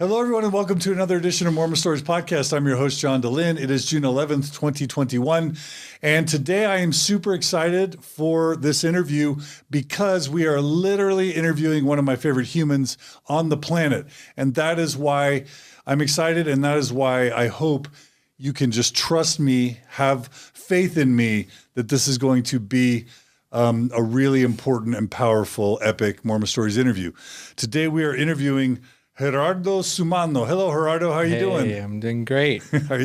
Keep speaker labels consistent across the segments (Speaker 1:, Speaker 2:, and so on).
Speaker 1: Hello, everyone, and welcome to another edition of Mormon Stories podcast. I'm your host, John DeLynn. It is June 11th, 2021, and today I am super excited for this interview because we are literally interviewing one of my favorite humans on the planet, and that is why I'm excited, and that is why I hope you can just trust me, have faith in me that this is going to be a really important and powerful, epic Mormon Stories interview. Today we are interviewing Gerardo Sumano. Hello, Gerardo. How are you doing?
Speaker 2: Hey, I'm doing great.
Speaker 1: Are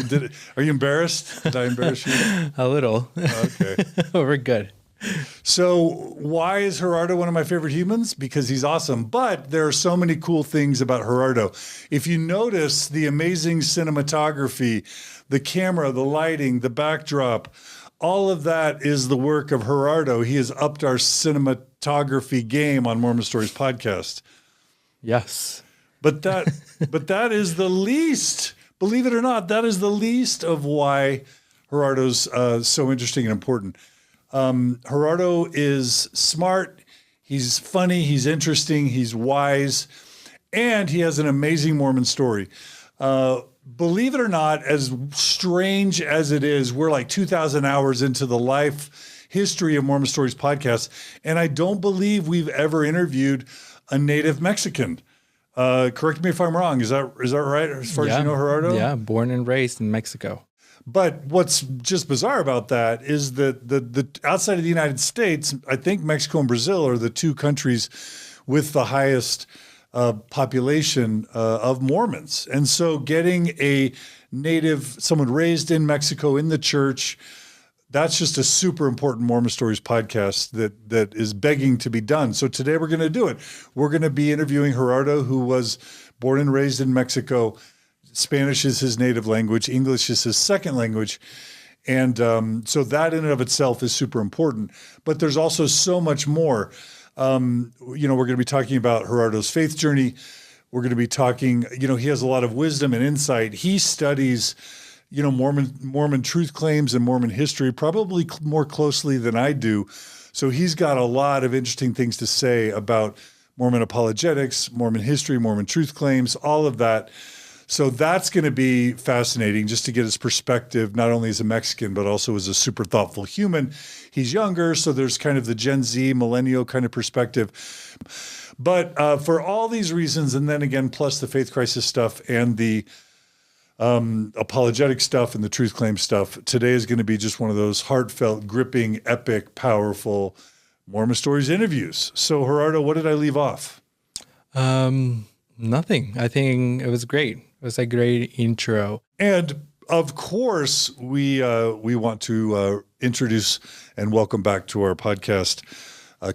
Speaker 1: you embarrassed? Did I embarrass you?
Speaker 2: A little.
Speaker 1: Okay.
Speaker 2: We're good.
Speaker 1: So why is Gerardo one of my favorite humans? Because he's awesome. But there are so many cool things about Gerardo. If you notice the amazing cinematography, the camera, the lighting, the backdrop, all of that is the work of Gerardo. He has upped our cinematography game on Mormon Stories podcast.
Speaker 2: Yes.
Speaker 1: But that is the least, believe it or not, that is the least of why Gerardo's so interesting and important. Gerardo is smart, he's funny, he's interesting, he's wise, and he has an amazing Mormon story. Believe it or not, as strange as it is, we're like 2,000 hours into the life history of Mormon Stories podcast, and I don't believe we've ever interviewed a native Mexican. Correct me if I'm wrong. Is that right? As far as you know, Gerardo?
Speaker 2: Yeah, born and raised in Mexico.
Speaker 1: But what's just bizarre about that is that the outside of the United States, I think Mexico and Brazil are the two countries with the highest population of Mormons. And so getting a native, someone raised in Mexico in the church, that's just a super important Mormon Stories podcast that is begging to be done. So today we're going to do it. We're going to be interviewing Gerardo, who was born and raised in Mexico. Spanish is his native language. English is his second language. And so that in and of itself is super important. But there's also so much more. We're going to be talking about Gerardo's faith journey. We're going to be talking, he has a lot of wisdom and insight. He studies Mormon truth claims and Mormon history probably more closely than I do. So he's got a lot of interesting things to say about Mormon apologetics, Mormon history, Mormon truth claims, all of that. So that's going to be fascinating just to get his perspective, not only as a Mexican, but also as a super thoughtful human. He's younger, so there's kind of the Gen Z, millennial kind of perspective. But for all these reasons, and then again, plus the faith crisis stuff and the apologetic stuff and the truth claim stuff, today is going to be just one of those heartfelt, gripping, epic, powerful Mormon Stories interviews. So Gerardo, what did I leave off?
Speaker 2: Nothing. I think it was great. It was a great intro.
Speaker 1: And of course, we want to introduce and welcome back to our podcast,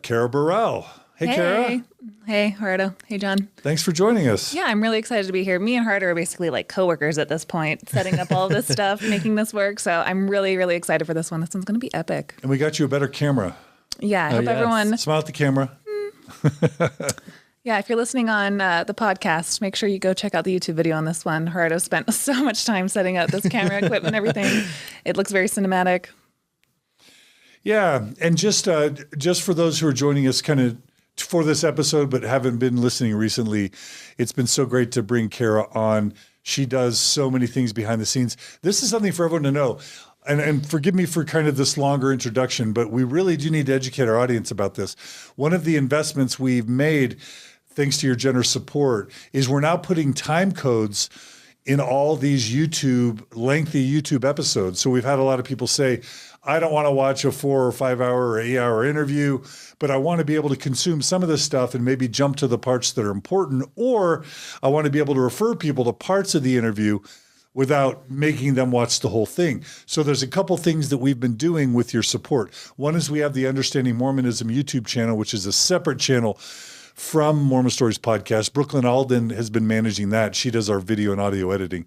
Speaker 1: Kara Burrell. Hey, Kara.
Speaker 3: Hey, Gerardo. Hey, John.
Speaker 1: Thanks for joining us.
Speaker 3: Yeah, I'm really excited to be here. Me and Gerardo are basically like coworkers at this point, setting up all this stuff, making this work. So I'm really, really excited for this one. This one's going to be epic.
Speaker 1: And we got you a better camera.
Speaker 3: Yeah, I hope everyone...
Speaker 1: Smile at the camera.
Speaker 3: Yeah, if you're listening on the podcast, make sure you go check out the YouTube video on this one. Gerardo spent so much time setting up this camera equipment and everything. It looks very cinematic.
Speaker 1: Yeah, and just for those who are joining us kind of for this episode but haven't been listening recently, it's been so great to bring Kara on. She does so many things behind the scenes. This is something for everyone to know. And forgive me for kind of this longer introduction, but we really do need to educate our audience about this. One of the investments we've made, thanks to your generous support, is we're now putting time codes in all these lengthy YouTube episodes. So we've had a lot of people say, I don't want to watch a 4 or 5 hour or 8 hour interview, but I want to be able to consume some of this stuff and maybe jump to the parts that are important, or I want to be able to refer people to parts of the interview without making them watch the whole thing. So there's a couple things that we've been doing with your support. One is we have the Understanding Mormonism YouTube channel, which is a separate channel from Mormon Stories podcast. Brooklyn Alden has been managing that. She does our video and audio editing.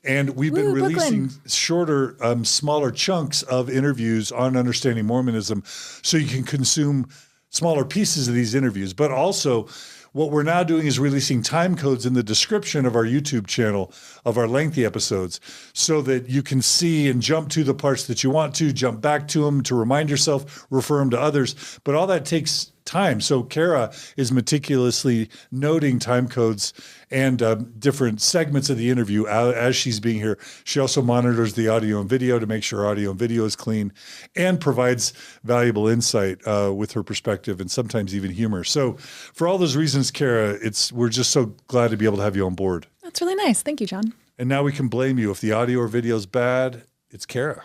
Speaker 1: And we've been releasing shorter, smaller chunks of interviews on Understanding Mormonism so you can consume smaller pieces of these interviews. But also, what we're now doing is releasing time codes in the description of our YouTube channel of our lengthy episodes so that you can see and jump to the parts that you want to, jump back to them to remind yourself, refer them to others. But all that takes time. So Kara is meticulously noting time codes and different segments of the interview as she's being here. She also monitors the audio and video to make sure audio and video is clean and provides valuable insight with her perspective and sometimes even humor. So for all those reasons, Kara, we're just so glad to be able to have you on board.
Speaker 3: That's really nice. Thank you, John.
Speaker 1: And now we can blame you. If the audio or video is bad, it's Kara.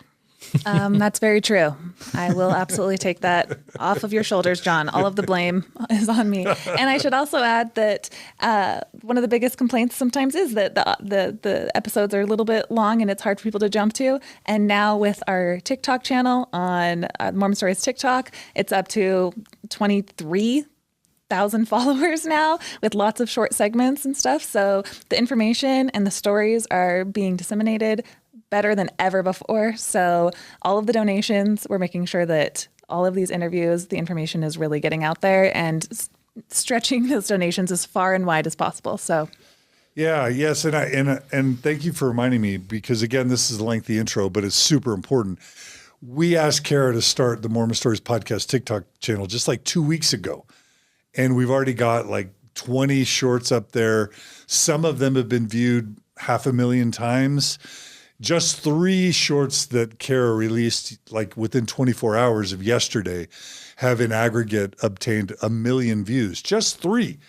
Speaker 3: That's very true. I will absolutely take that off of your shoulders, John. All of the blame is on me. And I should also add that one of the biggest complaints sometimes is that the episodes are a little bit long and it's hard for people to jump to. And now with our TikTok channel on Mormon Stories TikTok, it's up to 23,000 followers now with lots of short segments and stuff. So the information and the stories are being disseminated better than ever before. So all of the donations, we're making sure that all of these interviews, the information is really getting out there and stretching those donations as far and wide as possible. So
Speaker 1: yes, and thank you for reminding me, because again, this is a lengthy intro, but it's super important. We asked Kara to start the Mormon Stories podcast TikTok channel just like 2 weeks ago. And we've already got like 20 shorts up there. Some of them have been viewed 500,000 times. Just 3 shorts that Kara released like within 24 hours of yesterday have in aggregate obtained 1 million views. Just 3.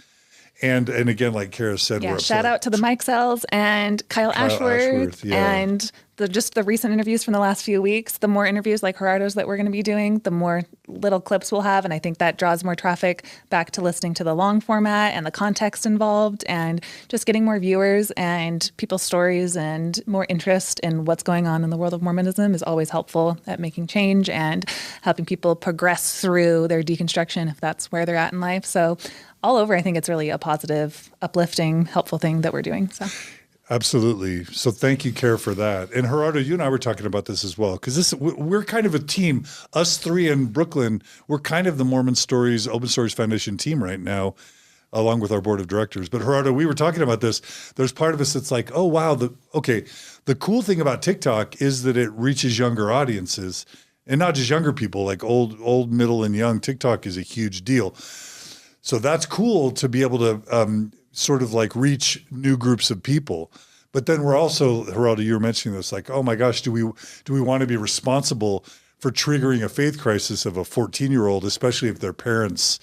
Speaker 1: And again, like Kara said, we're up
Speaker 3: shout out to the Mike Cells and Kyle Ashworth and just the recent interviews from the last few weeks. The more interviews like Gerardo's that we're going to be doing, the more little clips we'll have. And I think that draws more traffic back to listening to the long format and the context involved, and just getting more viewers and people's stories and more interest in what's going on in the world of Mormonism is always helpful at making change and helping people progress through their deconstruction if that's where they're at in life. So all over, I think it's really a positive, uplifting, helpful thing that we're doing. So,
Speaker 1: absolutely. So thank you, Kara, for that. And Gerardo, you and I were talking about this as well, because we're kind of a team. Us 3 in Brooklyn, we're kind of the Mormon Stories, Open Stories Foundation team right now, along with our board of directors. But Gerardo, we were talking about this. There's part of us that's like, oh, wow. The cool thing about TikTok is that it reaches younger audiences, and not just younger people, like old, middle, and young. TikTok is a huge deal. So that's cool to be able to sort of like reach new groups of people. But then we're also, Gerardo, you were mentioning this, like, oh my gosh, do we want to be responsible for triggering a faith crisis of a 14-year-old, especially if their parents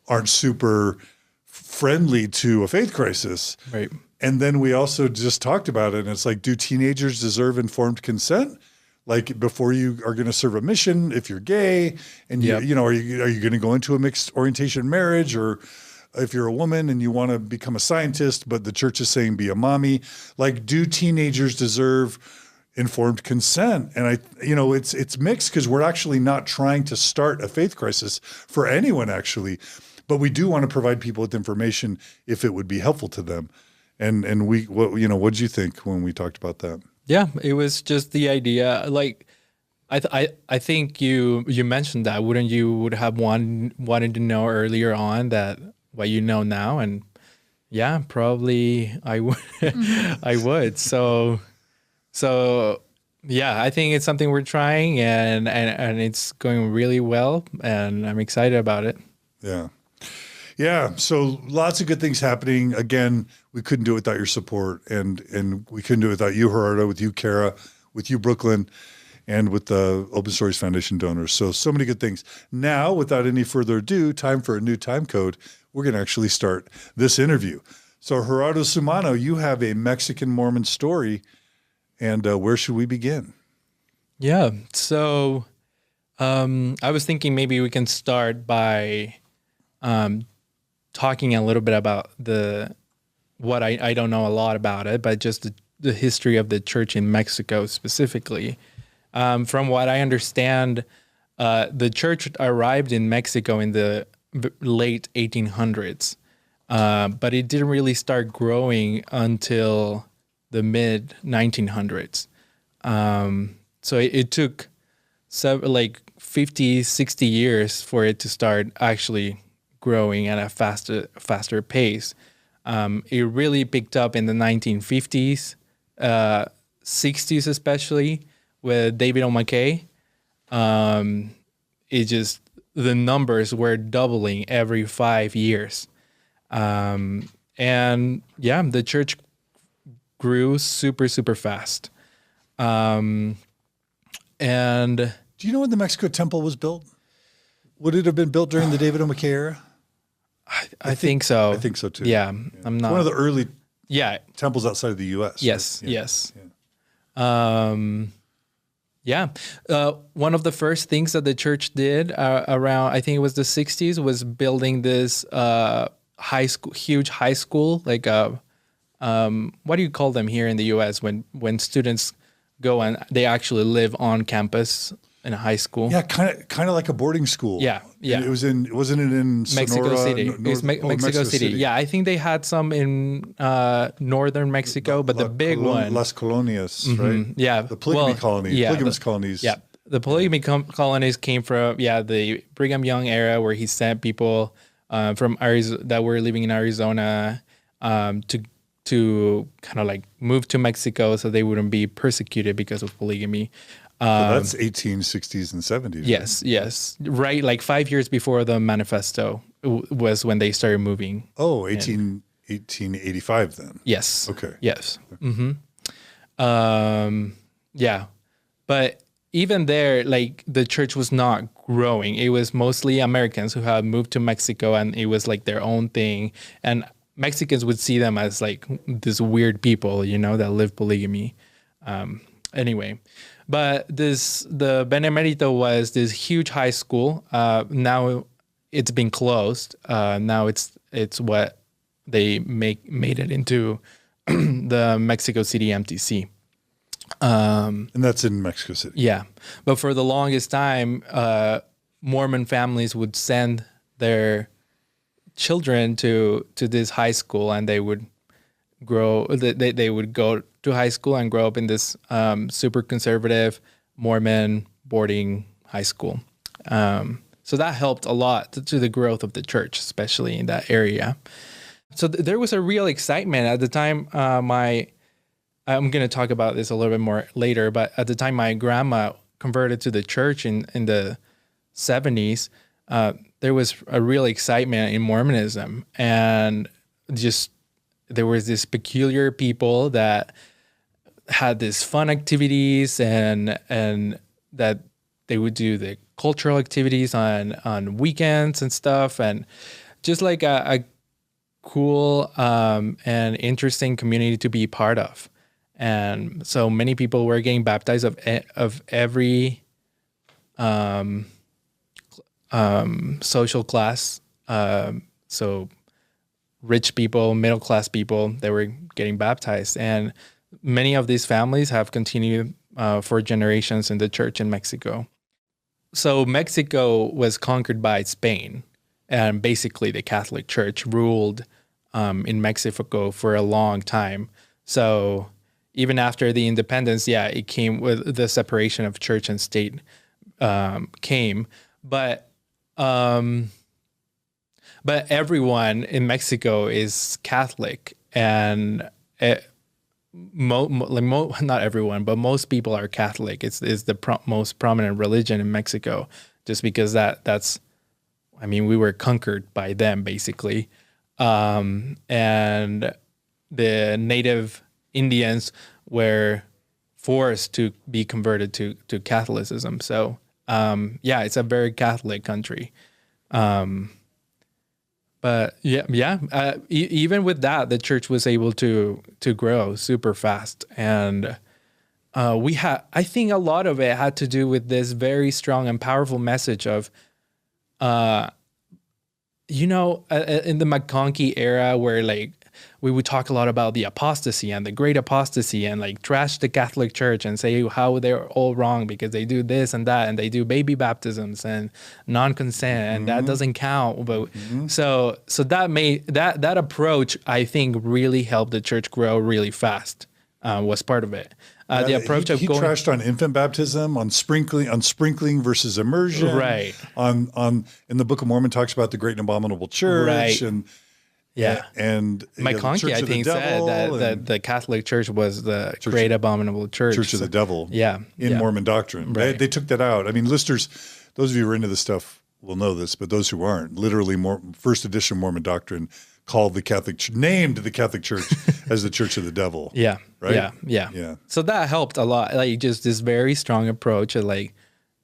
Speaker 1: aren't super friendly to a faith crisis?
Speaker 2: Right.
Speaker 1: And then we also just talked about it, and it's like, do teenagers deserve informed consent? Like before you are going to serve a mission, if you're gay, and you know, are you going to go into a mixed orientation marriage, or if you're a woman and you want to become a scientist, but the church is saying be a mommy? Like, do teenagers deserve informed consent? And it's mixed, because we're actually not trying to start a faith crisis for anyone, actually, but we do want to provide people with information if it would be helpful to them. And what did you think when we talked about that?
Speaker 2: Yeah, it was just the idea. Like, I think you mentioned that. Wouldn't you would have wanted to know earlier on that what you know now? And yeah, probably I would. I would. So yeah, I think it's something we're trying, and it's going really well, and I'm excited about it.
Speaker 1: Yeah. Yeah, so lots of good things happening. Again, we couldn't do it without your support, and we couldn't do it without you, Gerardo, with you, Kara, with you, Brooklyn, and with the Open Stories Foundation donors. So many good things. Now, without any further ado, time for a new time code. We're going to actually start this interview. So Gerardo Sumano, you have a Mexican Mormon story, and where should we begin?
Speaker 2: Yeah, so I was thinking maybe we can start by talking a little bit about what I don't know a lot about it, but just the history of the church in Mexico specifically. From what I understand, the church arrived in Mexico in the late 1800s, but it didn't really start growing until the mid 1900s. So it took 50, 60 years for it to start actually growing at a faster pace. It really picked up in the 1950s, 60s especially, with David O. McKay. It just the numbers were doubling every 5 years. And yeah, the church grew super, super fast. And
Speaker 1: do you know when the Mexico Temple was built? Would it have been built during the David O. McKay era?
Speaker 2: I think so.
Speaker 1: I think so too.
Speaker 2: Yeah, I'm not.
Speaker 1: One of the early
Speaker 2: yeah
Speaker 1: temples outside of the U.S.
Speaker 2: Yes,
Speaker 1: right?
Speaker 2: yes. Yeah. One of the first things that the church did around, I think it was the 60s, was building this huge high school, like what do you call them here in the U.S. when students go and they actually live on campus in a high school?
Speaker 1: Yeah, kind of like a boarding school.
Speaker 2: Yeah.
Speaker 1: Wasn't it in
Speaker 2: Mexico
Speaker 1: Sonora,
Speaker 2: City? It was Mexico City. Yeah, I think they had some in northern Mexico, but the big one,
Speaker 1: Las Colonias, right?
Speaker 2: Yeah,
Speaker 1: the polygamy colony, polygamous colonies.
Speaker 2: Yeah, the polygamy colonies came from the Brigham Young era, where he sent people from Arizona that were living in Arizona to kind of like move to Mexico so they wouldn't be persecuted because of polygamy.
Speaker 1: So that's 1860s and 70s.
Speaker 2: Yes, right? Yes. Right, like 5 years before the manifesto was when they started moving.
Speaker 1: Oh, 1885 then.
Speaker 2: Yes.
Speaker 1: Okay.
Speaker 2: Yes. Mm-hmm. Yeah. But even there, like the church was not growing. It was mostly Americans who had moved to Mexico, and it was like their own thing. And Mexicans would see them as like this weird people, that live polygamy. Anyway. But the Benemérito was this huge high school. Now it's been closed. Now it's what they made it into the Mexico City MTC.
Speaker 1: And that's in Mexico City.
Speaker 2: Yeah. But for the longest time, Mormon families would send their children to this high school, and they would they would go to high school and grow up in this super conservative Mormon boarding high school. So that helped a lot to the growth of the church, especially in that area. So there was a real excitement at the time. I'm going to talk about this a little bit more later, but at the time my grandma converted to the church in the 70s, there was a real excitement in Mormonism, and just there was this peculiar people that had these fun activities and that they would do the cultural activities on weekends and stuff, and just like a cool and interesting community to be part of. And so many people were getting baptized of every social class. So rich people, middle class people, they were getting baptized, and many of these families have continued for generations in the church in Mexico. So Mexico was conquered by Spain, and basically the Catholic Church ruled in Mexico for a long time. So even after the independence, it came with the separation of church and state came, but everyone in Mexico is Catholic, and not everyone, but most people are Catholic. It's the most prominent religion in Mexico, just because we were conquered by them basically, and the native Indians were forced to be converted to Catholicism. So it's a very Catholic country. But even with that, the church was able to grow super fast, and I think a lot of it had to do with this very strong and powerful message of, in the McConkie era, where like we would talk a lot about the apostasy and the great apostasy, and like trash the Catholic Church and say how they're all wrong because they do this and that, and they do baby baptisms and non-consent, and that doesn't count. But so that approach, I think, really helped the church grow really fast. Was part of it. The approach
Speaker 1: he trashed on infant baptism, on sprinkling versus immersion,
Speaker 2: right?
Speaker 1: On in the Book of Mormon talks about the great and abominable church,
Speaker 2: right.
Speaker 1: And
Speaker 2: McConkie, I think, said that the Catholic Church was the great abominable church.
Speaker 1: Church of the devil.
Speaker 2: In
Speaker 1: Mormon doctrine.
Speaker 2: Right.
Speaker 1: They took that out. I mean, listeners, those of you who are into this stuff will know this, but those who aren't, literally first edition Mormon doctrine called the named the Catholic Church as the Church of the Devil.
Speaker 2: Yeah.
Speaker 1: Right?
Speaker 2: Yeah. So that helped a lot. Like just this very strong approach of like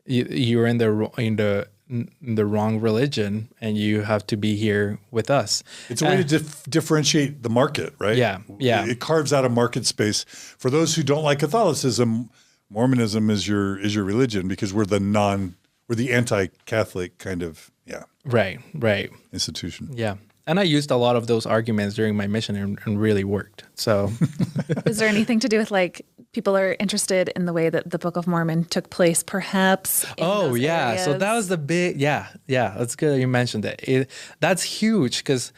Speaker 2: you're in the wrong religion and you have to be here with us.
Speaker 1: It's a way to differentiate the market, right?
Speaker 2: Yeah.
Speaker 1: It carves out a market space. For those who don't like Catholicism, Mormonism is your religion because we're the anti-Catholic kind of
Speaker 2: right
Speaker 1: institution.
Speaker 2: Yeah. And I used a lot of those arguments during my mission and really worked. So
Speaker 3: is there anything to do with like people are interested in the way that the Book of Mormon took place perhaps in those areas?
Speaker 2: So that was the big that's good you mentioned that. That's huge because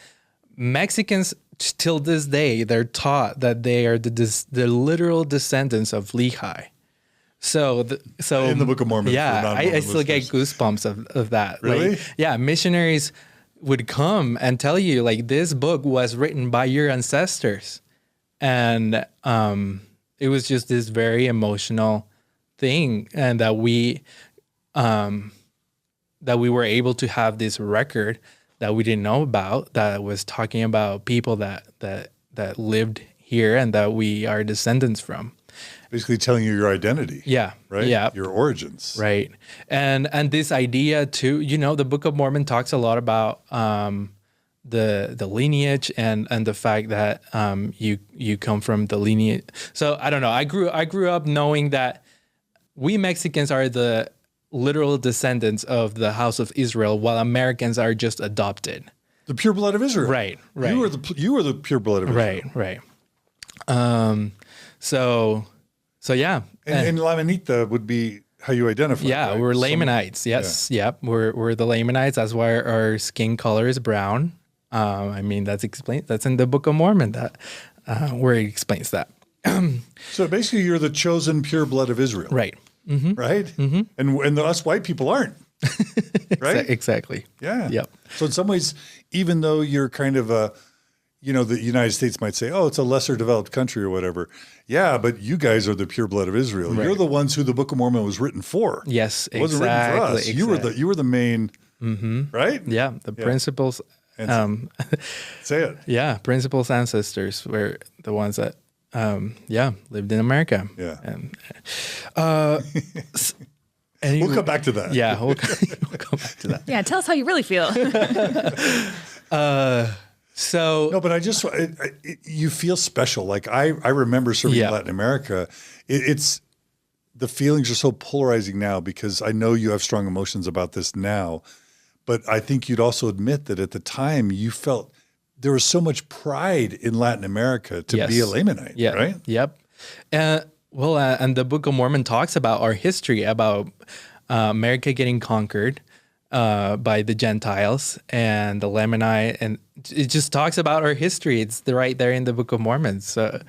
Speaker 2: Mexicans till this day they're taught that they are the literal descendants of Lehi. So
Speaker 1: in the Book of Mormon,
Speaker 2: I still get goosebumps of that.
Speaker 1: Really?
Speaker 2: Like, missionaries would come and tell you like this book was written by your ancestors, and it was just this very emotional thing, and that we were able to have this record that we didn't know about that was talking about people that lived here and that we are descendants from.
Speaker 1: Basically telling you your identity.
Speaker 2: Yeah.
Speaker 1: Right?
Speaker 2: Yeah.
Speaker 1: Your origins.
Speaker 2: Right. And this idea too, the Book of Mormon talks a lot about the lineage and the fact that you come from the lineage. So I don't know. I grew up knowing that we Mexicans are the literal descendants of the house of Israel, while Americans are just adopted.
Speaker 1: The pure blood of Israel.
Speaker 2: Right.
Speaker 1: You were the pure blood of Israel.
Speaker 2: Right. So yeah.
Speaker 1: And Lamanite would be how you identify.
Speaker 2: Yeah,
Speaker 1: right?
Speaker 2: we're Lamanites. Yes.
Speaker 1: Yeah.
Speaker 2: Yep. We're the Lamanites. That's why our skin color is brown. That's explained. That's in the Book of Mormon where it explains that.
Speaker 1: So basically you're the chosen pure blood of Israel.
Speaker 2: Right. Mm-hmm.
Speaker 1: Right? Mm-hmm. And us white people aren't. Right?
Speaker 2: Exactly.
Speaker 1: Yeah.
Speaker 2: Yep.
Speaker 1: So in some ways, even though you're kind of the United States might say, oh, it's a lesser developed country or whatever. Yeah, but you guys are the pure blood of Israel. Right. You're the ones who the Book of Mormon was written for.
Speaker 2: Yes,
Speaker 1: it wasn't written for us.
Speaker 2: Exactly.
Speaker 1: You were the main, right?
Speaker 2: Yeah, principles.
Speaker 1: Say it.
Speaker 2: Yeah, principles ancestors were the ones that, lived in America.
Speaker 1: Yeah.
Speaker 2: And
Speaker 1: we'll come back to that.
Speaker 2: Yeah, we'll come back to that.
Speaker 3: Yeah, tell us how you really feel.
Speaker 1: No, but you feel special. Like I remember serving in Latin America. It's the feelings are so polarizing now because I know you have strong emotions about this now, but I think you'd also admit that at the time you felt there was so much pride in Latin America to be a Lamanite, right?
Speaker 2: Yep. And the Book of Mormon talks about our history, about America getting conquered by the Gentiles and the Lamanite, and it just talks about our history. It's right there in the Book of Mormon. So,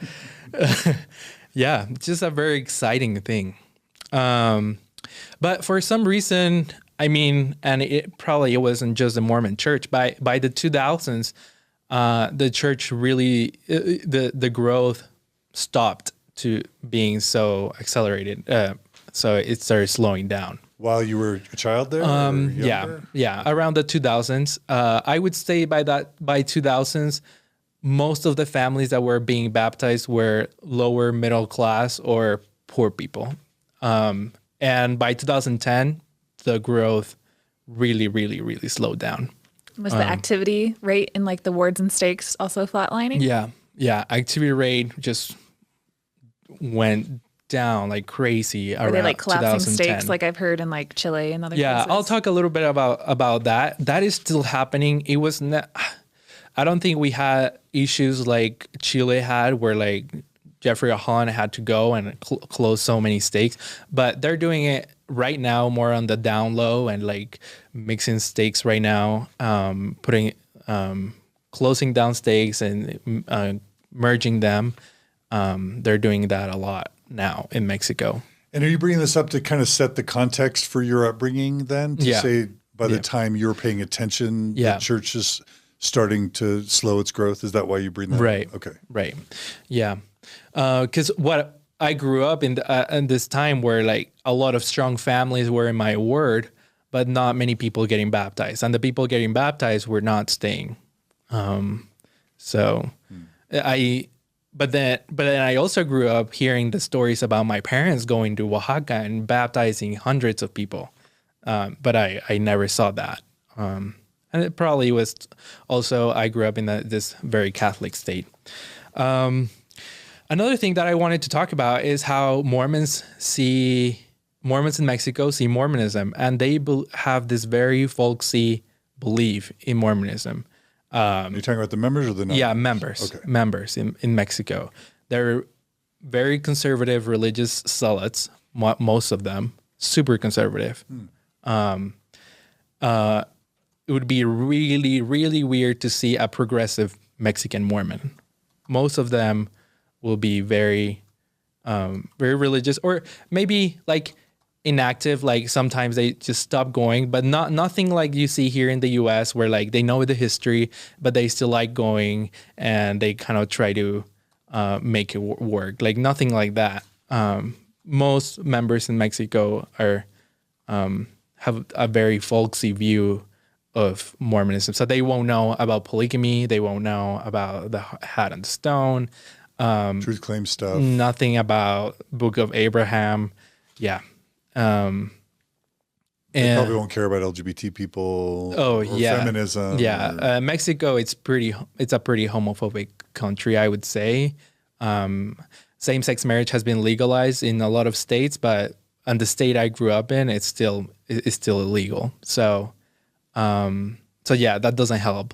Speaker 2: it's just a very exciting thing. But for some reason, and it wasn't just the Mormon Church. By the 2000s, the church really the growth stopped to being so accelerated. So it started slowing down.
Speaker 1: While you were a child there?
Speaker 2: Around the 2000s. I would say by 2000s, most of the families that were being baptized were lower middle class or poor people. And by 2010, the growth really, really, really slowed down.
Speaker 3: Was the activity rate in like the wards and stakes also flatlining?
Speaker 2: Yeah. Activity rate just went down like crazy around 2010.
Speaker 3: Were they like collapsing stakes like I've heard in like Chile and other places?
Speaker 2: I'll talk a little bit about that. That is still happening. It was not, I don't think we had issues like Chile had where like Jeffrey Holland had to go and close so many stakes, but they're doing it right now more on the down low and like mixing stakes right now, closing down stakes and merging them. They're doing that a lot now in Mexico.
Speaker 1: And are you bringing this up to kind of set the context for your upbringing then? To say by the time you're paying attention, the church is starting to slow its growth? Is that why you bring that up? Okay.
Speaker 2: Right. Yeah. Because what I grew up in this time where like a lot of strong families were in my ward, but not many people getting baptized, and the people getting baptized were not staying. But then I also grew up hearing the stories about my parents going to Oaxaca and baptizing hundreds of people. But I never saw that. And it probably was also, I grew up in this very Catholic state. Another thing that I wanted to talk about is how Mormons in Mexico see Mormonism, and they have this very folksy belief in Mormonism.
Speaker 1: Are you talking about the members or the non-members?
Speaker 2: Yeah, members. Okay. Members in Mexico. They're very conservative religious zealots, most of them, super conservative. It would be really, really weird to see a progressive Mexican Mormon. Most of them will be very, very religious, or maybe like inactive, like sometimes they just stop going, but nothing like you see here in the US where like they know the history, but they still like going and they kind of try to make it work. Like nothing like that. Most members in Mexico are have a very folksy view of Mormonism. So they won't know about polygamy. They won't know about the hat and stone.
Speaker 1: Truth claim stuff.
Speaker 2: Nothing about Book of Abraham. Yeah.
Speaker 1: They probably won't care about LGBT people. Or feminism.
Speaker 2: Yeah. Mexico, it's a pretty homophobic country, I would say. Same-sex marriage has been legalized in a lot of states, but in the state I grew up in, it's still illegal. So yeah, that doesn't help.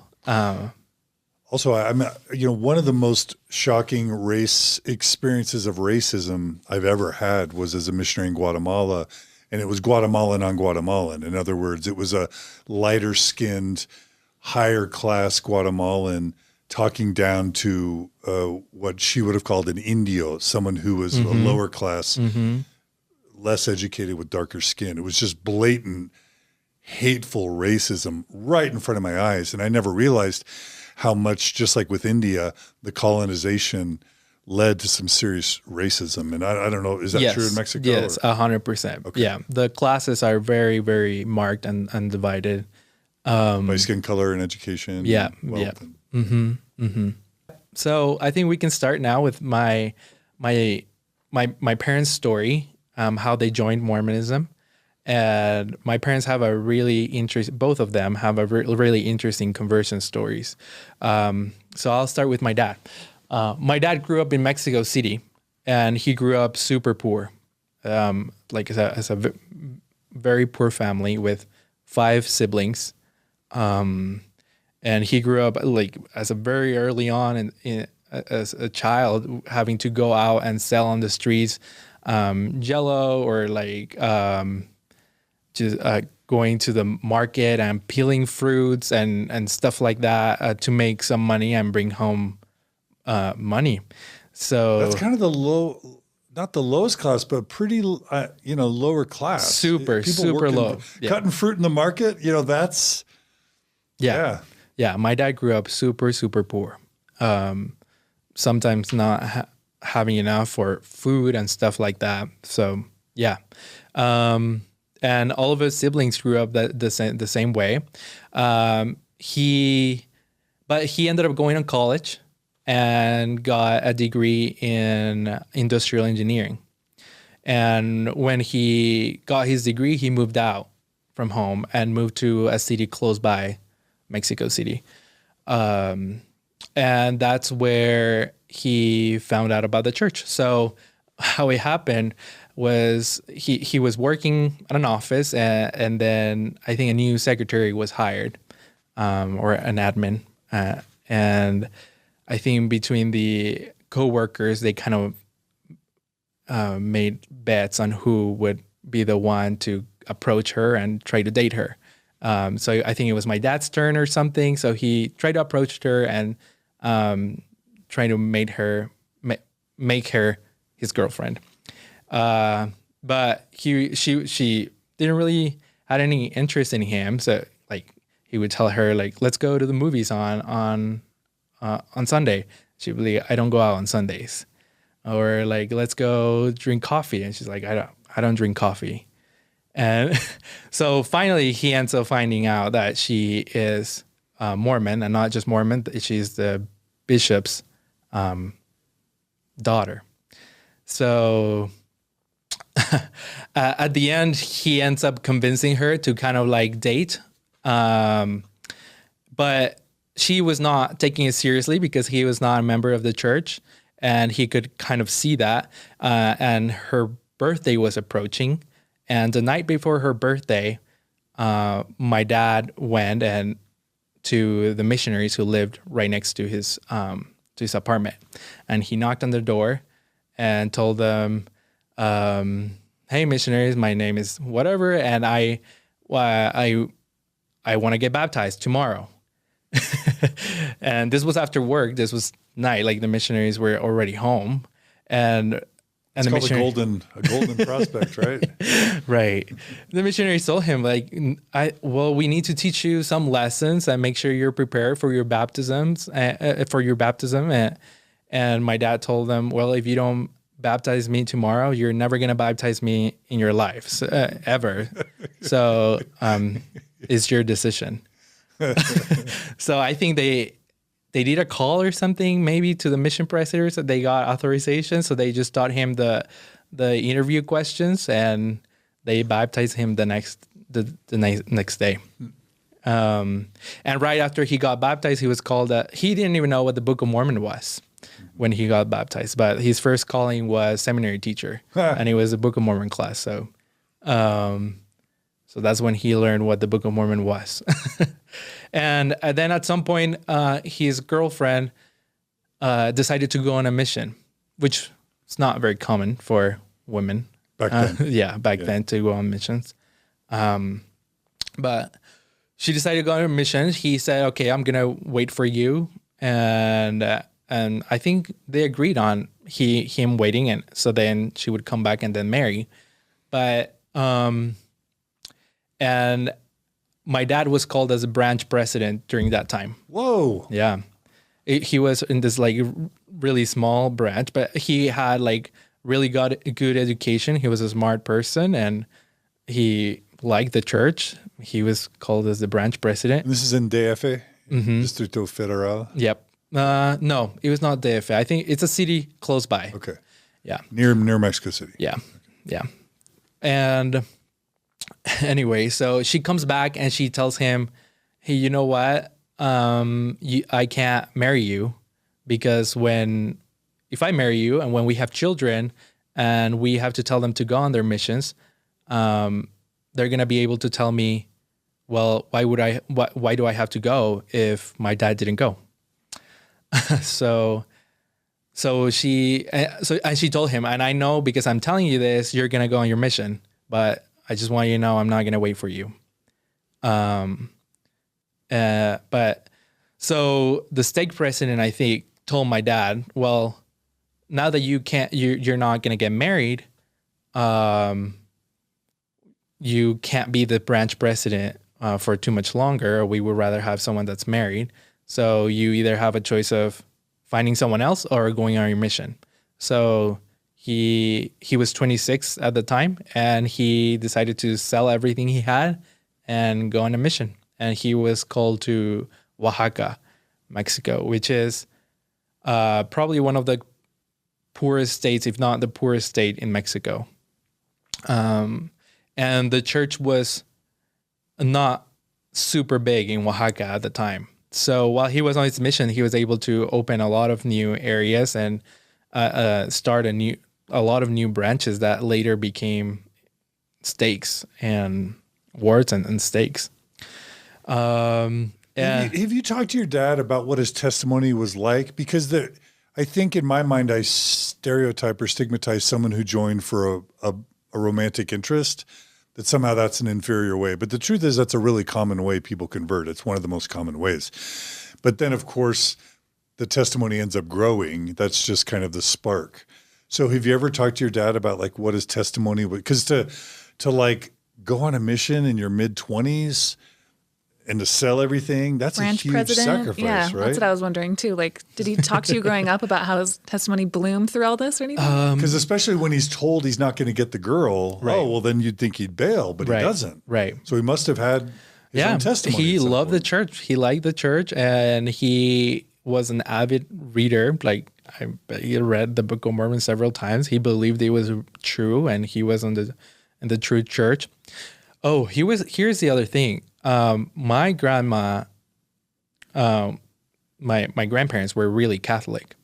Speaker 1: Also, I'm one of the most shocking race experiences of racism I've ever had was as a missionary in Guatemala, and it was Guatemalan on Guatemalan. In other words, it was a lighter skinned, higher class Guatemalan talking down to what she would have called an Indio, someone who was a lower class, less educated with darker skin. It was just blatant, hateful racism right in front of my eyes. And I never realized how much, just like with India, the colonization led to some serious racism. And I don't know, is that true in Mexico?
Speaker 2: Yes, 100%. Okay. Yeah, the classes are very, very marked and divided.
Speaker 1: By skin color and education.
Speaker 2: Yeah,
Speaker 1: and wealth.
Speaker 2: yeah. So I think we can start now with my parents' story, how they joined Mormonism. And my parents have both of them have a really interesting conversion stories. So I'll start with my dad. My dad grew up in Mexico City, and he grew up super poor, like as a very poor family with 5 siblings. And he grew up like as a very early on as a child, having to go out and sell on the streets, Jello, or like just going to the market and peeling fruits and stuff like that to make some money and bring home money. So
Speaker 1: that's kind of not the lowest class, but pretty, lower class.
Speaker 2: Super low.
Speaker 1: Cutting fruit in the market, that's.
Speaker 2: Yeah. My dad grew up super, super poor. Sometimes not having enough for food and stuff like that. So yeah. And all of his siblings grew up the same way. He ended up going to college and got a degree in industrial engineering. And when he got his degree, he moved out from home and moved to a city close by Mexico City. And that's where he found out about the church. So how it happened was he was working at an office, and then I think a new secretary was hired, or an admin. And I think between the co-workers, they kind of made bets on who would be the one to approach her and try to date her. So I think it was my dad's turn or something. So he tried to approach her and trying to make her his girlfriend. But she didn't really had any interest in him. So like he would tell her like, let's go to the movies on Sunday. She'd be like, I don't go out on Sundays. Or like, let's go drink coffee. And she's like, I don't drink coffee. And so finally he ends up finding out that she is Mormon, and not just Mormon, she's the bishop's daughter. So at the end, he ends up convincing her to kind of like date. But she was not taking it seriously because he was not a member of the church, and he could kind of see that. And her birthday was approaching. And the night before her birthday, my dad went to the missionaries who lived right next to his apartment, and he knocked on the door and told them, "Hey, missionaries, my name is whatever, and I want to get baptized tomorrow." And this was after work. This was night, like the missionaries were already home, and
Speaker 1: it's
Speaker 2: the
Speaker 1: called a golden prospect, right?
Speaker 2: Right. The missionaries told him, like, we need to teach you some lessons and make sure you're prepared for your baptism. And my dad told them, well, if you don't baptize me tomorrow, you're never going to baptize me in your life ever. So it's your decision. So I think they did a call or something, maybe to the mission presidents, that they got authorization. So they just taught him the interview questions, and they baptized him the next day. And right after he got baptized, he was called. He didn't even know what the Book of Mormon was when he got baptized, but his first calling was seminary teacher, and it was a Book of Mormon class. So, so that's when he learned what the Book of Mormon was. And then at some point, his girlfriend decided to go on a mission, which is not very common for women.
Speaker 1: Back then.
Speaker 2: Back then to go on missions. But she decided to go on a mission. He said, okay, I'm going to wait for you. And I think they agreed on him waiting. And so then she would come back and then marry. But, and my dad was called as a branch president during that time.
Speaker 1: Whoa.
Speaker 2: Yeah. He was in this like really small branch, but he had like really got a good education. He was a smart person, and he liked the church. He was called as the branch president.
Speaker 1: This is in DF, Distrito Federal.
Speaker 2: Yep. No, it was not DF. I think it's a city close by.
Speaker 1: Okay.
Speaker 2: Yeah.
Speaker 1: Near Mexico City.
Speaker 2: Yeah. Okay. Yeah. And anyway, so she comes back and she tells him, hey, you know what? I can't marry you because if I marry you and when we have children and we have to tell them to go on their missions, they're going to be able to tell me, well, why do I have to go if my dad didn't go? So she told him, and I know because I'm telling you this, you're going to go on your mission, but I just want you to know I'm not going to wait for you. But so the stake president, I think, told my dad, well, now that you're not going to get married, you can't be the branch president for too much longer. We would rather have someone that's married. So you either have a choice of finding someone else or going on your mission. So he was 26 at the time, and he decided to sell everything he had and go on a mission. And he was called to Oaxaca, Mexico, which is probably one of the poorest states, if not the poorest state in Mexico. And the church was not super big in Oaxaca at the time. So while he was on his mission, he was able to open a lot of new areas and start a lot of new branches that later became stakes and wards and stakes.
Speaker 1: Have you talked to your dad about what his testimony was like? Because I think in my mind, I stereotype or stigmatize someone who joined for a romantic interest, that somehow that's an inferior way. But the truth is that's a really common way people convert. It's one of the most common ways. But then, of course, the testimony ends up growing. That's just kind of the spark. So have you ever talked to your dad about like what his testimony was? Because to like go on a mission in your mid-20s and to sell everything, that's
Speaker 3: Branch
Speaker 1: a huge
Speaker 3: president.
Speaker 1: sacrifice,
Speaker 3: Yeah,
Speaker 1: right?
Speaker 3: that's what I was wondering too. Like, did he talk to you growing up about how his testimony bloomed through all this or anything?
Speaker 1: Because especially when he's told he's not going to get the girl,
Speaker 2: Right.
Speaker 1: oh, well, then you'd think he'd bail, but he doesn't.
Speaker 2: Right.
Speaker 1: So he must have had his own testimony.
Speaker 2: He
Speaker 1: at some
Speaker 2: loved the
Speaker 1: point.
Speaker 2: church. He liked the church, and he was an avid reader. Like, I bet he read the Book of Mormon several times. He believed it was true, and he was in the true church. Oh, here's the other thing. My grandma, my grandparents were really Catholic.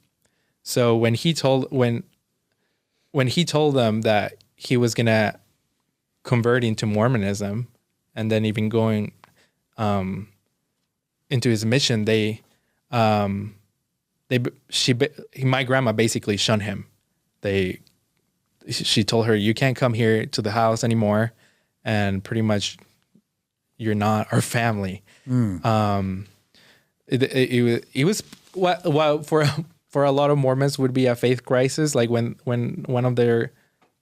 Speaker 2: So when he told them that he was gonna convert into Mormonism, and then even going into his mission, my grandma basically shunned him. She told her, you can't come here to the house anymore, and pretty much you're not our family. It was what for a lot of Mormons would be a faith crisis. Like when one of their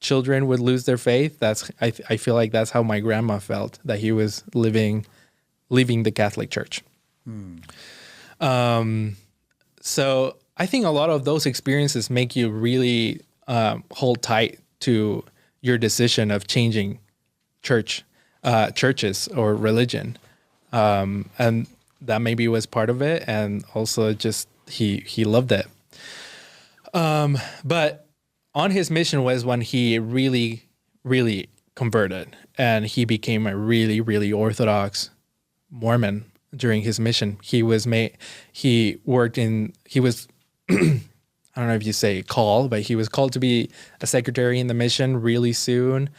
Speaker 2: children would lose their faith. I feel like that's how my grandma felt, that he was leaving the Catholic Church. So I think a lot of those experiences make you really hold tight to your decision of changing churches or religion, and that maybe was part of it, and also just he loved it. But on his mission was when he really, really converted, and he became a really, really orthodox Mormon during his mission. He was I don't know if you say call, but he was called to be a secretary in the mission really soon.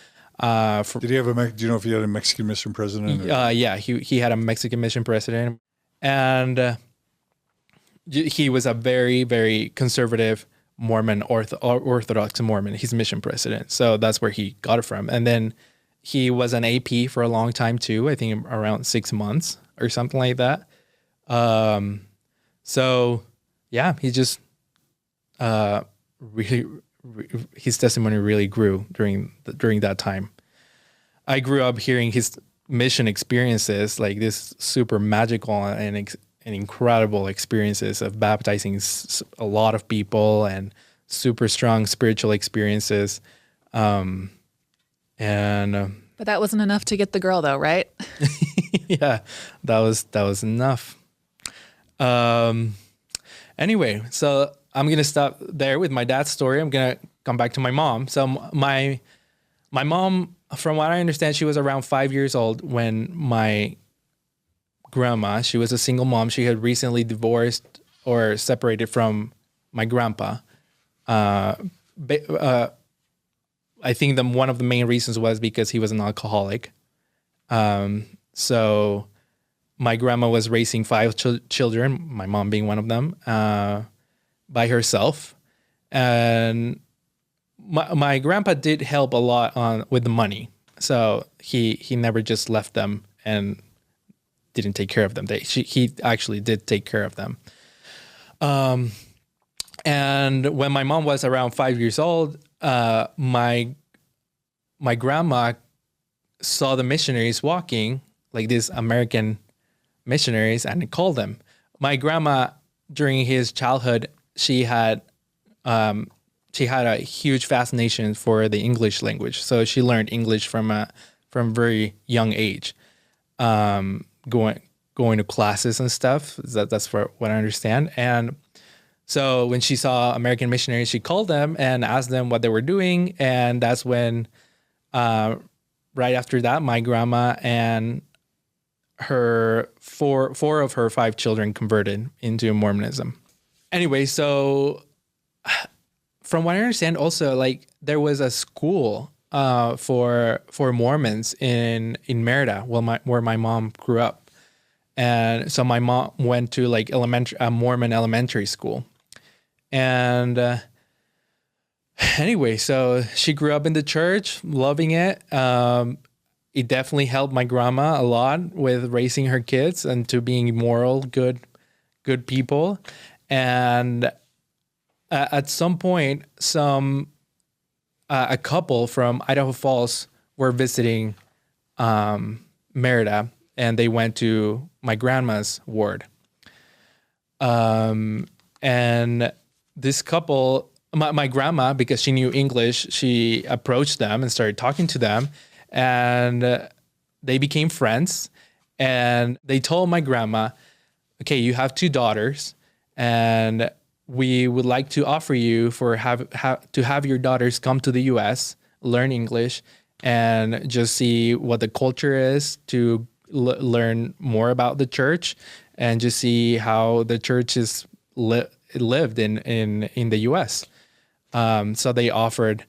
Speaker 1: Did he have do you know if he had a Mexican mission president?
Speaker 2: Yeah, he had a Mexican mission president, and he was a very, very conservative Mormon, orthodox Mormon, his mission president. So that's where he got it from. And then he was an AP for a long time too, I think around 6 months or something like that. So yeah, he just really, his testimony really grew during that time. I grew up hearing his mission experiences, like this super magical and incredible experiences of baptizing a lot of people and super strong spiritual experiences. But
Speaker 3: that wasn't enough to get the girl though, right?
Speaker 2: Yeah, that was enough. Anyway, so I'm going to stop there with my dad's story. I'm going to come back to my mom. So my mom, from what I understand, she was around 5 years old when my grandma, she was a single mom. She had recently divorced or separated from my grandpa. I think one of the main reasons was because he was an alcoholic. So my grandma was raising 5 children, my mom being one of them, by herself. And my grandpa did help a lot with the money. So he never just left them and didn't take care of them. He actually did take care of them. And when my mom was around 5 years old, my grandma saw the missionaries walking, like these American missionaries, and called them. My grandma, during his childhood, she had a huge fascination for the English language. So she learned English from very young age, going to classes and stuff. That's what I understand. And so when she saw American missionaries, she called them and asked them what they were doing. And that's when, right after that, my grandma and her four of her 5 children converted into Mormonism. Anyway, so from what I understand, also, like, there was a school for Mormons in Merida, where my mom grew up, and so my mom went to like a Mormon elementary school, and anyway, so she grew up in the church, loving it. It definitely helped my grandma a lot with raising her kids and to being moral, good people, and at some point, a couple from Idaho Falls were visiting Merida, and they went to my grandma's ward. And this couple, my grandma, because she knew English, she approached them and started talking to them, and they became friends. And they told my grandma, okay, you have 2 daughters, and we would like to offer you to have your daughters come to the U.S., learn English, and just see what the culture is, to learn more about the church, and just see how the church is lived in the U.S. So they offered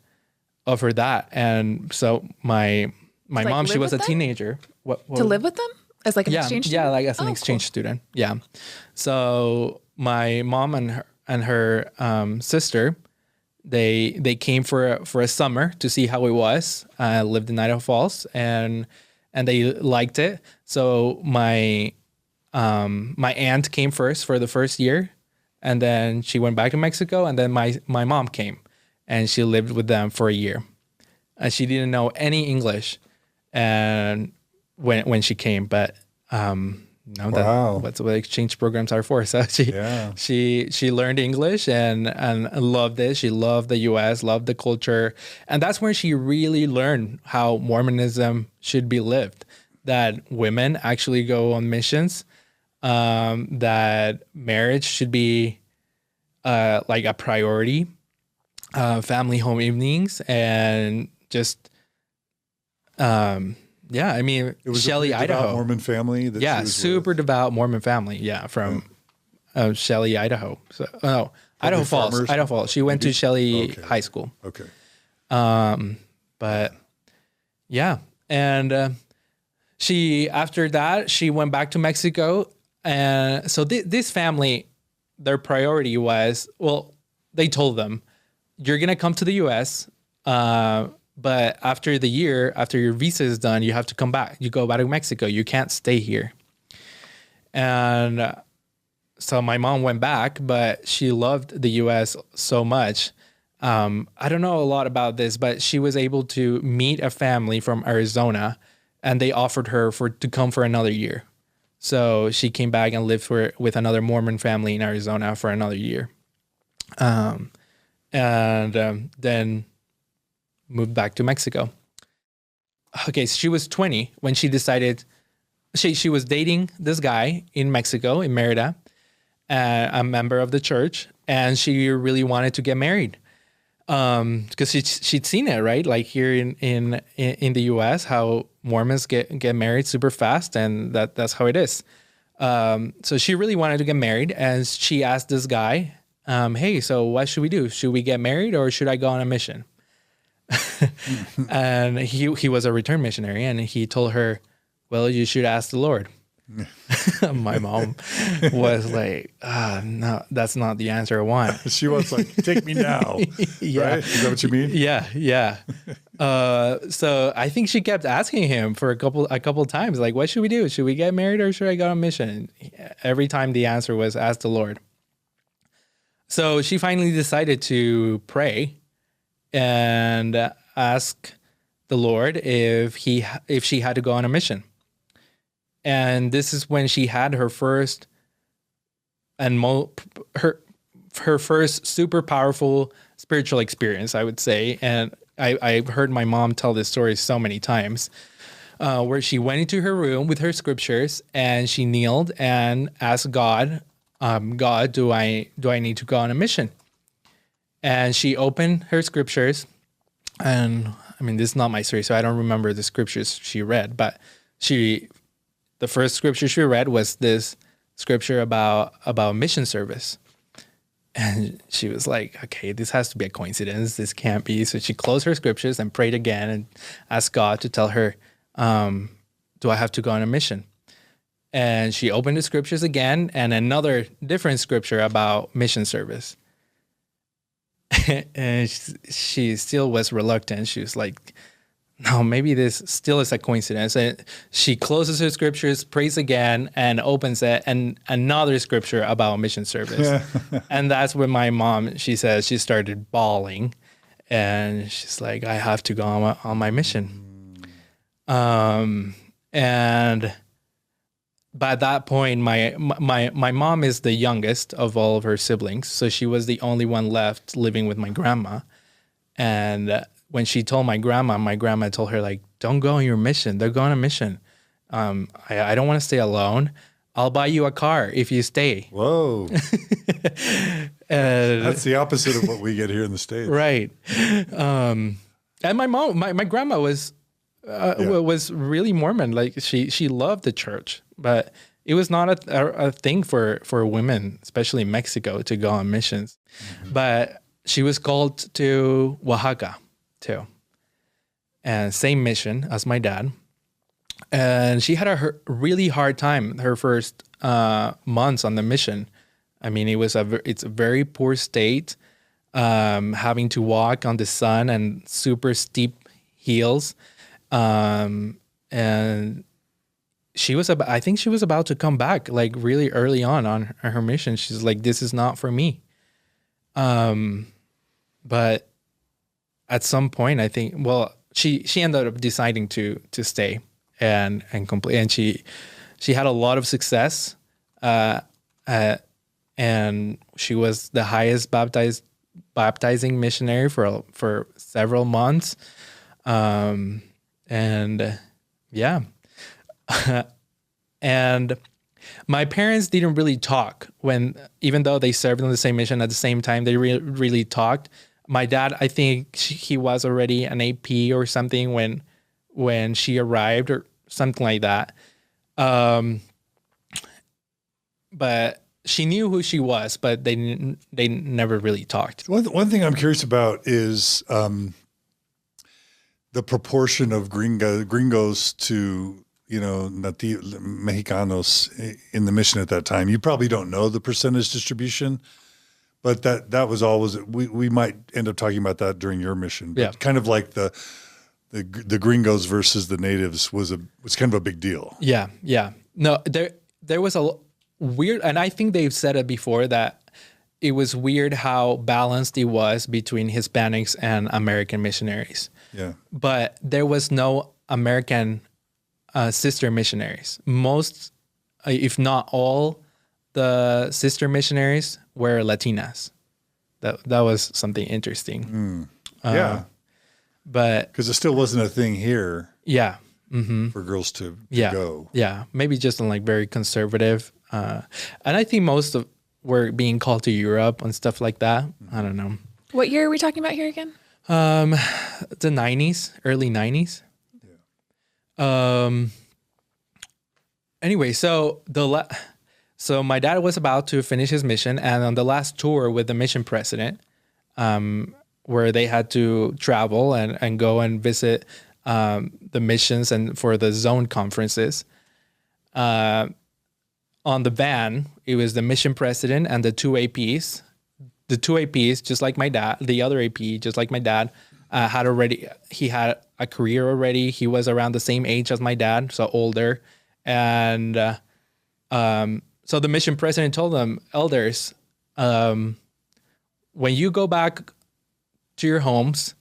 Speaker 2: that, and so my mom, she was a teenager. What
Speaker 3: to live with them as like an exchange student?
Speaker 2: Yeah, like as an exchange student. Yeah. So my mom and her sister, they came for a summer to see how it was. Lived in Idaho Falls, and they liked it. So my aunt came first for the first year, and then she went back to Mexico, and then my mom came, and she lived with them for a year. She didn't know any English, and when she came, but that's what exchange programs are for. So she learned English and loved it. She loved the U.S., loved the culture, and that's where she really learned how Mormonism should be lived. That women actually go on missions. That marriage should be like a priority. Family home evenings, and just I mean,
Speaker 1: it was
Speaker 2: Shelley,
Speaker 1: a
Speaker 2: Idaho.
Speaker 1: Mormon family. That
Speaker 2: super devout Mormon family. Yeah, from Shelley, Idaho. So, Idaho Falls.
Speaker 1: Farmers?
Speaker 2: Idaho Falls. She went to Shelley High School.
Speaker 1: Okay.
Speaker 2: But yeah, and she, after that, she went back to Mexico, and so this family, their priority was, well, they told them, you're gonna come to the U.S. But after your visa is done, you have to come back. You go back to Mexico. You can't stay here. And so my mom went back, but she loved the U.S. so much. I don't know a lot about this, but she was able to meet a family from Arizona, and they offered her to come for another year. So she came back and lived with another Mormon family in Arizona for another year. Then moved back to Mexico. Okay, so she was 20 when she decided, she was dating this guy in Mexico, in Merida, a member of the church, and she really wanted to get married. Because she'd seen it, right? Like here in the US, how Mormons get married super fast, and that's how it is. So she really wanted to get married, and she asked this guy, hey, so what should we do? Should we get married, or should I go on a mission? And he was a return missionary, and he told her, well, you should ask the Lord. My mom was like, no, that's not the answer I want.
Speaker 1: She was like, take me now.
Speaker 2: Yeah.
Speaker 1: Right? Is that what you mean?
Speaker 2: Yeah. So I think she kept asking him for a couple times, like, what should we do? Should we get married, or should I go on a mission? And every time the answer was, ask the Lord. So she finally decided to pray and ask the Lord if she had to go on a mission. And this is when she had her first and her first super powerful spiritual experience, I would say. And I've heard my mom tell this story so many times, where she went into her room with her scriptures, and she kneeled and asked God, God, do I need to go on a mission? And she opened her scriptures, and I mean, this is not my story, so I don't remember the scriptures she read, but the first scripture she read was this scripture about mission service. And she was like, okay, this has to be a coincidence. This can't be. So she closed her scriptures and prayed again and asked God to tell her, do I have to go on a mission? And she opened the scriptures again, and another different scripture about mission service. And she still was reluctant. She was like, no, maybe this still is a coincidence. And she closes her scriptures, prays again, and opens it, and another scripture about mission service. And that's when my mom, she says, she started bawling, and she's like, I have to go on my mission. And by that point, my mom is the youngest of all of her siblings, so she was the only one left living with my grandma. And when she told my grandma told her, like, don't go on your mission. They're going on a mission. I don't want to stay alone. I'll buy you a car if you stay.
Speaker 1: Whoa. That's the opposite of what we get here in the States.
Speaker 2: Right. And my mom, my grandma was really Mormon. Like she loved the church, but it was not a thing for women, especially in Mexico, to go on missions. Mm-hmm. But she was called to Oaxaca too. And same mission as my dad. And she had a really hard time her first months on the mission. I mean, it's a very poor state, having to walk on the sun and super steep hills. And I think she was about to come back, like really early on her mission. She's like, this is not for me. But at some point, I think, well, she ended up deciding to stay and complete. And she had a lot of success, and she was the highest baptizing missionary for several months. And yeah. And my parents didn't really talk even though they served on the same mission at the same time, they really talked. My dad, I think he was already an AP or something when she arrived or something like that. But she knew who she was, but they never really talked.
Speaker 1: One thing I'm curious about is the proportion of gringos to, Mexicanos in the mission at that time. You probably don't know the percentage distribution, but that was always, we might end up talking about that during your mission. But
Speaker 2: yeah.
Speaker 1: Kind of like the gringos versus the natives was kind of a big deal.
Speaker 2: Yeah. Yeah. No, there was a weird, and I think they've said it before, that it was weird how balanced it was between Hispanics and American missionaries.
Speaker 1: Yeah.
Speaker 2: But there was no American sister missionaries. Most, if not all, the sister missionaries were Latinas. That was something interesting.
Speaker 1: Yeah.
Speaker 2: But
Speaker 1: because it still wasn't a thing here.
Speaker 2: Yeah. Mm-hmm.
Speaker 1: For girls to go.
Speaker 2: Yeah. Maybe just on like very conservative. And I think most of were being called to Europe and stuff like that. I don't know.
Speaker 3: What year are we talking about here again?
Speaker 2: The 90s, early 90s. Yeah. Anyway, so my dad was about to finish his mission, and on the last tour with the mission president, where they had to travel and go and visit the missions and for the zone conferences, on the van, it was the mission president and the two APs. The two APs, just like my dad, the other AP, just like my dad, he had a career already. He was around the same age as my dad, so older. And so the mission president told them, elders, when you go back to your homes,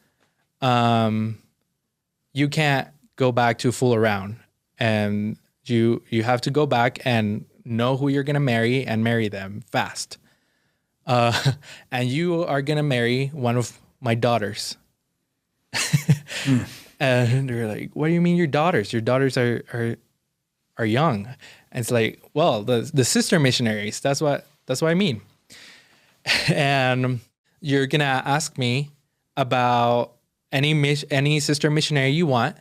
Speaker 2: you can't go back to fool around. And you have to go back and know who you're going to marry and marry them fast. And you are going to marry one of my daughters. And they're like, what do you mean your daughters? Your daughters are young. And it's like, well, the sister missionaries, that's what I mean. And you're going to ask me about any sister missionary you want.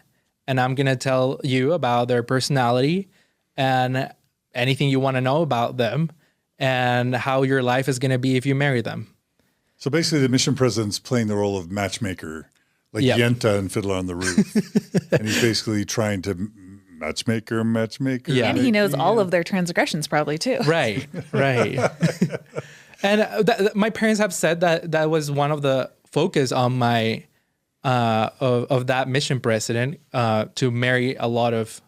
Speaker 2: And I'm going to tell you about their personality and anything you want to know about them and how your life is going to be if you marry them.
Speaker 1: So basically the mission president's playing the role of matchmaker, like Yenta and Fiddler on the Roof. And he's basically trying to matchmaker.
Speaker 2: Yeah.
Speaker 3: And he knows all of their transgressions probably too.
Speaker 2: Right. And my parents have said that was one of the focus on my of that mission president, to marry a lot of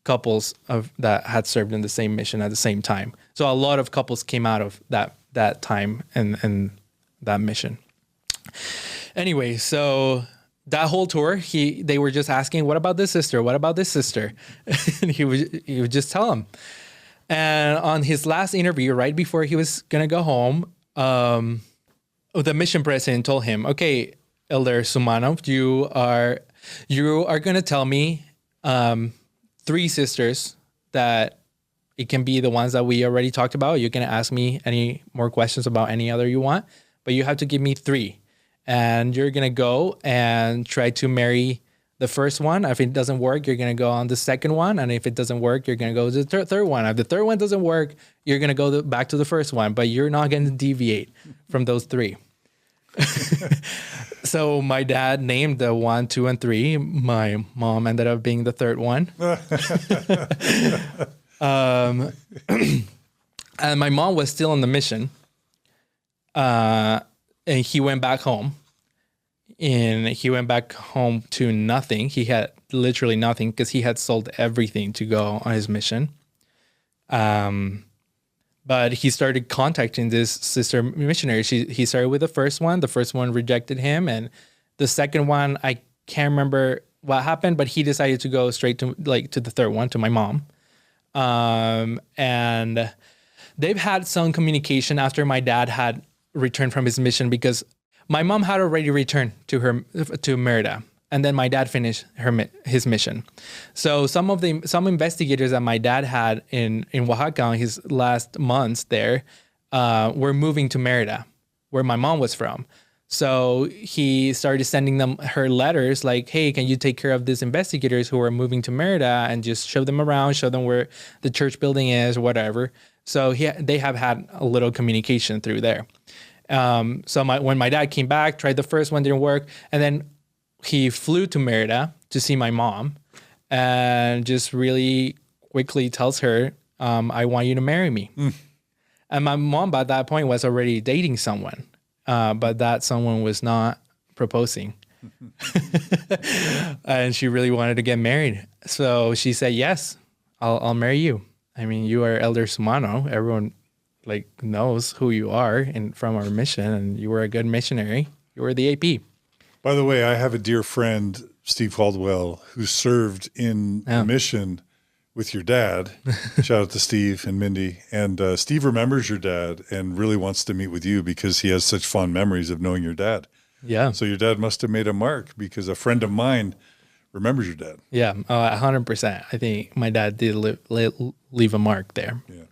Speaker 2: couples that had served in the same mission at the same time. So a lot of couples came out of that time and that mission. Anyway, so that whole tour, they were just asking, what about this sister? What about this sister? And he would just tell them. And on his last interview, right before he was going to go home, the mission president told him, okay, Elder Sumano, you are going to tell me 3 sisters that it can be the ones that we already talked about. You can ask me any more questions about any other you want, but you have to give me 3. And you're going to go and try to marry the first one. If it doesn't work, you're going to go on the second one. And if it doesn't work, you're going to go to the third one. If the third one doesn't work, you're going to go back to the first one, but you're not going to deviate from those 3. So my dad named the 1, 2, and 3. My mom ended up being the third one. And my mom was still on the mission. And he went back home. And he went back home to nothing. He had literally nothing because he had sold everything to go on his mission. But he started contacting this sister missionary. He started with the first one. The first one rejected him. And the second one, I can't remember what happened, but he decided to go straight to the third one, to my mom. And they've had some communication after my dad had returned from his mission, because my mom had already returned to Merida, and then my dad finished his mission. So some investigators that my dad had in Oaxaca in his last months there were moving to Merida, where my mom was from. So he started sending her letters like, hey, can you take care of these investigators who are moving to Merida and just show them around, show them where the church building is or whatever. So they have had a little communication through there. So when my dad came back, tried the first one, didn't work. And then he flew to Merida to see my mom and just really quickly tells her, I want you to marry me. And my mom by that point was already dating someone. But that someone was not proposing. And she really wanted to get married. So she said, yes, I'll marry you. I mean, you are Elder Sumano. Everyone knows who you are and from our mission, and you were a good missionary. You were the AP.
Speaker 1: By the way, I have a dear friend, Steve Caldwell, who served in the mission with your dad. Shout out to Steve and Mindy. And Steve remembers your dad and really wants to meet with you because he has such fond memories of knowing your dad. Yeah. So your dad must have made a mark, because a friend of mine remembers your dad.
Speaker 2: Yeah, 100%. I think my dad did leave a mark there. Yeah.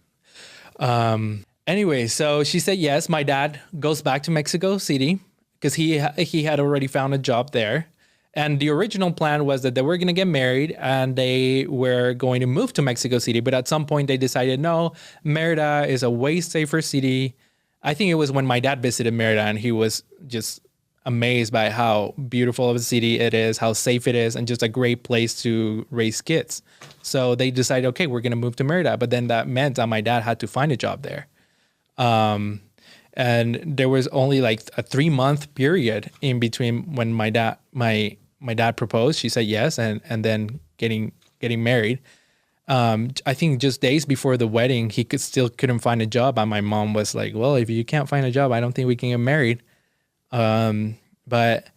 Speaker 2: Anyway, so she said yes. My dad goes back to Mexico City because he had already found a job there. And the original plan was that they were going to get married and they were going to move to Mexico City. But at some point they decided, no, Merida is a way safer city. I think it was when my dad visited Merida and he was just amazed by how beautiful of a city it is, how safe it is, and just a great place to raise kids. So they decided, okay, we're going to move to Merida. But then that meant that my dad had to find a job there. And there was only like a 3-month period in between when my dad proposed. She said yes, and then getting married. I think just days before the wedding, he couldn't find a job, and my mom was like, "Well, if you can't find a job, I don't think we can get married." But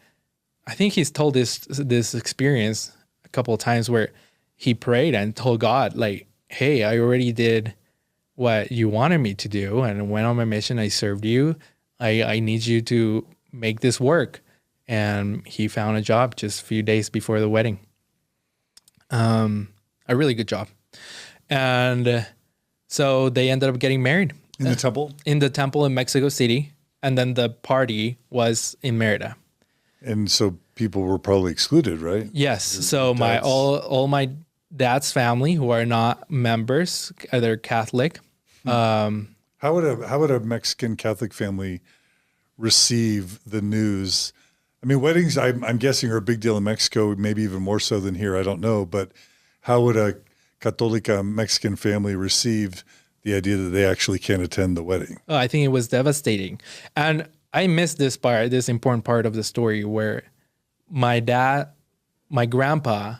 Speaker 2: I think he's told this experience a couple of times where he prayed and told God, like, "Hey, I already did what you wanted me to do, and went on my mission. I served you. I need you to make this work." And he found a job just a few days before the wedding. A really good job. And so they ended up getting married.
Speaker 1: In the temple? In
Speaker 2: the temple in Mexico City. And then the party was in Merida.
Speaker 1: And so people were probably excluded, right?
Speaker 2: Yes. So all my dad's family who are not members, they're Catholic.
Speaker 1: How would a Mexican Catholic family receive the news? I mean, weddings, I'm guessing, are a big deal in Mexico, maybe even more so than here. I don't know. But how would a Católica Mexican family receive the idea that they actually can't attend the wedding?
Speaker 2: Oh, I think it was devastating. And I missed this important part of the story where my grandpa,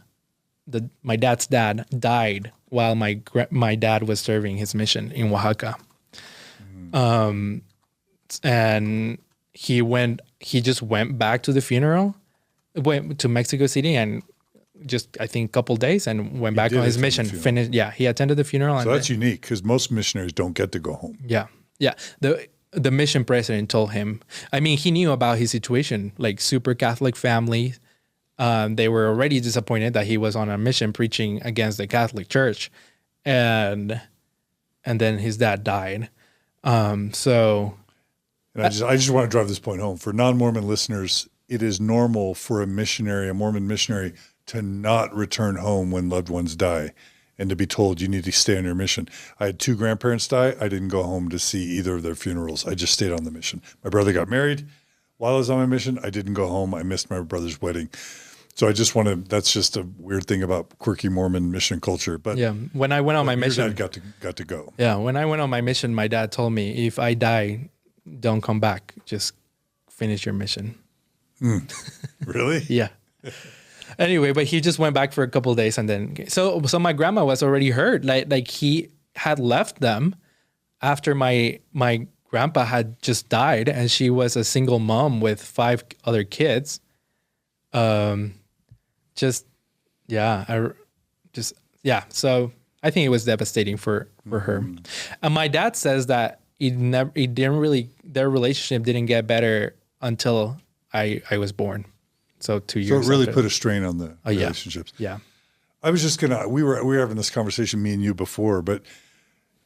Speaker 2: my dad's dad, died while my dad was serving his mission in Oaxaca. And he just went back to the funeral, went to Mexico City and just I think a couple days and went back on his mission. Finished. Yeah, he attended the funeral.
Speaker 1: So that's unique because most missionaries don't get to go home.
Speaker 2: Yeah, yeah. The mission president told him. I mean, he knew about his situation, like super Catholic family. They were already disappointed that he was on a mission preaching against the Catholic Church, and then his dad died. So,
Speaker 1: and I just want to drive this point home for non-Mormon listeners. It is normal for a Mormon missionary, to not return home when loved ones die, and to be told you need to stay on your mission. I had 2 grandparents die. I didn't go home to see either of their funerals. I just stayed on the mission. My brother got married while I was on my mission. I didn't go home. I missed my brother's wedding. So I just want to, that's just a weird thing about quirky Mormon mission culture. But
Speaker 2: yeah, when I went on my mission,
Speaker 1: your dad got to go.
Speaker 2: Yeah, when I went on my mission, my dad told me, if I die, don't come back. Just finish your mission.
Speaker 1: Really?
Speaker 2: Yeah. Anyway, but he just went back for a couple of days, and then so my grandma was already hurt. Like he had left them after my grandpa had just died, and she was a single mom with 5 other kids. So I think it was devastating for her. And my dad says that their relationship didn't get better until I was born. So 2 years.
Speaker 1: So it really
Speaker 2: after.
Speaker 1: put a strain on the relationships.
Speaker 2: Yeah.
Speaker 1: I was just we were having this conversation, me and you, before, but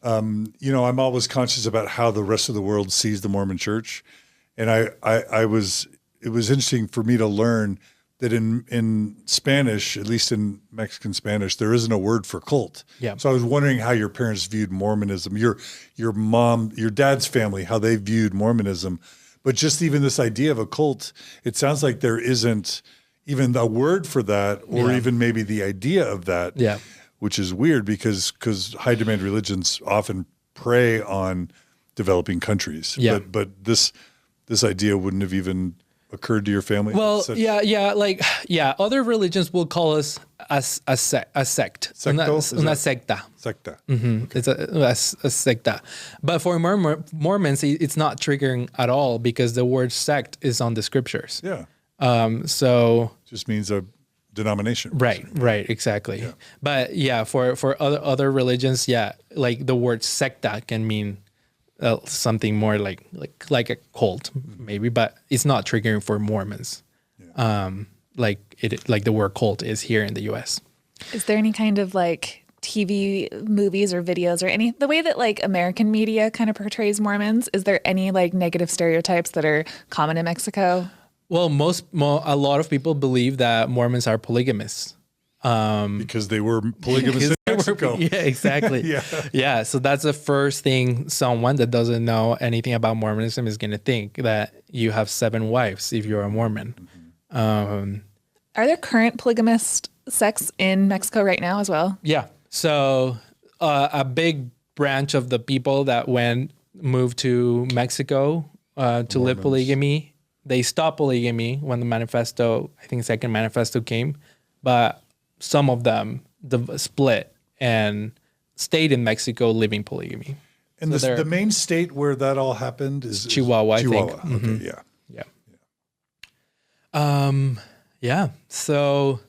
Speaker 1: I'm always conscious about how the rest of the world sees the Mormon Church, and it was interesting for me to learn that in Spanish, at least in Mexican Spanish, there isn't a word for cult.
Speaker 2: Yeah.
Speaker 1: So I was wondering how your parents viewed Mormonism, your dad's family, how they viewed Mormonism. But just even this idea of a cult, it sounds like there isn't even a word for that, or even maybe the idea of that, which is weird because high demand religions often prey on developing countries.
Speaker 2: Yeah.
Speaker 1: But this idea wouldn't have even occurred to your family?
Speaker 2: Well, other religions will call us a sect. Una secta.
Speaker 1: Secta.
Speaker 2: Mm-hmm. Okay. It's a secta. But for Mormons, it's not triggering at all because the word sect is on the scriptures.
Speaker 1: Yeah.
Speaker 2: So
Speaker 1: just means a denomination.
Speaker 2: Right, exactly.
Speaker 1: Yeah.
Speaker 2: But yeah, for other religions, like the word secta can mean something more like a cult, maybe, but it's not triggering for Mormons. Yeah. Like the word cult is here in the U.S.
Speaker 3: Is there any kind of like TV movies or videos or the way that like American media kind of portrays Mormons? Is there any like negative stereotypes that are common in Mexico?
Speaker 2: Well, a lot of people believe that Mormons are polygamists.
Speaker 1: Because they were polygamous in Mexico.
Speaker 2: Yeah, exactly. Yeah. So that's the first thing someone that doesn't know anything about Mormonism is going to think, that you have 7 wives if you're a Mormon.
Speaker 3: Are there current polygamist sects in Mexico right now as well?
Speaker 2: Yeah. So a big branch of the people that moved to Mexico to live polygamy, they stopped polygamy when the manifesto, I think second manifesto came, but some of them split and stayed in Mexico living polygamy.
Speaker 1: And so the main state where that all happened is
Speaker 2: Chihuahua, I think.
Speaker 1: Okay,
Speaker 2: mm-hmm.
Speaker 1: Yeah.
Speaker 2: So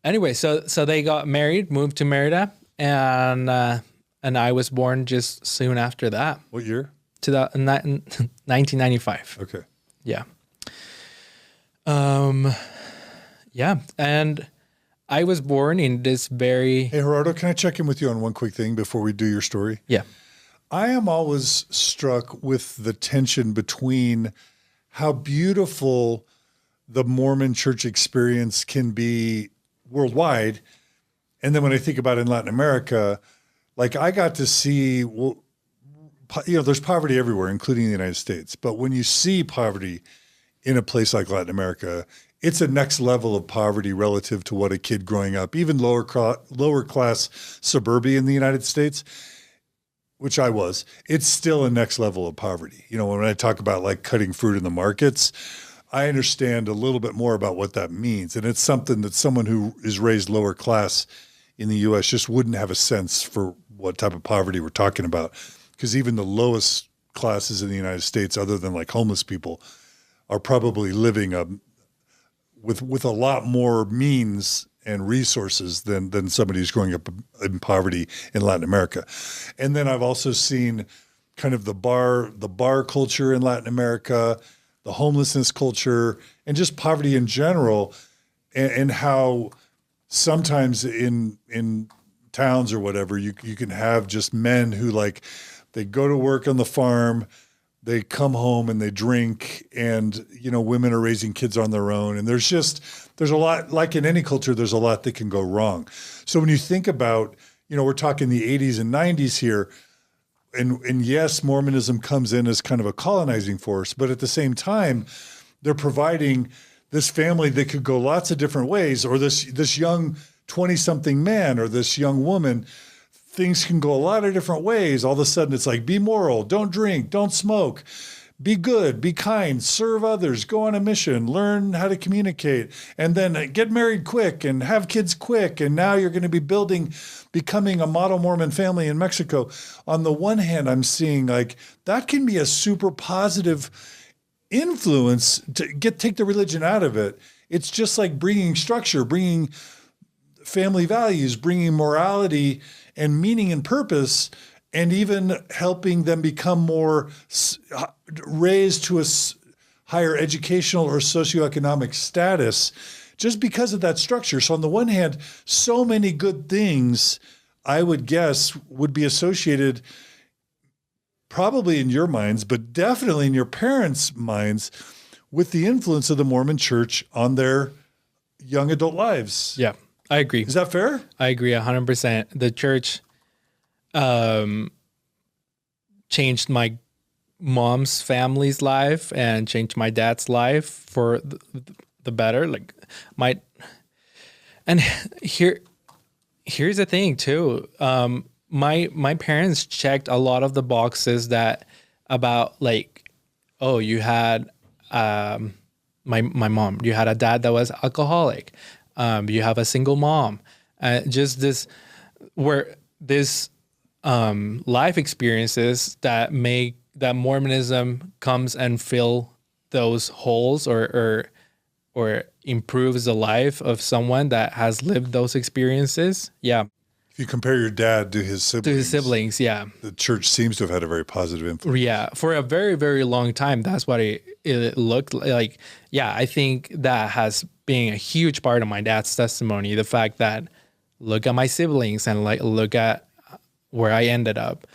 Speaker 2: anyway, so they got married, moved to Merida, and I was born just soon after that.
Speaker 1: What year?
Speaker 2: 1995.
Speaker 1: Okay.
Speaker 2: Yeah. And I was born in this very...
Speaker 1: Hey, Gerardo, can I check in with you on one quick thing before we do your story?
Speaker 2: Yeah.
Speaker 1: I am always struck with the tension between how beautiful the Mormon church experience can be worldwide. And then when I think about it in Latin America, like I got to see, there's poverty everywhere, including the United States. But when you see poverty in a place like Latin America, it's a next level of poverty relative to what a kid growing up, even lower class suburbia in the United States, which I was, it's still a next level of poverty. When I talk about like cutting fruit in the markets, I understand a little bit more about what that means. And it's something that someone who is raised lower class in the U.S. just wouldn't have a sense for what type of poverty we're talking about. Because even the lowest classes in the United States, other than like homeless people, are probably living with a lot more means and resources than somebody who's growing up in poverty in Latin America. And then I've also seen kind of the bar culture in Latin America, the homelessness culture, and just poverty in general, and how sometimes in towns or whatever, you can have just men who like, they go to work on the farm, they come home and they drink, and, you know, women are raising kids on their own. And there's a lot, like in any culture, there's a lot that can go wrong. So when you think about, you know, we're talking the 80s and 90s here, and yes, Mormonism comes in as kind of a colonizing force, but at the same time, they're providing this family that could go lots of different ways, or this young 20-something man or this young woman, things can go a lot of different ways. All of a sudden, it's like, be moral, don't drink, don't smoke, be good, be kind, serve others, go on a mission, learn how to communicate, and then get married quick and have kids quick. And now you're going to be becoming a model Mormon family in Mexico. On the one hand, I'm seeing like that can be a super positive influence to take the religion out of it. It's just like bringing structure, bringing family values, bringing morality and meaning and purpose, and even helping them become more raised to a higher educational or socioeconomic status just because of that structure. So on the one hand, so many good things, I would guess, would be associated probably in your minds, but definitely in your parents' minds, with the influence of the Mormon Church on their young adult lives.
Speaker 2: Yeah, I agree.
Speaker 1: Is that fair?
Speaker 2: I agree 100%. The church changed my mom's family's life and changed my dad's life for the better. Like here's the thing too. My parents checked a lot of the boxes that about like, oh, you had my mom, you had a dad that was alcoholic, you have a single mom, just this life experiences that make that Mormonism comes and fill those holes or improves the life of someone that has lived those experiences. Yeah.
Speaker 1: If you compare your dad to his siblings,
Speaker 2: yeah.
Speaker 1: The church seems to have had a very positive influence.
Speaker 2: Yeah. For a very, very long time, that's what it looked like. Yeah. I think that has been a huge part of my dad's testimony. The fact that look at my siblings and like look at where I ended up.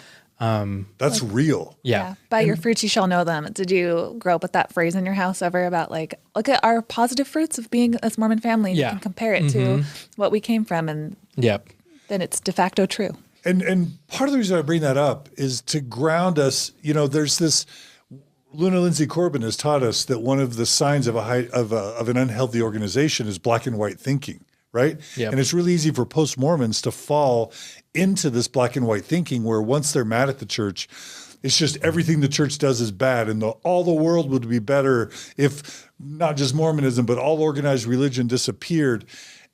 Speaker 1: That's real.
Speaker 2: Yeah.
Speaker 3: By your fruits you shall know them. Did you grow up with that phrase in your house ever about like, look at our positive fruits of being a Mormon family?
Speaker 2: Yeah.
Speaker 3: You can compare it to what we came from, and then it's de facto true.
Speaker 1: And part of the reason I bring that up is to ground us. You know, there's this, Luna Lindsay Corbin has taught us that one of the signs of an unhealthy organization is black and white thinking. Right?
Speaker 2: Yep.
Speaker 1: And it's really easy for post-Mormons to fall into this black and white thinking where once they're mad at the church, it's just everything the church does is bad, and all the world would be better if not just Mormonism, but all organized religion disappeared.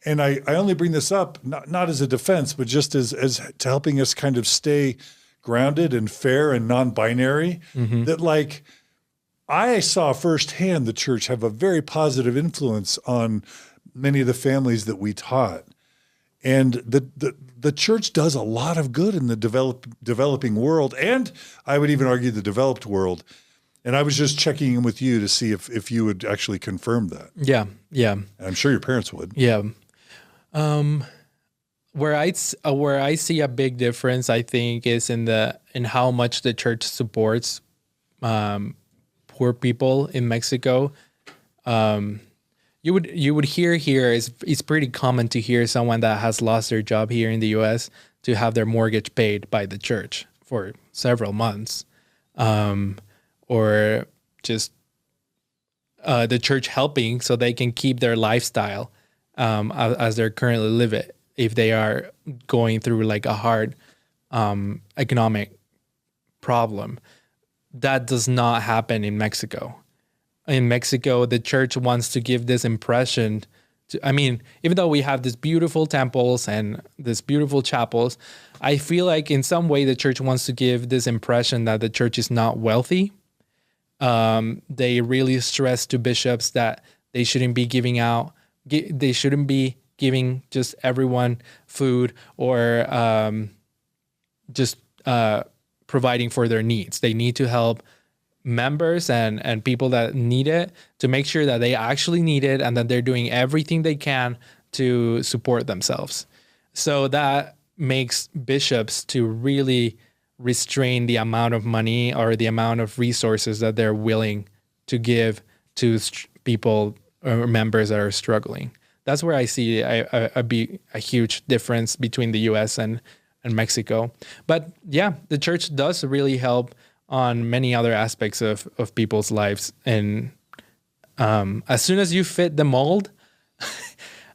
Speaker 1: And I only bring this up, not as a defense, but just as to helping us kind of stay grounded and fair and non-binary, that like I saw firsthand the church have a very positive influence on many of the families that we taught. And the church does a lot of good in the developing world, and I would even argue the developed world. And I was just checking in with you to see if you would actually confirm that.
Speaker 2: Yeah, yeah.
Speaker 1: And I'm sure your parents would.
Speaker 2: Yeah. Where I see a big difference, I think, is in how much the church supports poor people in Mexico. You would hear here, it's pretty common to hear someone that has lost their job here in the U.S. to have their mortgage paid by the church for several months, or just the church helping so they can keep their lifestyle as they're currently live it if they are going through like a hard economic problem. That does not happen in Mexico. In Mexico, the church wants to give this impression even though we have these beautiful temples and these beautiful chapels, I feel like in some way the church wants to give this impression that the church is not wealthy. They really stress to bishops that They shouldn't be they shouldn't be giving just everyone food or just providing for their needs. They need to help members and people that need it to make sure that they actually need it and that they're doing everything they can to support themselves. So that makes bishops to really restrain the amount of money or the amount of resources that they're willing to give to people or members that are struggling. That's where I see a huge difference between the U.S. and Mexico. But yeah, the church does really help on many other aspects of people's lives. And as soon as you fit the mold,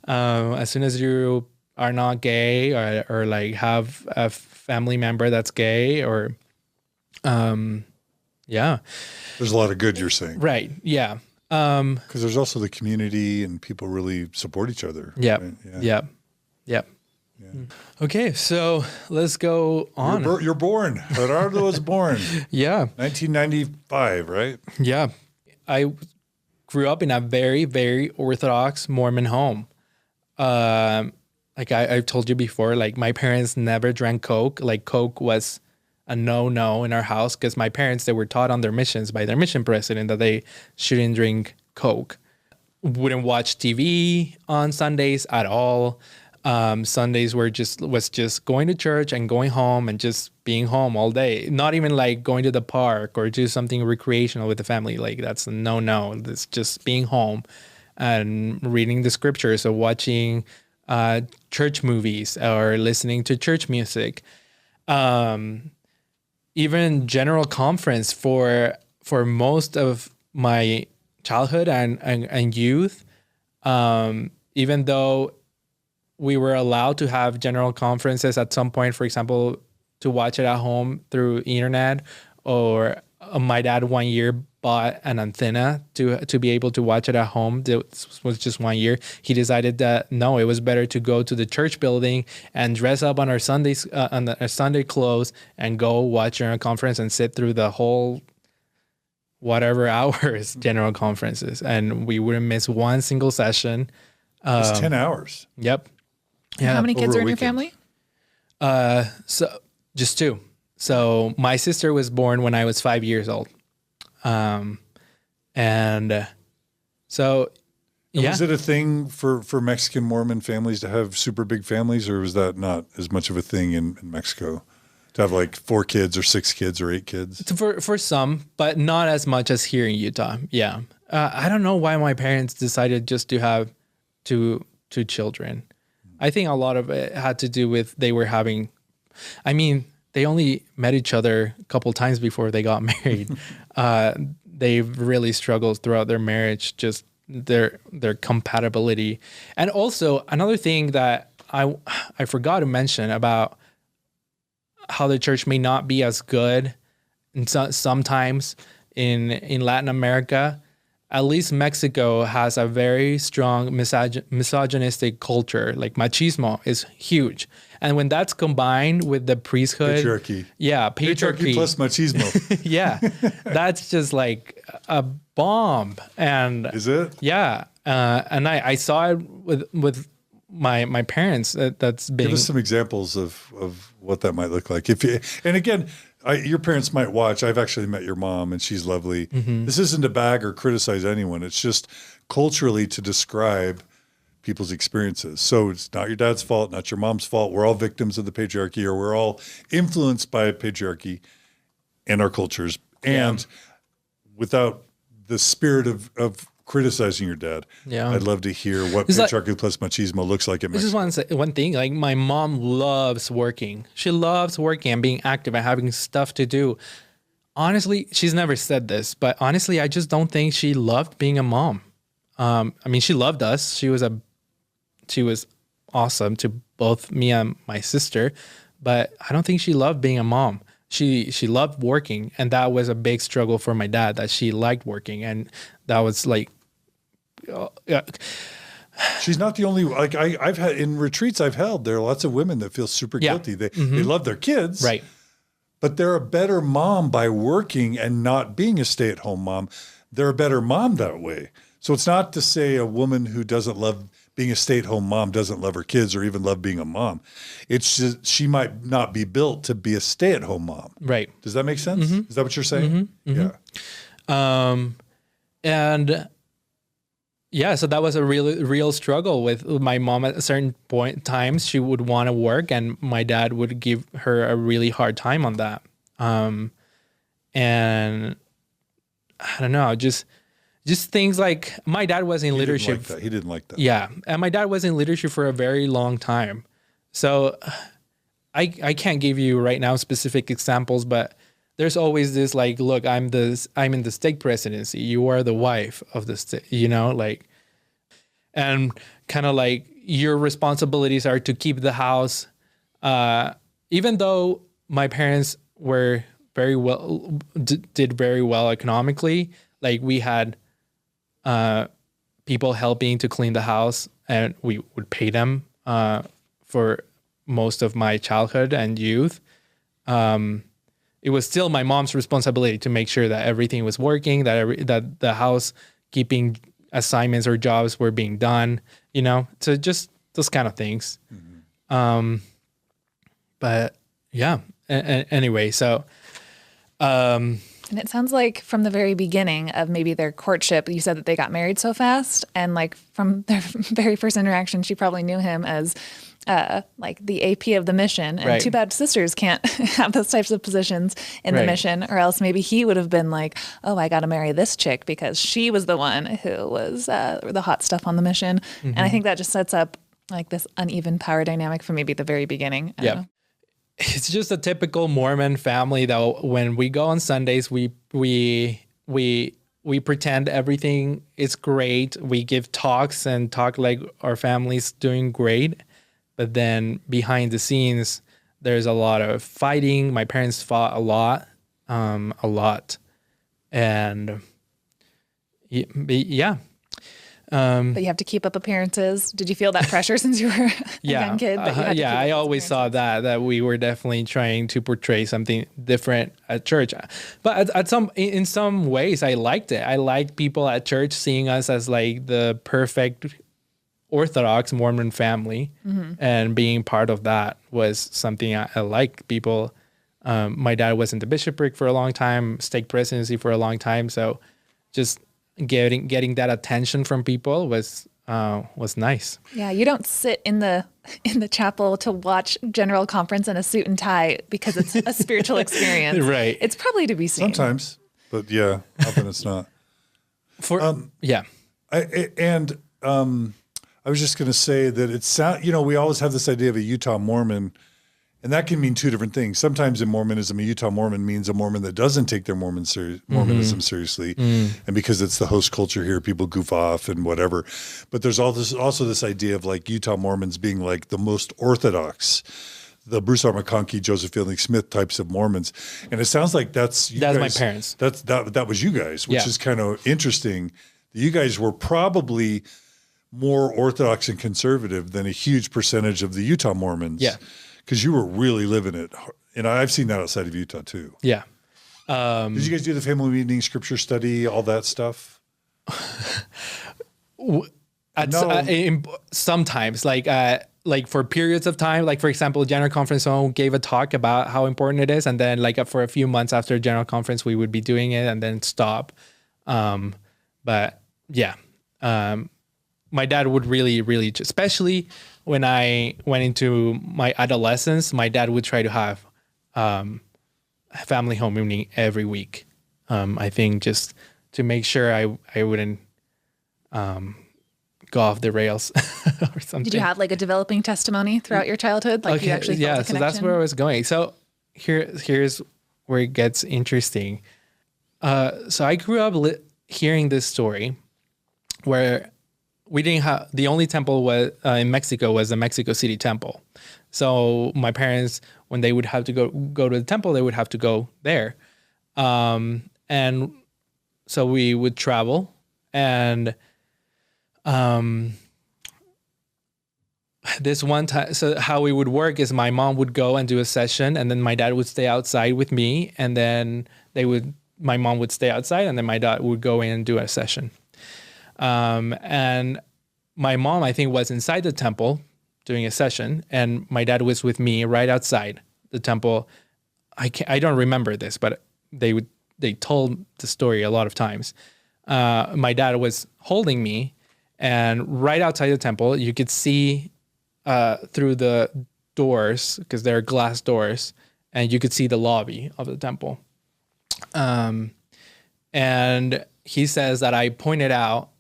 Speaker 2: as soon as you are not gay or like have a family member that's gay or, yeah.
Speaker 1: There's a lot of good you're saying.
Speaker 2: Right. Yeah.
Speaker 1: Because there's also the community and people really support each other.
Speaker 2: Yeah.
Speaker 1: Right?
Speaker 2: Yeah. Yep. Yeah. Okay, so let's go on.
Speaker 1: You're born. Gerardo was born.
Speaker 2: Yeah.
Speaker 1: 1995, right?
Speaker 2: Yeah. I grew up in a very, very orthodox Mormon home. Like I've told you before, like my parents never drank Coke. Like Coke was a no-no in our house because my parents, they were taught on their missions by their mission president that they shouldn't drink Coke. Wouldn't watch TV on Sundays at all. Sundays was just going to church and going home and just being home all day. Not even like going to the park or do something recreational with the family. Like that's a no. It's just being home and reading the scriptures or watching church movies or listening to church music. Even general conference for most of my childhood and youth, even though we were allowed to have general conferences at some point, for example, to watch it at home through internet, or my dad one year bought an antenna to be able to watch it at home. This was just 1 year. He decided that no, it was better to go to the church building and dress up on our Sundays, on our Sunday clothes and go watch general conference and sit through the whole whatever hours general conferences. And we wouldn't miss one single session.
Speaker 1: It's 10 hours.
Speaker 2: Yep.
Speaker 3: Yeah. How many kids are in your family?
Speaker 2: So just two. So my sister was born when I was 5 years old. And so, yeah.
Speaker 1: Was it a thing for Mexican Mormon families to have super big families, or was that not as much of a thing in Mexico? To have like 4 kids or 6 kids or 8 kids?
Speaker 2: For some, but not as much as here in Utah. Yeah. I don't know why my parents decided just to have two children. I think a lot of it had to do with they only met each other a couple times before they got married. They really struggled throughout their marriage, just their compatibility. And also another thing that I forgot to mention about how the church may not be as good sometimes in Latin America. At least Mexico has a very strong misogynistic culture. Like machismo is huge. And when that's combined with the priesthood.
Speaker 1: Patriarchy.
Speaker 2: Yeah. Patriarchy
Speaker 1: plus machismo.
Speaker 2: Yeah. That's just like a bomb. And
Speaker 1: is it?
Speaker 2: Yeah. And I saw it with my parents. That's been.
Speaker 1: Give us some examples of what that might look like. And again, your parents might watch. I've actually met your mom, and she's lovely. Mm-hmm. This isn't to bag or criticize anyone. It's just culturally to describe people's experiences. So it's not your dad's fault, not your mom's fault. We're all victims of the patriarchy, or we're all influenced by patriarchy and our cultures. And without the spirit of criticizing your dad, I'd love to hear what patriarchy plus machismo looks like in Mexico.
Speaker 2: This is one thing. Like my mom loves working. She loves working and being active and having stuff to do. Honestly, she's never said this, but honestly, I just don't think she loved being a mom. I mean, she loved us. She was awesome to both me and my sister, but I don't think she loved being a mom. She loved working, and that was a big struggle for my dad, that she liked working, and that was like,
Speaker 1: she's not the only, like I've had in retreats I've held, there are lots of women that feel super guilty. They love their kids,
Speaker 2: right?
Speaker 1: But they're a better mom by working and not being a stay-at-home mom. They're a better mom that way. So it's not to say a woman who doesn't love being a stay-at-home mom doesn't love her kids or even love being a mom. It's just she might not be built to be a stay-at-home mom.
Speaker 2: Right.
Speaker 1: Does that make sense?
Speaker 2: Mm-hmm.
Speaker 1: Is that what you're saying?
Speaker 2: Mm-hmm.
Speaker 1: Yeah.
Speaker 2: And yeah, so that was a real struggle with my mom. At a certain point times she would want to work, and my dad would give her a really hard time on that. And I don't know, just things like my dad was in leadership.
Speaker 1: He didn't like that.
Speaker 2: Yeah. And my dad was in leadership for a very long time. So I can't give you right now specific examples, but there's always this like, look, I'm in the stake presidency. You are the wife of the state, like, and kind of like your responsibilities are to keep the house. Even though my parents were did very well economically, like we had people helping to clean the house, and we would pay them for most of my childhood and youth. It was still my mom's responsibility to make sure that everything was working, that the housekeeping assignments or jobs were being done, so just those kind of things. Mm-hmm. But yeah, anyway, so.
Speaker 3: And it sounds like from the very beginning of maybe their courtship, you said that they got married so fast, and like from their very first interaction, she probably knew him as like the AP of the mission. And too bad sisters can't have those types of positions in the mission, or else maybe he would have been like, oh, I got to marry this chick because she was the one who was the hot stuff on the mission. Mm-hmm. And I think that just sets up like this uneven power dynamic from maybe the very beginning.
Speaker 2: Yeah. It's just a typical Mormon family, though. When we go on Sundays, we pretend everything is great. We give talks and talk like our family's doing great. But then behind the scenes, there's a lot of fighting. My parents fought a lot. And yeah.
Speaker 3: But you have to keep up appearances. Did you feel that pressure since you were a young kid?
Speaker 2: I always saw that we were definitely trying to portray something different at church. But in some ways, I liked it. I liked people at church seeing us as like the perfect orthodox Mormon family, and being part of that was something I liked. People, my dad was in the bishopric for a long time, stake presidency for a long time, so just getting that attention from people was nice. Yeah,
Speaker 3: you don't sit in the chapel to watch General Conference in a suit and tie because it's a spiritual experience.
Speaker 2: Right.
Speaker 3: It's probably to be seen.
Speaker 1: Sometimes, but yeah, often it's not. I was just going to say that we always have this idea of a Utah Mormon, and that can mean two different things. Sometimes in Mormonism, a Utah Mormon means a Mormon that doesn't take their Mormonism seriously. And because it's the host culture here, people goof off and whatever. But there's also this idea of like Utah Mormons being like the most orthodox, the Bruce R. McConkie, Joseph Fielding Smith types of Mormons. And it sounds like that's
Speaker 2: my parents.
Speaker 1: That was you guys, which is kind of interesting. You guys were probably more orthodox and conservative than a huge percentage of the Utah Mormons.
Speaker 2: Yeah.
Speaker 1: Because you were really living it. And I've seen that outside of Utah too.
Speaker 2: Yeah.
Speaker 1: Did you guys do the family meeting, scripture study, all that stuff?
Speaker 2: Sometimes, like for periods of time, like for example, General Conference gave a talk about how important it is. And then like for a few months after General Conference, we would be doing it and then stop. But yeah. My dad would really, especially when I went into my adolescence, my dad would try to have family home meeting every week. I think just to make sure I wouldn't go off the rails or something.
Speaker 3: Did you have like a developing testimony throughout your childhood? Like you actually felt a connection? So
Speaker 2: that's where I was going. So here's where it gets interesting. So I grew up hearing this story where we didn't have, the only temple was in Mexico was the Mexico City temple. So my parents, when they would have to go to the temple, they would have to go there. And so we would travel, and this one time, so how we would work is my mom would go and do a session, and then my dad would stay outside with me, and then my mom would stay outside, and then my dad would go in and do a session. And my mom, I think, was inside the temple doing a session, and my dad was with me right outside the temple. I don't remember this, but they told the story a lot of times. My dad was holding me, and right outside the temple, you could see through the doors, because there are glass doors, and you could see the lobby of the temple. And he says that I pointed out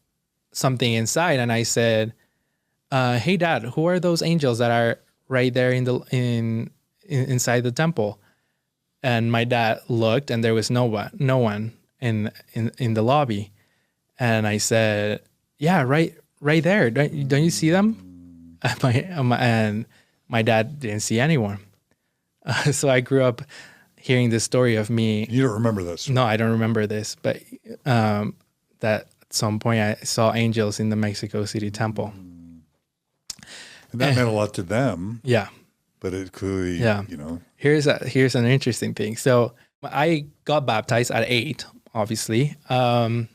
Speaker 2: something inside, and I said, "Hey, Dad, who are those angels that are right there inside the temple?" And my dad looked, and there was no one in the lobby. And I said, "Yeah, right there. Don't you see them?" And my dad didn't see anyone. So I grew up hearing this story of me.
Speaker 1: You don't remember this?
Speaker 2: No, I don't remember this, but that at some point I saw angels in the Mexico City temple.
Speaker 1: And that meant a lot to them.
Speaker 2: Yeah.
Speaker 1: But it clearly,
Speaker 2: Here's an interesting thing. So I got baptized at 8, obviously. I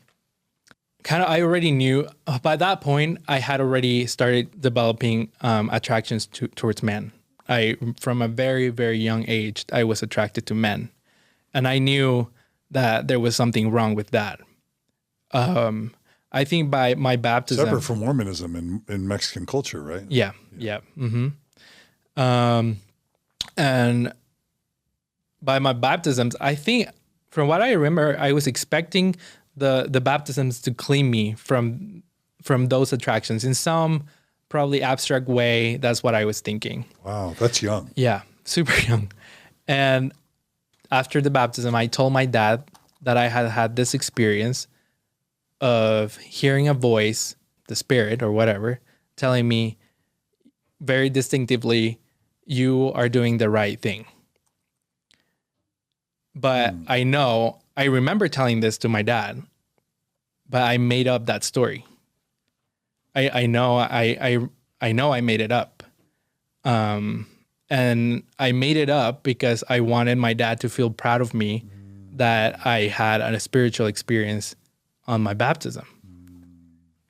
Speaker 2: already knew, by that point, I had already started developing attractions towards men. From a very, very young age, I was attracted to men. And I knew that there was something wrong with that. I think by my baptism...
Speaker 1: Separate from Mormonism in Mexican culture, right?
Speaker 2: Yeah. Mm-hmm. And by my baptisms, I think, from what I remember, I was expecting the baptisms to clean me from those attractions in some probably abstract way. That's what I was thinking.
Speaker 1: Wow, that's young.
Speaker 2: Yeah, super young. And after the baptism, I told my dad that I had this experience of hearing a voice, the spirit or whatever, telling me very distinctively, "You are doing the right thing." But I remember telling this to my dad, but I made up that story. I know I made it up. And I made it up because I wanted my dad to feel proud of me that I had a spiritual experience on my baptism.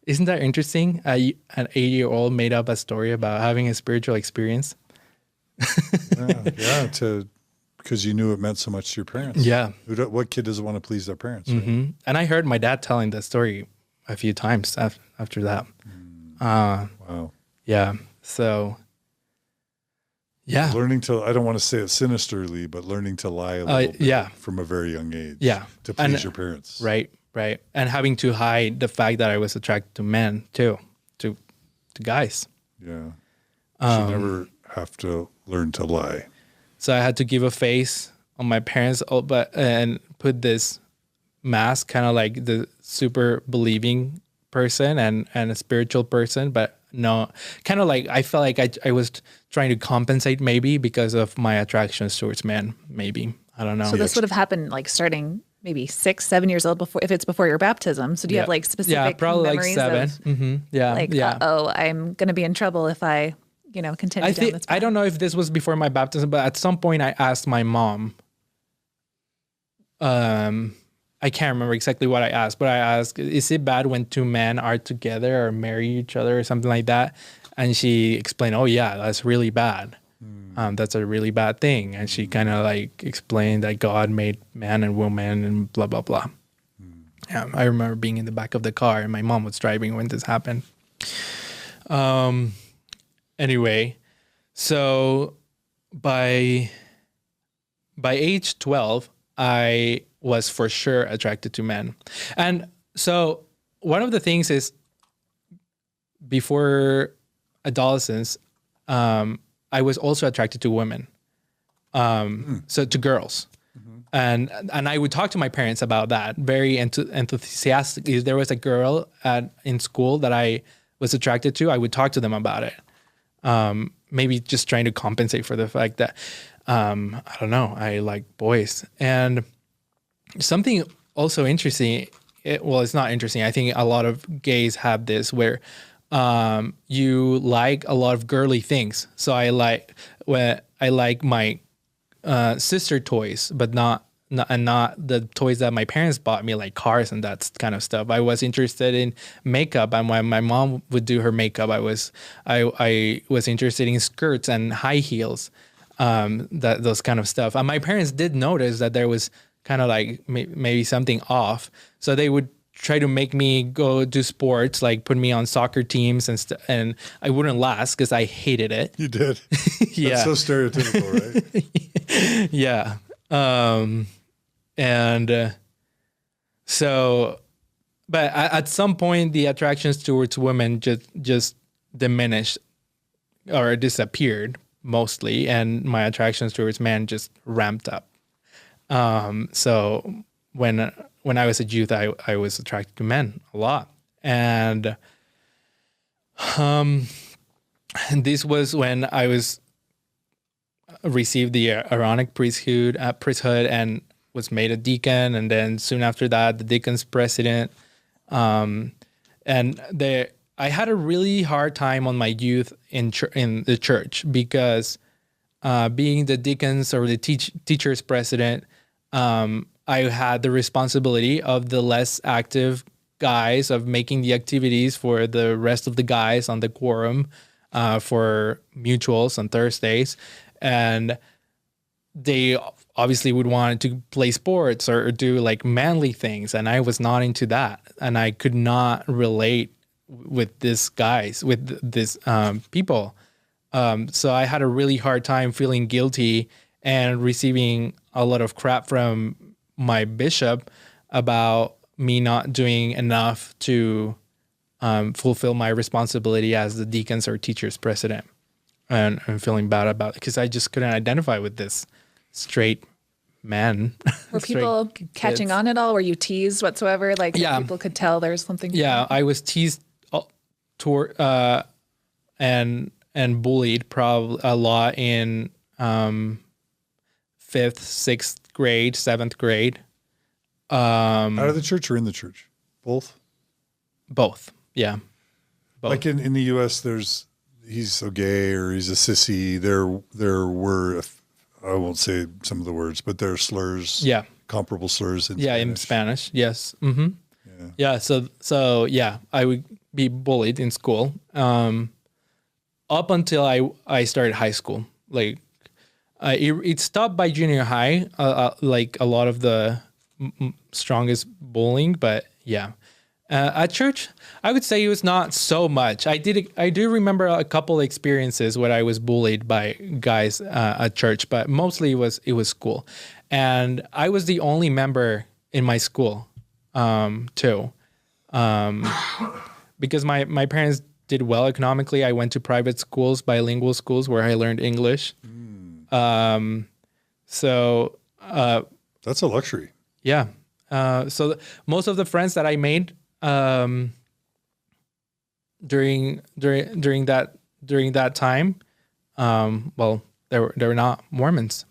Speaker 2: Isn't that interesting? An 8-year-old made up a story about having a spiritual experience.
Speaker 1: Because you knew it meant so much to your parents.
Speaker 2: Yeah.
Speaker 1: What kid doesn't want to please their parents? Right?
Speaker 2: Mm-hmm. And I heard my dad telling that story a few times after that.
Speaker 1: Wow.
Speaker 2: Yeah. So, yeah.
Speaker 1: Learning to, I don't want to say it sinisterly, but learning to lie a little bit from a very young age.
Speaker 2: Yeah.
Speaker 1: To please your parents.
Speaker 2: Right. And having to hide the fact that I was attracted to men too, to guys.
Speaker 1: Yeah. You should never have to learn to lie.
Speaker 2: So I had to give a face on my parents, and put this mask, kind of like the super believing person and a spiritual person, but no, kind of like I felt like I was trying to compensate maybe because of my attractions towards men. Maybe, I don't know.
Speaker 3: So this would have happened like starting maybe 6, 7 years old if it's before your baptism. So do you have like specific
Speaker 2: probably
Speaker 3: memories
Speaker 2: like 7.
Speaker 3: I'm going to be in trouble if I continue down this path?
Speaker 2: I don't know if this was before my baptism, but at some point I asked my mom. I can't remember exactly what I asked, but I asked, "Is it bad when 2 men are together or marry each other or something like that?" And she explained, "Oh yeah, that's really bad. That's a really bad thing." And she kind of like explained that God made man and woman and blah blah blah. Yeah, I remember being in the back of the car and my mom was driving when this happened. Anyway, so by age 12, I was for sure attracted to men. And so one of the things is, before adolescence, I was also attracted to women. So to girls. And I would talk to my parents about that, very enthusiastic. If there was a girl in school that I was attracted to, I would talk to them about it. Maybe just trying to compensate for the fact that, I don't know, I like boys. And something also interesting, it's not interesting. I think a lot of gays have this where you like a lot of girly things. So I like my sister toys, but not and not the toys that my parents bought me, like cars and that kind of stuff. I was interested in makeup, and when my mom would do her makeup, I was interested in skirts and high heels, those kind of stuff. And my parents did notice that there was kind of like maybe something off, so they would try to make me go do sports, like put me on soccer teams and I wouldn't last because I hated it.
Speaker 1: You did.
Speaker 2: Yeah.
Speaker 1: That's so stereotypical, right?
Speaker 2: Yeah. But at some point the attractions towards women just diminished or disappeared mostly, and my attractions towards men just ramped up. So when I was a youth, I was attracted to men a lot. And this was when I received the Aaronic priesthood and was made a deacon. And then soon after that, the deacon's president. I had a really hard time on my youth in the church because being the deacons or the teacher's president, I had the responsibility of the less active guys, of making the activities for the rest of the guys on the quorum for mutuals on Thursdays. And they obviously would want to play sports or do like manly things. And I was not into that. And I could not relate with these guys, with these people. So I had a really hard time feeling guilty and receiving a lot of crap from my bishop about me not doing enough to fulfill my responsibility as the deacons or teachers president, and feeling bad about it because I just couldn't identify with this straight man.
Speaker 3: Were people catching on at all? Were you teased whatsoever? Like people could tell there's something.
Speaker 2: Yeah, I was teased and bullied probably a lot in 5th, 6th grade, 7th grade.
Speaker 1: Out of the church or in the church? Both?
Speaker 2: Both, yeah. Both.
Speaker 1: Like in the U.S., he's so gay or he's a sissy. There were, I won't say some of the words, but there are slurs.
Speaker 2: Yeah.
Speaker 1: Comparable slurs in
Speaker 2: Spanish. In Spanish, yes. Mm-hmm. Yeah. So yeah, I would be bullied in school up until I started high school. Like it stopped by junior high, like a lot of the strongest bullying, but yeah. At church, I would say it was not so much. I do remember a couple experiences where I was bullied by guys at church, but mostly it was school. And I was the only member in my school, too. Because my parents did well economically. I went to private schools, bilingual schools, where I learned English. So
Speaker 1: that's a luxury.
Speaker 2: Yeah. So most of the friends that I made during that time, well, they were not Mormons.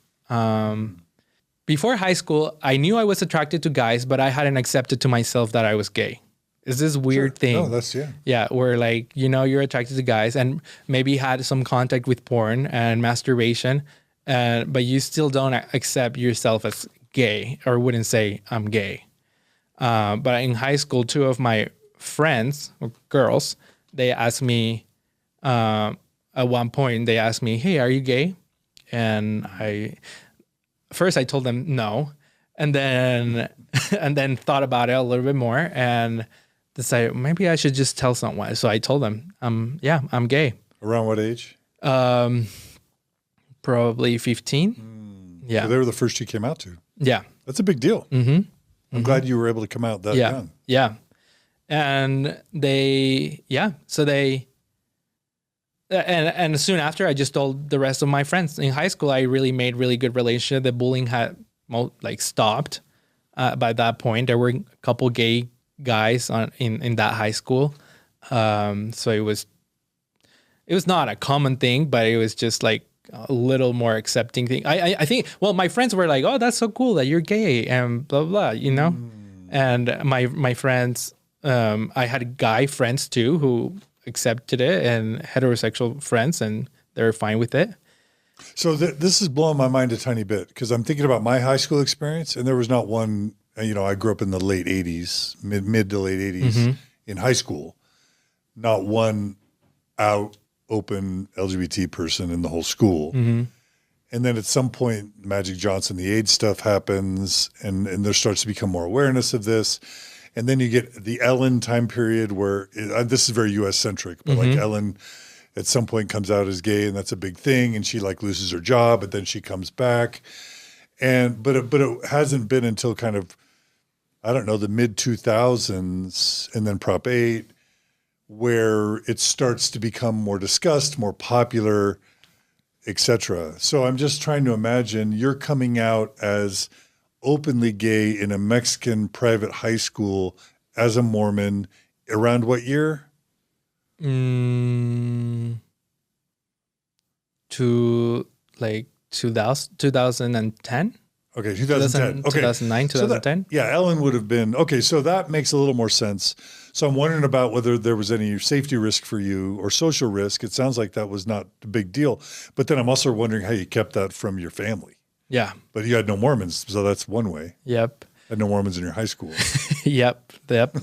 Speaker 2: Before high school, I knew I was attracted to guys, but I hadn't accepted to myself that I was gay. It's this weird thing.
Speaker 1: No, that's
Speaker 2: yeah, where like you're attracted to guys and maybe had some contact with porn and masturbation, but you still don't accept yourself as gay or wouldn't say I'm gay. But in high school, two of my friends, or girls, they asked me, at one point, they asked me, hey, are you gay? And first I told them no, and then thought about it a little bit more and decided maybe I should just tell someone. So I told them, yeah, I'm gay.
Speaker 1: Around what age?
Speaker 2: Probably 15. Yeah.
Speaker 1: So they were the first you came out to.
Speaker 2: Yeah.
Speaker 1: That's a big deal.
Speaker 2: Mm-hmm.
Speaker 1: I'm glad you were able to come out that young.
Speaker 2: Yeah. And and soon after, I just told the rest of my friends. In high school, I really made really good relationship. The bullying had stopped by that point. There were a couple gay guys in that high school. So it was not a common thing, but it was just like a little more accepting thing. I think, well, my friends were like, oh, that's so cool that you're gay and blah, blah, And my friends, I had guy friends too who accepted it and heterosexual friends, and they were fine with it.
Speaker 1: So this is blowing my mind a tiny bit because I'm thinking about my high school experience, and there was not one. I grew up in the late '80s, mid to late '80s in high school. Not one out open LGBT person in the whole school. And then at some point, Magic Johnson, the AIDS stuff happens, and there starts to become more awareness of this. And then you get the Ellen time period where this is very U.S. centric, but like Ellen at some point comes out as gay, and that's a big thing, and she like loses her job, but then she comes back. But it hasn't been until kind of, I don't know, the mid 2000s and then Prop 8 where it starts to become more discussed, more popular, etc. So I'm just trying to imagine you're coming out as openly gay in a Mexican private high school as a Mormon around what year?
Speaker 2: To like 2010.
Speaker 1: Okay, 2010. Okay.
Speaker 2: 2009, 2010.
Speaker 1: Yeah, Ellen would have been, okay, so that makes a little more sense. So I'm wondering about whether there was any safety risk for you or social risk. It sounds like that was not a big deal. But then I'm also wondering how you kept that from your family.
Speaker 2: Yeah.
Speaker 1: But you had no Mormons, so that's one way.
Speaker 2: Yep.
Speaker 1: Had no Mormons in your high school.
Speaker 2: Yep. But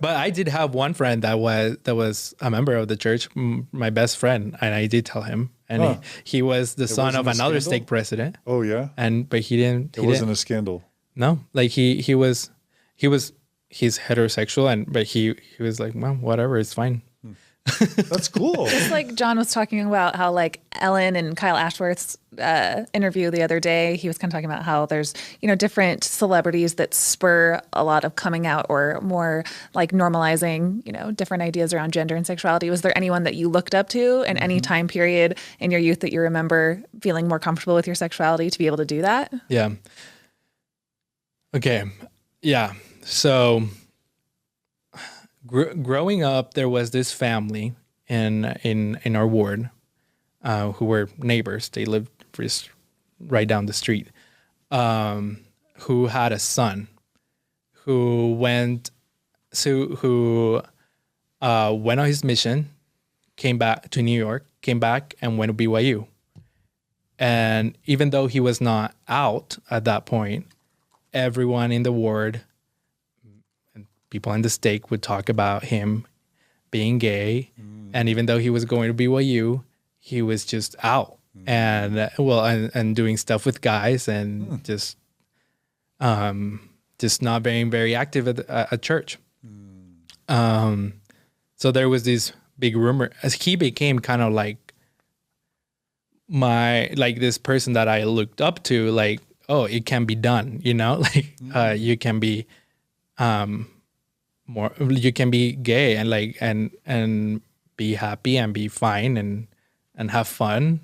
Speaker 2: I did have one friend that was a member of the church, my best friend, and I did tell him. And he was the son of another stake president.
Speaker 1: Oh yeah.
Speaker 2: But he didn't.
Speaker 1: It wasn't a scandal.
Speaker 2: No, like he's heterosexual, but he was like, well, whatever, it's fine.
Speaker 1: That's cool.
Speaker 3: Just like John was talking about how like Ellen and Kyle Ashworth's interview the other day, he was kind of talking about how there's, different celebrities that spur a lot of coming out or more like normalizing, different ideas around gender and sexuality. Was there anyone that you looked up to in any time period in your youth that you remember feeling more comfortable with your sexuality to be able to do that?
Speaker 2: Yeah. Okay. Yeah. So growing up, there was this family in our ward who were neighbors. They lived just right down the street. Who had a son who went on his mission, came back to New York, came back and went to BYU. And even though he was not out at that point, everyone in the ward, people in the stake would talk about him being gay. And even though he was going to BYU, he was just out and doing stuff with guys and just not being very active at church. So there was this big rumor as he became kind of like this person that I looked up to, like, oh, it can be done, you can be, you can be gay and be happy and be fine and have fun.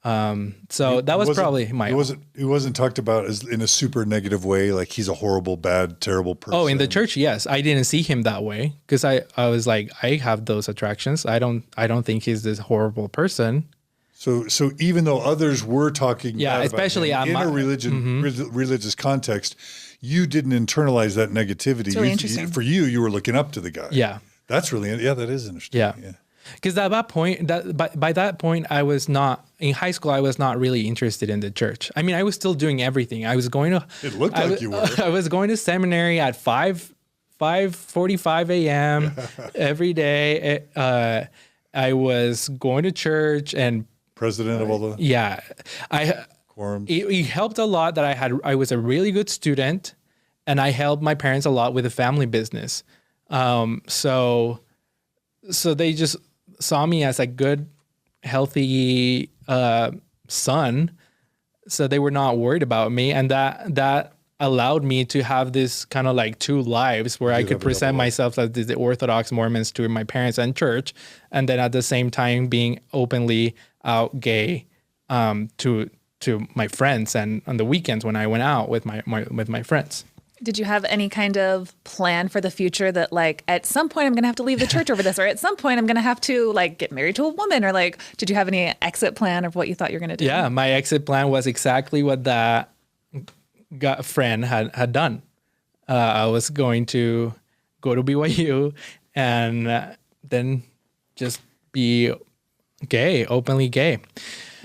Speaker 2: So that was probably my. It
Speaker 1: wasn't talked about as in a super negative way, like he's a horrible, bad, terrible person.
Speaker 2: Oh, in the church, yes, I didn't see him that way because I was like, I have those attractions. I don't think he's this horrible person.
Speaker 1: So even though others were talking,
Speaker 2: especially
Speaker 1: in a religious context, you didn't internalize that negativity.
Speaker 3: It's really interesting.
Speaker 1: For you were looking up to the guy.
Speaker 2: Yeah,
Speaker 1: that is interesting.
Speaker 2: Yeah. Because at that point, by that point, I was not in high school. I was not really interested in the church. I mean, I was still doing everything. I was going to.
Speaker 1: It looked like you were.
Speaker 2: I was going to seminary at 5:45 a.m. every day. I was going to church and
Speaker 1: president of all the quorums.
Speaker 2: It helped a lot that I was a really good student, and I helped my parents a lot with the family business. So they just saw me as a good, healthy son. So they were not worried about me, and that allowed me to have this kind of like two lives where I could present myself as the Orthodox Mormons to my parents and church, and then at the same time being openly out gay to my friends and on the weekends when I went out with my friends.
Speaker 3: Did you have any kind of plan for the future that like at some point I'm going to have to leave the church over this, or at some point I'm going to have to like get married to a woman, or like, did you have any exit plan of what you thought you were going to do?
Speaker 2: Yeah, my exit plan was exactly what that friend had done. I was going to go to BYU and then just be gay, openly gay.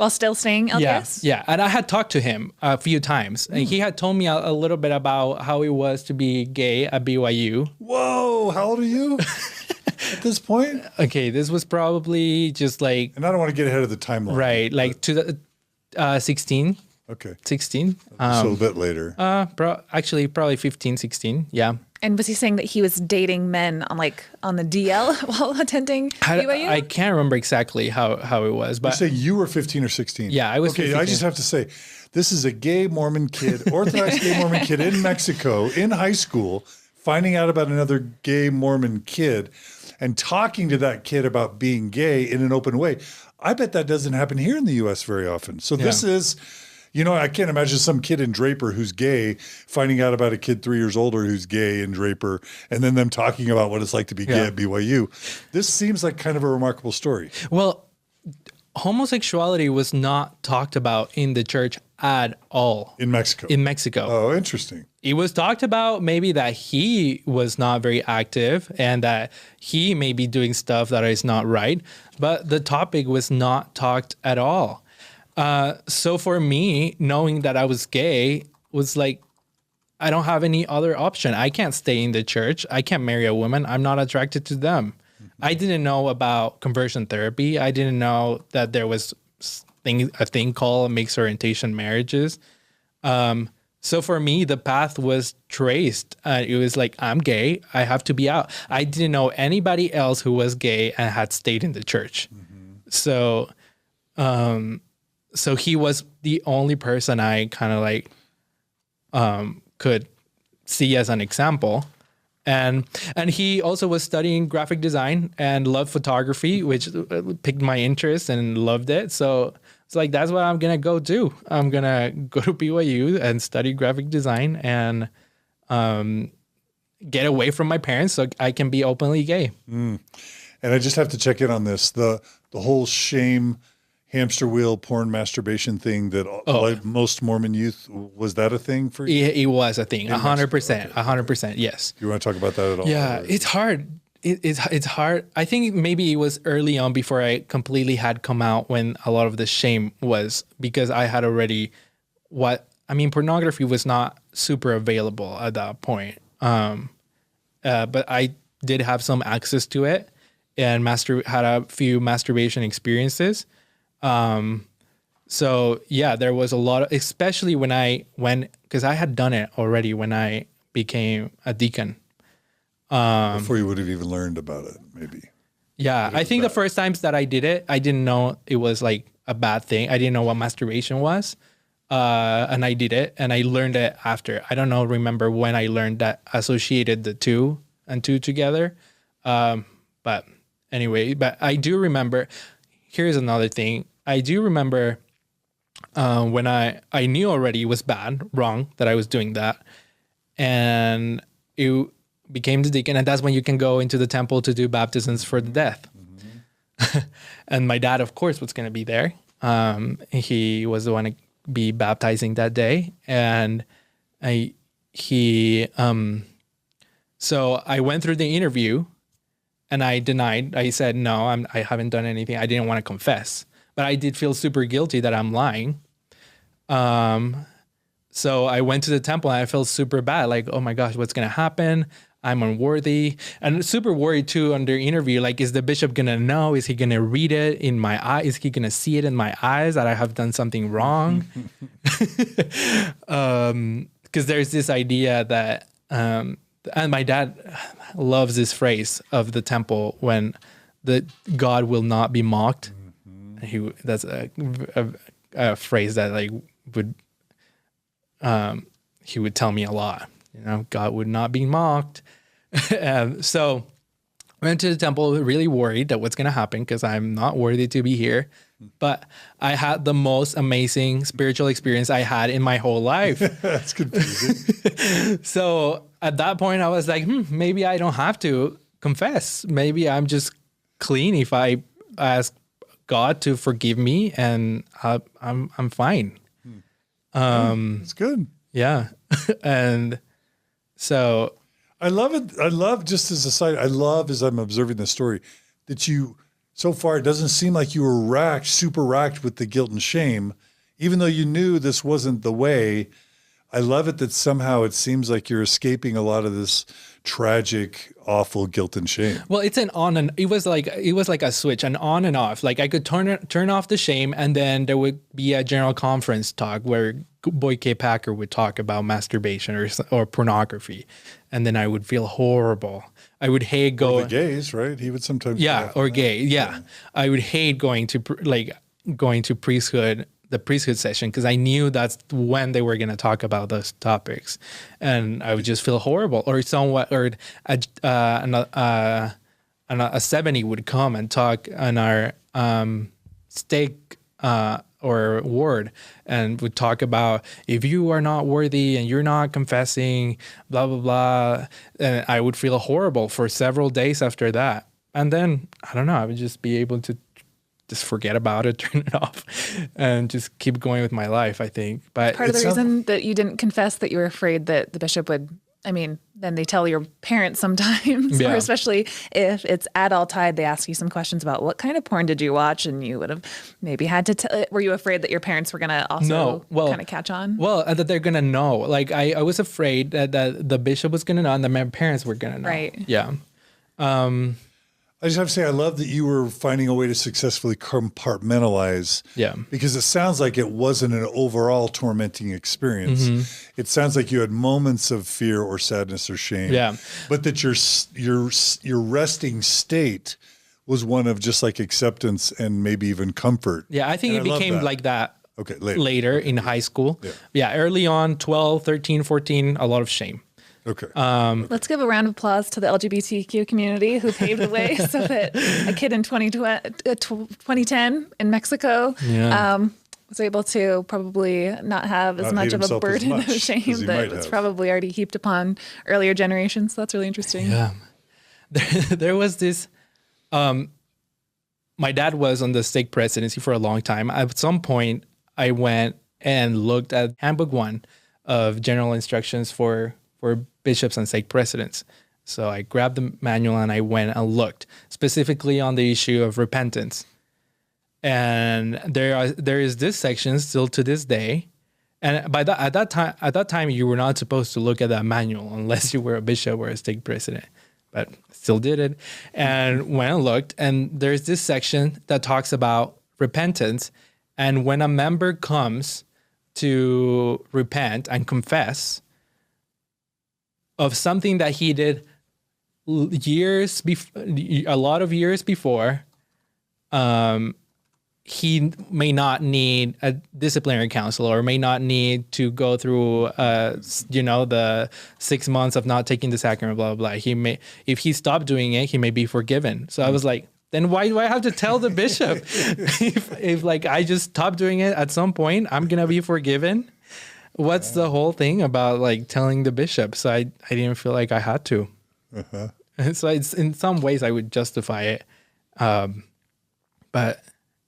Speaker 3: While still staying LDS?
Speaker 2: Yeah. And I had talked to him a few times. And he had told me a little bit about how it was to be gay at BYU.
Speaker 1: Whoa, how old are you at this point?
Speaker 2: Okay, this was probably just like...
Speaker 1: And I don't want to get ahead of the timeline.
Speaker 2: Right, like 16.
Speaker 1: Okay.
Speaker 2: 16.
Speaker 1: So a little bit later.
Speaker 2: Actually, probably 15, 16. Yeah.
Speaker 3: And was he saying that he was dating men on the DL while attending BYU?
Speaker 2: I can't remember exactly how it was, but
Speaker 1: You're saying you were 15 or 16?
Speaker 2: Yeah, I was.
Speaker 1: Okay,
Speaker 2: 15.
Speaker 1: I just have to say, this is a gay Mormon kid, Orthodox gay Mormon kid in Mexico in high school, finding out about another gay Mormon kid and talking to that kid about being gay in an open way. I bet that doesn't happen here in the U.S. very often. So this is... You know, I can't imagine some kid in Draper who's gay finding out about a kid 3 years older who's gay in Draper, and then them talking about what it's like to be gay at BYU. This seems like kind of a remarkable story.
Speaker 2: Well, homosexuality was not talked about in the church at all.
Speaker 1: In Mexico?
Speaker 2: In Mexico.
Speaker 1: Oh, interesting.
Speaker 2: It was talked about maybe that he was not very active and that he may be doing stuff that is not right, but the topic was not talked at all. So for me, knowing that I was gay was like, I don't have any other option. I can't stay in the church. I can't marry a woman. I'm not attracted to them. I didn't know about conversion therapy. I didn't know that there was a thing called mixed orientation marriages. So for me, the path was traced. It was like, I'm gay. I have to be out. I didn't know anybody else who was gay and had stayed in the church. So he was the only person I kind of like could see as an example. And he also was studying graphic design and loved photography, which piqued my interest and loved it. So it's like, that's what I'm going to go do. I'm going to go to BYU and study graphic design and get away from my parents so I can be openly gay.
Speaker 1: And I just have to check in on this. The whole shame hamster wheel porn masturbation thing that like most Mormon youth, was that a thing for you?
Speaker 2: It was a thing. 100%. 100%. Yes.
Speaker 1: You want to talk about that at all?
Speaker 2: Yeah, or? It's hard. It's hard. I think maybe it was early on before I completely had come out when a lot of the shame was, because I had already pornography was not super available at that point. But I did have some access to it and had a few masturbation experiences. So yeah, there was a lot of, especially when because I had done it already when I became a deacon.
Speaker 1: Before you would have even learned about it, maybe.
Speaker 2: Yeah. I think the first times that I did it, I didn't know it was like a bad thing. I didn't know what masturbation was. And I did it and I learned it after. I don't remember when I learned that, associated the two together. But anyway, but I do remember, here's another thing. I do remember when I knew already it was wrong that I was doing that. And it became the deacon. And that's when you can go into the temple to do baptisms for the death. And my dad, of course, was going to be there. He was the one to be baptizing that day. And so I went through the interview and I denied. I said, no, I haven't done anything. I didn't want to confess. But I did feel super guilty that I'm lying. So I went to the temple and I felt super bad. Like, oh my gosh, what's going to happen? I'm unworthy. And super worried too on their interview. Like, is the bishop going to know? Is he going to read it in my eye? Is he going to see it in my eyes that I have done something wrong? Because there's this idea that, and my dad loves this phrase of the temple when the God will not be mocked. That's a phrase that like would he would tell me a lot. God would not be mocked. So I went to the temple really worried that what's going to happen because I'm not worthy to be here. But I had the most amazing spiritual experience I had in my whole life.
Speaker 1: That's confusing.
Speaker 2: So at that point, I was like, maybe I don't have to confess. Maybe I'm just clean if I ask God to forgive me, and I'm fine.
Speaker 1: It's good.
Speaker 2: Yeah, and I
Speaker 1: love it. I love, just as a side, I love, as I'm observing the story, that you so far, it doesn't seem like you were super racked with the guilt and shame, even though you knew this wasn't the way. I love it that somehow it seems like you're escaping a lot of this tragic, awful guilt and shame.
Speaker 2: Well, it's an on and it was like a switch, an on and off. Like I could turn off the shame, and then there would be a general conference talk where Boy K. Packer would talk about masturbation or pornography, and then I would feel horrible. I would hate going.
Speaker 1: Or the gays, right? He would sometimes.
Speaker 2: Yeah, or gay. Yeah, I would hate going to priesthood. The priesthood session, because I knew that's when they were going to talk about those topics, and I would just feel horrible. Or a 70 would come and talk on our stake or ward, and would talk about if you are not worthy and you're not confessing, blah blah blah, and I would feel horrible for several days after that. And then I don't know, I would just be able to just forget about it, turn it off, and just keep going with my life, I think. But
Speaker 3: part of the reason that you didn't confess that you were afraid that the bishop would, I mean, then they tell your parents sometimes, or especially if it's adulthood, they ask you some questions about what kind of porn did you watch, and you would have maybe had to tell. Were you afraid that your parents were going to also kind of catch on?
Speaker 2: Well, that they're going to know. Like I was afraid that the bishop was going to know and that my parents were going to know.
Speaker 3: Right.
Speaker 2: Yeah.
Speaker 1: I just have to say, I love that you were finding a way to successfully compartmentalize.
Speaker 2: Yeah.
Speaker 1: Because it sounds like it wasn't an overall tormenting experience. Mm-hmm. It sounds like you had moments of fear or sadness or shame.
Speaker 2: Yeah.
Speaker 1: But that your resting state was one of just like acceptance and maybe even comfort.
Speaker 2: Yeah, I think it became like that.
Speaker 1: Okay,
Speaker 2: later in high school. Yeah, early on, 12, 13, 14, a lot of shame.
Speaker 1: Okay.
Speaker 3: Let's give a round of applause to the LGBTQ community who paved the way so that a kid in 2010 in Mexico was able to probably not have as much of a burden of shame that was probably already heaped upon earlier generations. So that's really interesting.
Speaker 2: Yeah. There was this, my dad was on the stake presidency for a long time. At some point, I went and looked at Handbook 1 of General Instructions for bishops and stake presidents. So I grabbed the manual and I went and looked specifically on the issue of repentance. And there is this section still to this day. And at that time, you were not supposed to look at that manual unless you were a bishop or a stake president. But I still did it. And went and looked, and there's this section that talks about repentance. And when a member comes to repent and confess of something that he did a lot of years before, he may not need a disciplinary counsel or may not need to go through, the 6 months of not taking the sacrament, blah, blah, blah. If he stopped doing it, he may be forgiven. So I was like, then why do I have to tell the bishop? if like I just stop doing it at some point, I'm going to be forgiven. What's the whole thing about like telling the bishop? So I didn't feel like I had to. Uh-huh. And so it's in some ways I would justify it. But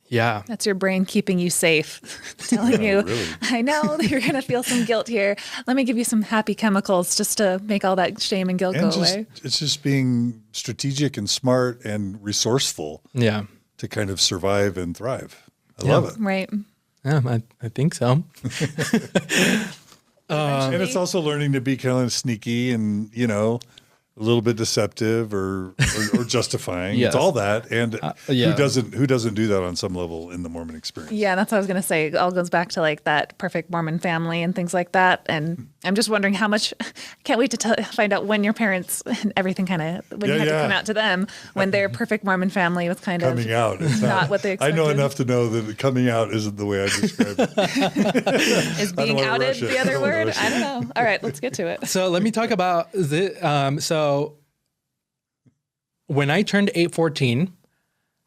Speaker 2: yeah.
Speaker 3: That's your brain keeping you safe, telling you, really? I know that you're going to feel some guilt here. Let me give you some happy chemicals just to make all that shame and guilt go away.
Speaker 1: It's just being strategic and smart and resourceful to kind of survive and thrive. I love it.
Speaker 3: Right.
Speaker 2: Yeah, I think so.
Speaker 1: And it's also learning to be kind of sneaky and, a little bit deceptive or justifying. Yes. It's all that. And who doesn't do that on some level in the Mormon experience? Yeah,
Speaker 3: that's what I was going to say. It all goes back to like that perfect Mormon family and things like that. And I'm just wondering how much, can't wait to find out when your parents and everything kind of, when you had to come out to them, when their perfect Mormon family was kind
Speaker 1: coming out.
Speaker 3: It's not what they expected.
Speaker 1: I know enough to know that coming out isn't the way I describe it.
Speaker 3: Is being outed the other word? I don't know. All right, let's get to it.
Speaker 2: So let me talk about So when I turned 14,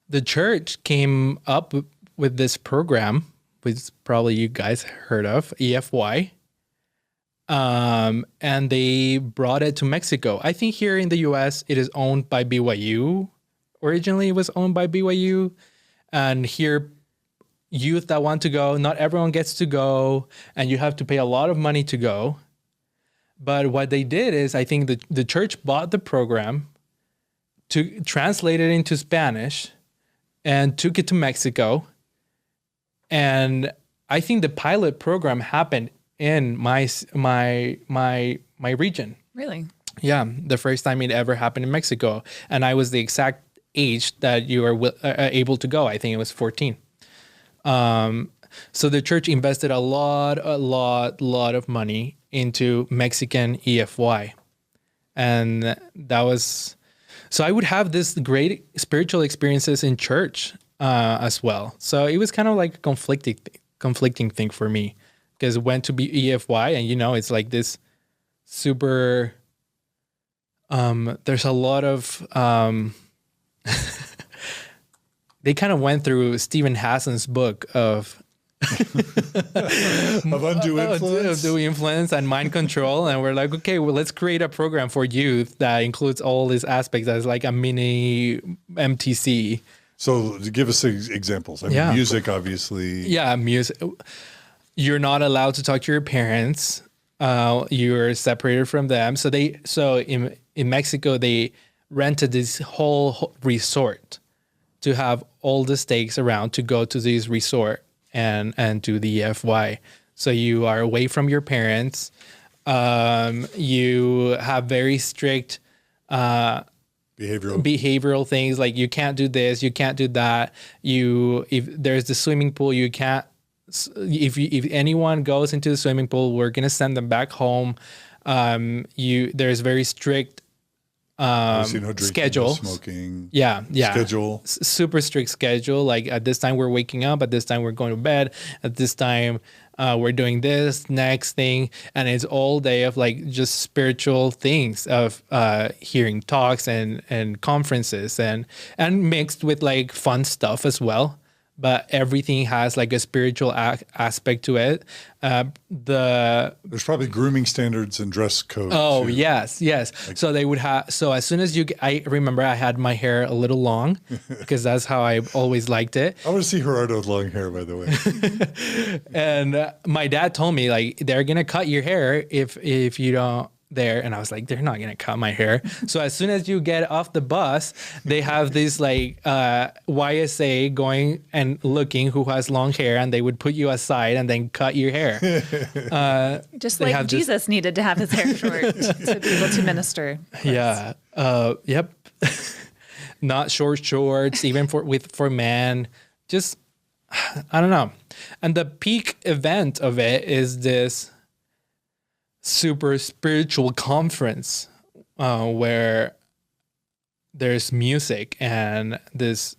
Speaker 2: the church came up with this program, which probably you guys heard of, EFY. And they brought it to Mexico. I think here in the US, it is owned by BYU. Originally, it was owned by BYU. And here, youth that want to go, not everyone gets to go, and you have to pay a lot of money to go. But what they did is, I think the church bought the program to translate it into Spanish and took it to Mexico. And I think the pilot program happened in my region.
Speaker 3: Really?
Speaker 2: Yeah, the first time it ever happened in Mexico, and I was the exact age that you are able to go. I think it was 14. So the church invested a lot of money into Mexican EFY, and that was. So I would have this great spiritual experiences in church as well. So it was kind of like a conflicting thing for me, because went to be EFY, and it's like this super. There's a lot of. They kind of went through Stephen Hassan's book of
Speaker 1: undue influence.
Speaker 2: Undue influence and mind control, and we're like, okay, well, let's create a program for youth that includes all these aspects as like a mini MTC.
Speaker 1: So to give us examples, I mean, music, obviously.
Speaker 2: Yeah, music. You're not allowed to talk to your parents. You're separated from them. So in Mexico, they rented this whole resort to have all the stakes around to go to this resort and do the EFY. So you are away from your parents. You have very strict behavioral things, like you can't do this, you can't do that. If there's the swimming pool, you can't. If anyone goes into the swimming pool, we're gonna send them back home. There's very strict
Speaker 1: no drinking,
Speaker 2: schedule,
Speaker 1: no smoking,
Speaker 2: schedule, super strict schedule. Like at this time we're waking up, at this time we're going to bed, at this time we're doing this next thing, and it's all day of like just spiritual things of hearing talks and conferences and mixed with like fun stuff as well. But everything has like a spiritual aspect to it.
Speaker 1: There's probably grooming standards and dress code.
Speaker 2: Oh,
Speaker 1: too.
Speaker 2: Yes. Like, so they would have. So as soon as I remember I had my hair a little long because that's how I always liked it.
Speaker 1: I want to see Gerardo with long hair, by the way.
Speaker 2: And my dad told me like they're gonna cut your hair if you don't. There, and I was like, they're not gonna cut my hair. So as soon as you get off the bus, they have this like YSA going and looking who has long hair, and they would put you aside and then cut your hair.
Speaker 3: Just like Jesus needed to have his hair short to be able to minister.
Speaker 2: Yeah. Yep. Not short shorts, even for men. Just I don't know. And the peak event of it is this super spiritual conference where there's music and this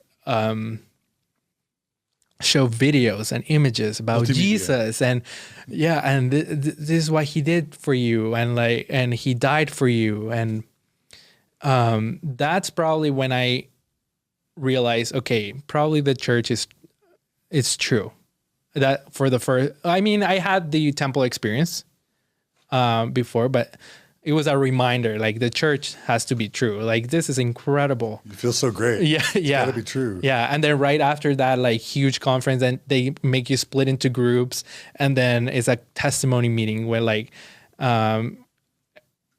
Speaker 2: show videos and images about Jesus and this is what he did for you and he died for you, and that's probably when I realized, okay, probably the church it's true. That for the first, I mean, I had the temple experience before, but it was a reminder, like the church has to be true. Like this is incredible.
Speaker 1: You feel so great.
Speaker 2: Yeah.
Speaker 1: It's gotta be true.
Speaker 2: Yeah. And then right after that, like huge conference, and they make you split into groups, and then it's a testimony meeting where like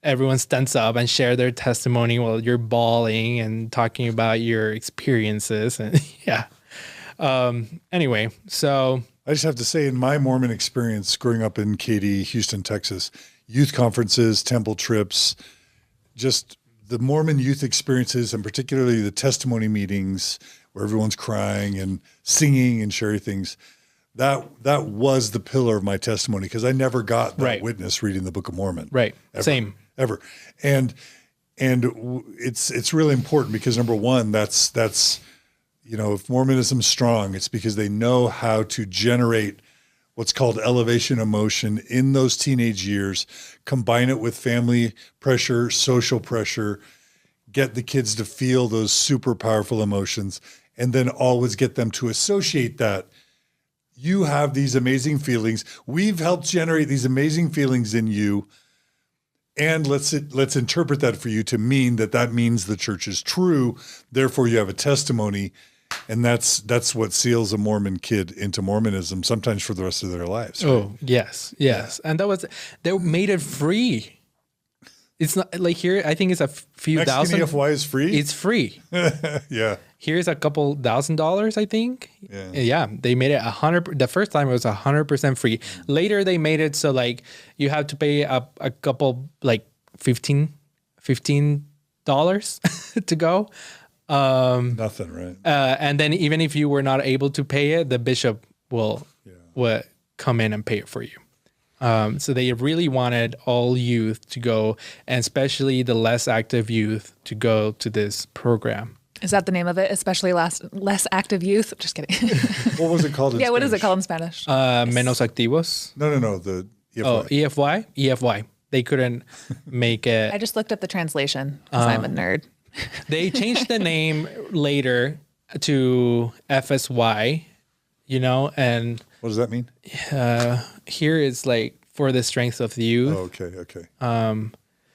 Speaker 2: everyone stands up and share their testimony while you're bawling and talking about your experiences. And anyway, so
Speaker 1: I just have to say, in my Mormon experience growing up in Katy, Houston, Texas, youth conferences, temple trips, just the Mormon youth experiences, and particularly the testimony meetings where everyone's crying and singing and sharing things, that was the pillar of my testimony, because I never got that witness reading the Book of Mormon.
Speaker 2: Right. Ever.
Speaker 1: And it's really important because, number one, that's if Mormonism's strong, it's because they know how to generate what's called elevation emotion in those teenage years, combine it with family pressure, social pressure, get the kids to feel those super powerful emotions, and then always get them to associate that. You have these amazing feelings. We've helped generate these amazing feelings in you. And let's interpret that for you to mean that means the church is true. Therefore, you have a testimony. And that's what seals a Mormon kid into Mormonism, sometimes for the rest of their lives. Right?
Speaker 2: Oh, yes. And they made it free. It's not like here. I think it's a few
Speaker 1: Mexican
Speaker 2: thousand.
Speaker 1: EFY is free?
Speaker 2: It's free.
Speaker 1: Yeah.
Speaker 2: Here's a couple $1,000, I think. Yeah. They made it 100. The first time it was 100% free. Later they made it so like you have to pay a couple like $15 to go.
Speaker 1: Nothing, right?
Speaker 2: And then even if you were not able to pay it, the bishop will come in and pay it for you. So they really wanted all youth to go, and especially the less active youth to go to this program.
Speaker 3: Is that the name of it? Especially less active youth? Just kidding.
Speaker 1: What was it called in Spanish?
Speaker 3: What is it called in Spanish?
Speaker 2: Menos activos.
Speaker 1: No. The EFY.
Speaker 2: Oh, EFY? EFY. They couldn't make it.
Speaker 3: I just looked up the translation because I'm a nerd.
Speaker 2: They changed the name later to FSY, and
Speaker 1: what does that mean?
Speaker 2: Here it's like for the strength of the youth.
Speaker 1: Oh, okay.
Speaker 3: But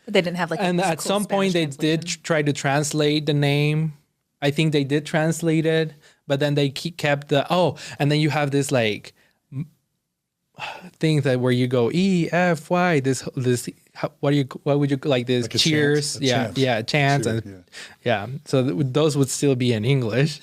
Speaker 3: they didn't have like.
Speaker 2: And at some point they did try to translate the name. I think they did translate it, but then they kept and then you have this like thing that where you go EFY this what would you like this
Speaker 1: like
Speaker 2: cheers chants and so those would still be in English.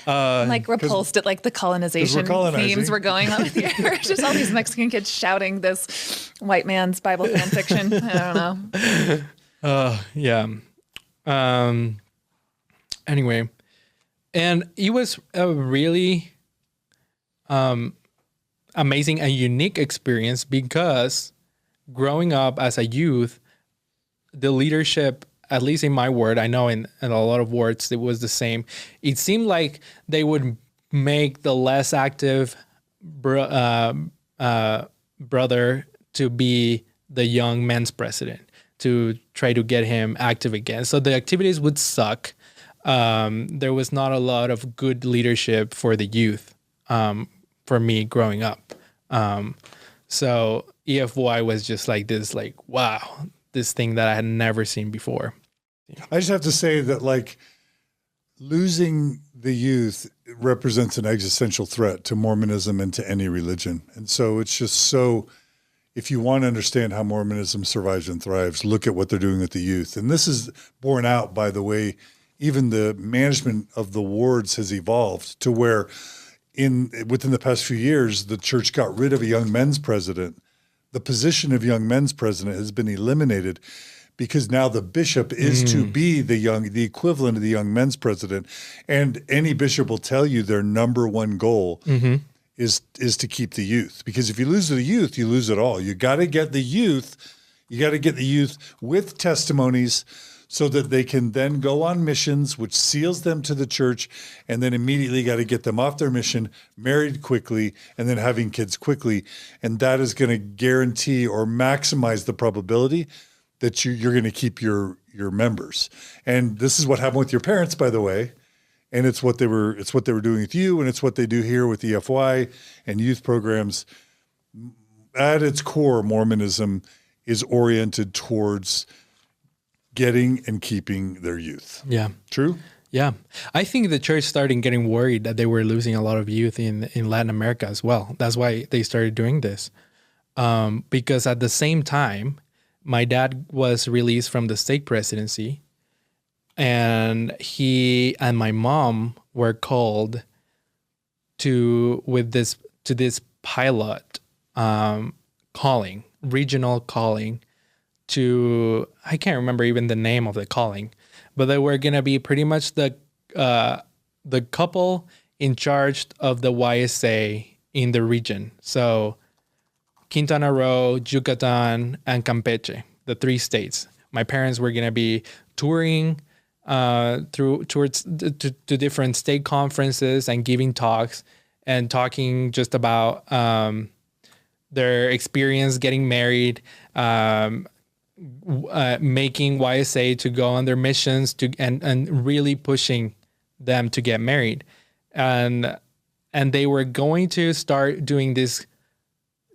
Speaker 3: Like repulsed at like the colonization themes were going on here. Just all these Mexican kids shouting this white man's Bible fan fiction. I don't know.
Speaker 2: Anyway, and it was a really amazing and unique experience because growing up as a youth, the leadership, at least in my ward, I know in a lot of wards it was the same. It seemed like they would make the less active brother to be the young men's president to try to get him active again. So the activities would suck. There was not a lot of good leadership for the youth. For me growing up. So EFY was just like this, like, wow, this thing that I had never seen before.
Speaker 1: I just have to say that like losing the youth represents an existential threat to Mormonism and to any religion. And so it's just so, if you want to understand how Mormonism survives and thrives, look at what they're doing with the youth. And this is borne out by the way, even the management of the wards has evolved to where within the past few years, the church got rid of a young men's president. The position of young men's president has been eliminated because now the bishop is to be the equivalent of the young men's president. And any bishop will tell you their number one goal is to keep the youth. Because if you lose the youth, you lose it all. You got to get the youth. You got to get the youth with testimonies so that they can then go on missions, which seals them to the church, and then immediately got to get them off their mission, married quickly, and then having kids quickly. And that is going to guarantee or maximize the probability that you're going to keep your members. And this is what happened with your parents, by the way. And it's what they were doing with you, and it's what they do here with EFY and youth programs. At its core, Mormonism is oriented towards getting and keeping their youth. Yeah. True?
Speaker 2: Yeah. I think the church started getting worried that they were losing a lot of youth in Latin America as well. That's why they started doing this. Because at the same time, my dad was released from the stake presidency, and he and my mom were called to this pilot calling, regional calling, to, I can't remember even the name of the calling, but they were going to be pretty much the couple in charge of the YSA in the region. So Quintana Roo, Yucatan, and Campeche, the 3 states. My parents were going to be touring towards different state conferences and giving talks and talking just about their experience getting married, making YSA to go on their missions and really pushing them to get married. And they were going to start doing this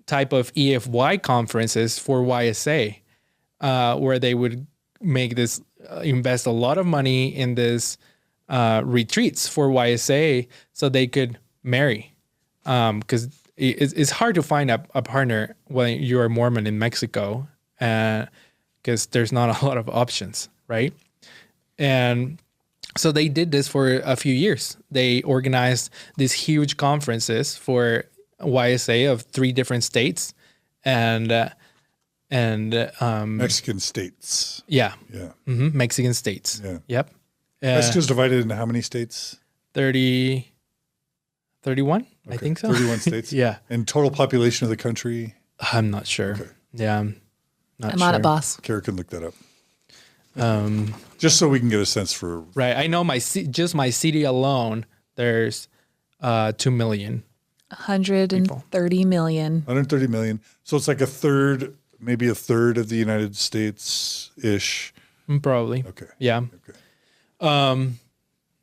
Speaker 2: type of EFY conferences for YSA, where they would make this, invest a lot of money in this retreats for YSA so they could marry. Because it's hard to find a partner when you're a Mormon in Mexico. because there's not a lot of options, right? And so they did this for a few years. They organized these huge conferences for YSA of 3 different states, and
Speaker 1: Mexican states.
Speaker 2: Yeah.
Speaker 1: Yeah.
Speaker 2: Mexican states.
Speaker 1: Yeah.
Speaker 2: Yep.
Speaker 1: Mexico's divided into how many states?
Speaker 2: 31,
Speaker 1: Okay.
Speaker 2: I think so.
Speaker 1: 31 states.
Speaker 2: Yeah.
Speaker 1: And total population of the country?
Speaker 2: I'm not sure.
Speaker 1: Okay.
Speaker 2: Yeah. I'm not
Speaker 3: I'm
Speaker 2: sure.
Speaker 3: on it, boss.
Speaker 1: Kara can look that up. Just so we can get a sense for.
Speaker 2: Right. I know just my city alone, there's 2 million.
Speaker 3: 130 million.
Speaker 1: 130 million. So it's like maybe a third of the United States-ish.
Speaker 2: Probably.
Speaker 1: Okay.
Speaker 2: Yeah.
Speaker 1: Okay.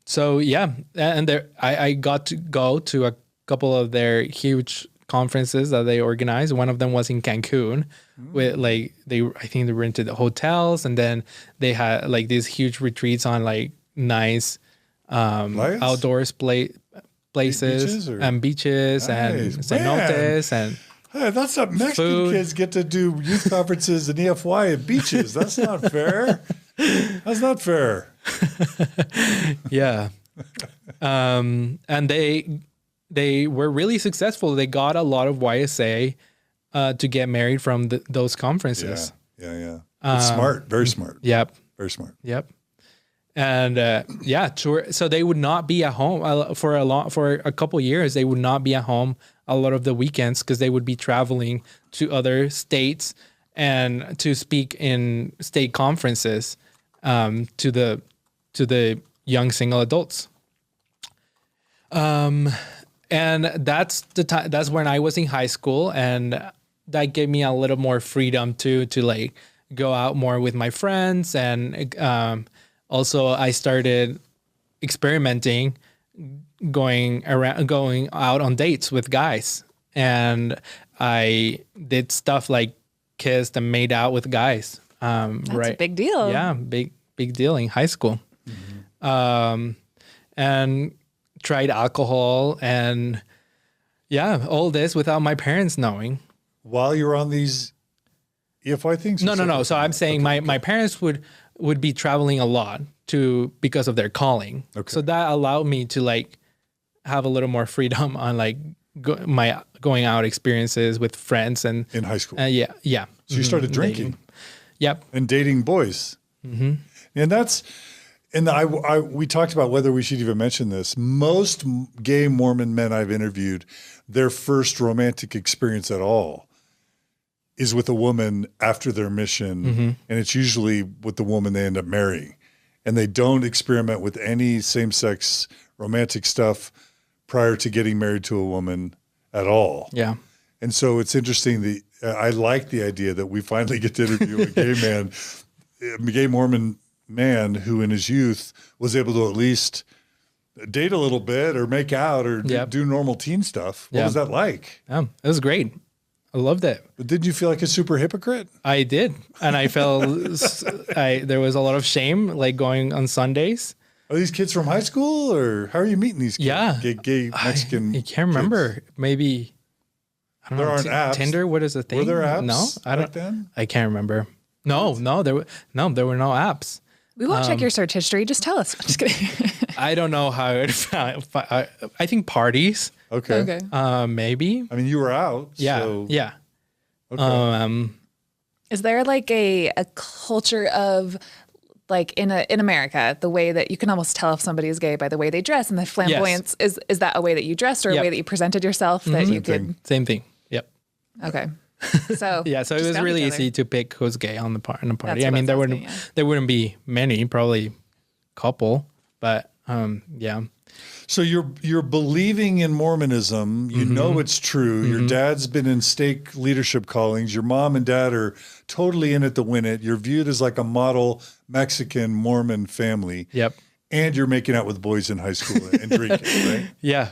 Speaker 2: So yeah, and I got to go to a couple of their huge conferences that they organized. One of them was in Cancun, with I think they rented the hotels, and then they had like these huge retreats on like nice outdoors places and beaches and cenotes and.
Speaker 1: Hey, that's what Mexican kids get to do youth conferences and EFY at beaches. That's not fair. That's not fair.
Speaker 2: Yeah. And they were really successful. They got a lot of YSA to get married from those conferences.
Speaker 1: Yeah. It's smart. Very smart.
Speaker 2: Yep.
Speaker 1: Very smart.
Speaker 2: Yep. And so they would not be at home for a couple years. They would not be at home a lot of the weekends because they would be traveling to other states and to speak in state conferences to the young single adults. And that's the time. That's when I was in high school, and that gave me a little more freedom to like go out more with my friends, and also I started experimenting, going out on dates with guys, and I did stuff like kissed and made out with guys.
Speaker 3: That's
Speaker 2: right.
Speaker 3: a big deal.
Speaker 2: Yeah, big deal in high school. And tried alcohol and all this without my parents knowing.
Speaker 1: While you're on these EFI things?
Speaker 2: No. So I'm saying my parents would be traveling a lot because of their calling. Okay. So that allowed me to like have a little more freedom on like my going out experiences with friends and
Speaker 1: in high school.
Speaker 2: Yeah.
Speaker 1: So you started drinking.
Speaker 2: Dating. Yep.
Speaker 1: And dating boys. Mm-hmm. And we talked about whether we should even mention this. Most gay Mormon men I've interviewed, their first romantic experience at all is with a woman after their mission, and it's usually with the woman they end up marrying. And they don't experiment with any same-sex romantic stuff prior to getting married to a woman at all.
Speaker 2: Yeah.
Speaker 1: And so it's interesting. I like the idea that we finally get to interview a gay Mormon man who in his youth was able to at least date a little bit or make out or do normal teen stuff. What was that like?
Speaker 2: It was great. I loved it.
Speaker 1: But did you feel like a super hypocrite?
Speaker 2: I did. And I felt there was a lot of shame, like going on Sundays.
Speaker 1: Are these kids from high school or how are you meeting these kids?
Speaker 2: Yeah.
Speaker 1: Gay Mexican
Speaker 2: I can't remember.
Speaker 1: Kids?
Speaker 2: Maybe, I don't know.
Speaker 1: There aren't apps.
Speaker 2: Tinder, what is the thing?
Speaker 1: Were there apps?
Speaker 2: No, I don't.
Speaker 1: Back then?
Speaker 2: I can't remember. No, there were no apps.
Speaker 3: We won't check your search history. Just tell us. I'm just kidding.
Speaker 2: I don't know how it found. I think parties.
Speaker 1: Okay.
Speaker 2: Maybe.
Speaker 1: I mean, you were out.
Speaker 2: Yeah.
Speaker 1: So.
Speaker 2: Yeah.
Speaker 1: Okay.
Speaker 3: Is there like a culture of like in America, the way that you can almost tell if somebody is gay by the way they dress and the flamboyance? Yes. Is that a way that you dressed or a way that you presented yourself that you could?
Speaker 2: Same thing. Yep.
Speaker 3: Okay. So
Speaker 2: yeah, so it was really easy to pick who's gay on the party. I mean, there wouldn't be many, probably a couple, but yeah.
Speaker 1: So you're believing in Mormonism. You know it's true. Your dad's been in stake leadership callings. Your mom and dad are totally in it to win it. You're viewed as like a model Mexican Mormon family.
Speaker 2: Yep.
Speaker 1: And you're making out with boys in high school and drinking, right?
Speaker 2: Yeah.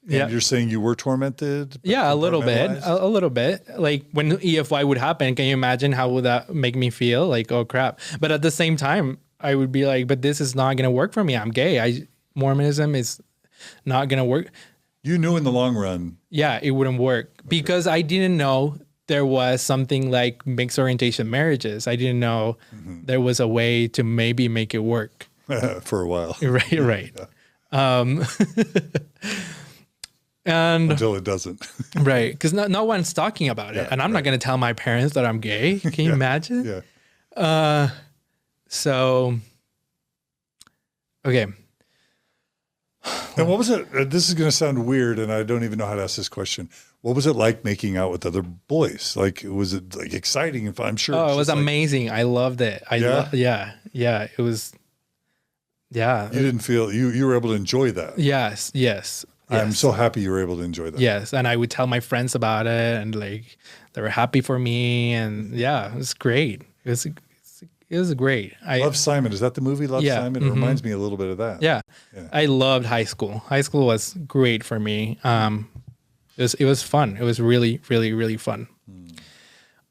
Speaker 1: And you're saying you were tormented?
Speaker 2: Yeah, a little bit. A little bit. Like when EFY would happen, can you imagine how would that make me feel? Like, oh crap. But at the same time, I would be like, but this is not going to work for me. I'm gay. Mormonism is not going to work.
Speaker 1: You knew in the long run.
Speaker 2: Yeah, it wouldn't work because I didn't know there was something like mixed orientation marriages. I didn't know there was a way to maybe make it work.
Speaker 1: For a while.
Speaker 2: Right. Yeah. And
Speaker 1: until it doesn't.
Speaker 2: Right. Because no one's talking about it. And I'm not going to tell my parents that I'm gay. Can you imagine?
Speaker 1: Yeah.
Speaker 2: So, okay.
Speaker 1: And what was it? This is going to sound weird, and I don't even know how to ask this question. What was it like making out with other boys? Like, was it like exciting and fun? I'm sure.
Speaker 2: Oh, it was amazing. I loved it. Yeah. It was. Yeah.
Speaker 1: You didn't feel you were able to enjoy that.
Speaker 2: Yes.
Speaker 1: I'm so happy you were able to enjoy that.
Speaker 2: Yes, and I would tell my friends about it, and like they were happy for me, and yeah, it was great. It was great.
Speaker 1: Love, Simon. Is that the movie Love, Simon? It reminds me a little bit of that.
Speaker 2: Yeah. I loved high school. High school was great for me. It was fun. It was really, really, really fun.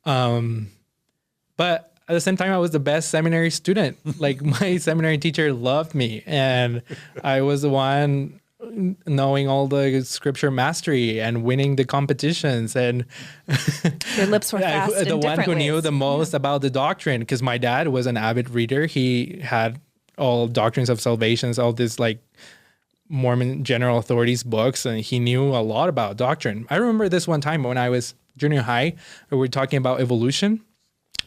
Speaker 2: But at the same time, I was the best seminary student. Like my seminary teacher loved me, and I was the one knowing all the scripture mastery and winning the competitions, and
Speaker 3: your lips were fast
Speaker 2: the one who knew the most about the doctrine, because my dad was an avid reader. He had all doctrines of salvations, all this like Mormon general authorities books, and he knew a lot about doctrine. I remember this one time when I was junior high, we were talking about evolution,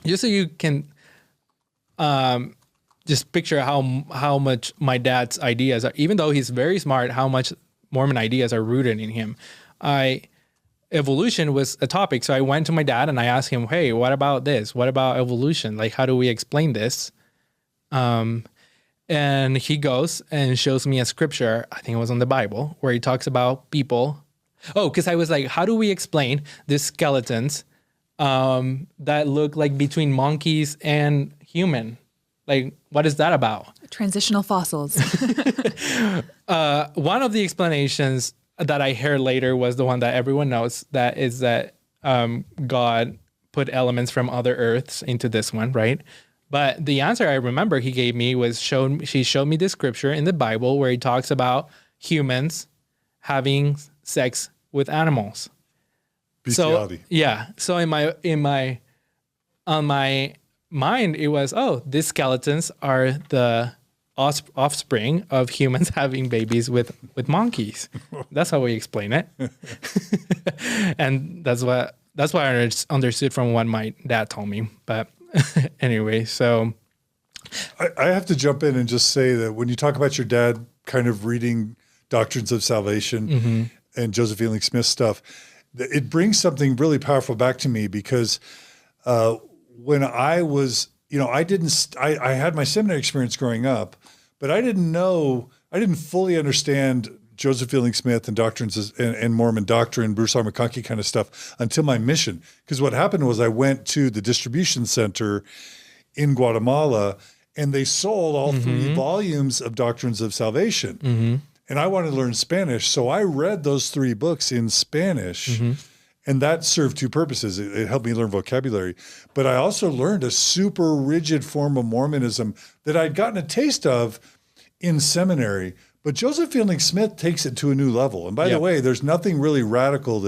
Speaker 2: just so you can just picture how much my dad's ideas are, even though he's very smart, how much Mormon ideas are rooted in him. Evolution was a topic. So I went to my dad and I asked him, hey, what about this? What about evolution? Like, how do we explain this? And he goes and shows me a scripture, I think it was on the Bible, where he talks about people. Oh, because I was like, how do we explain these skeletons that look like between monkeys and human? Like, what is that about?
Speaker 3: Transitional fossils.
Speaker 2: One of the explanations that I heard later was the one that everyone knows, that is that God put elements from other earths into this one, right? But the answer I remember he gave me was she showed me this scripture in the Bible where he talks about having sex with animals.
Speaker 1: Bestiality.
Speaker 2: So yeah. So on my mind, it was, these skeletons are the offspring of humans having babies with monkeys. That's how we explain it. And that's what I understood from what my dad told me. But anyway, so
Speaker 1: I have to jump in and just say that when you talk about your dad kind of reading Doctrines of Salvation and Joseph Fielding Smith stuff, it brings something really powerful back to me, because when I was, I had my seminary experience growing up, but I didn't fully understand Joseph Fielding Smith and doctrines and Mormon doctrine, Bruce R. McConkie kind of stuff until my mission. Because what happened was I went to the distribution center in Guatemala, and they sold all 3 volumes of Doctrines of Salvation. And I wanted to learn Spanish, so I read those 3 books in Spanish. And that served 2 purposes. It helped me learn vocabulary, but I also learned a super rigid form of Mormonism that I'd gotten a taste of in seminary. But Joseph Fielding Smith takes it to a new level. And by the way, there's nothing really original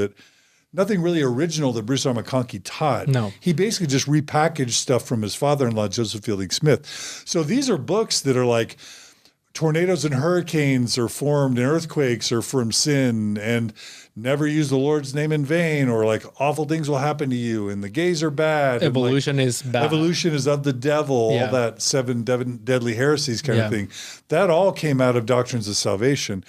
Speaker 1: that Bruce R. McConkie taught.
Speaker 2: No.
Speaker 1: He basically just repackaged stuff from his father-in-law, Joseph Fielding Smith. So these are books that are like, tornadoes and hurricanes are formed and earthquakes are from sin, and never use the Lord's name in vain, or like awful things will happen to you, and the gays are bad.
Speaker 2: Evolution is bad.
Speaker 1: Evolution is of the devil, all that 7 deadly heresies kind of thing. That all came out of Doctrines of Salvation.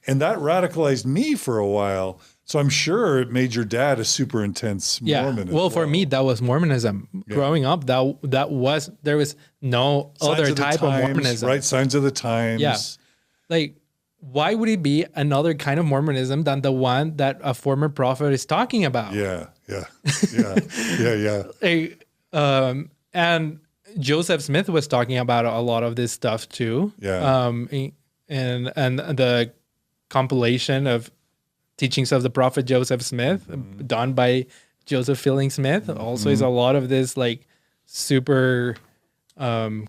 Speaker 1: And that radicalized me for a while. So I'm sure it made your dad a super intense Mormon.
Speaker 2: Well, for me, that was Mormonism. Yeah. Growing up, there was no other type of Mormonism.
Speaker 1: Right, Signs of the Times.
Speaker 2: Yeah. Like, why would it be another kind of Mormonism than the one that a former prophet is talking about?
Speaker 1: Yeah.
Speaker 2: And Joseph Smith was talking about a lot of this stuff too.
Speaker 1: Yeah.
Speaker 2: And the compilation of Teachings of the Prophet Joseph Smith, done by Joseph Fielding Smith, also is a lot of this like super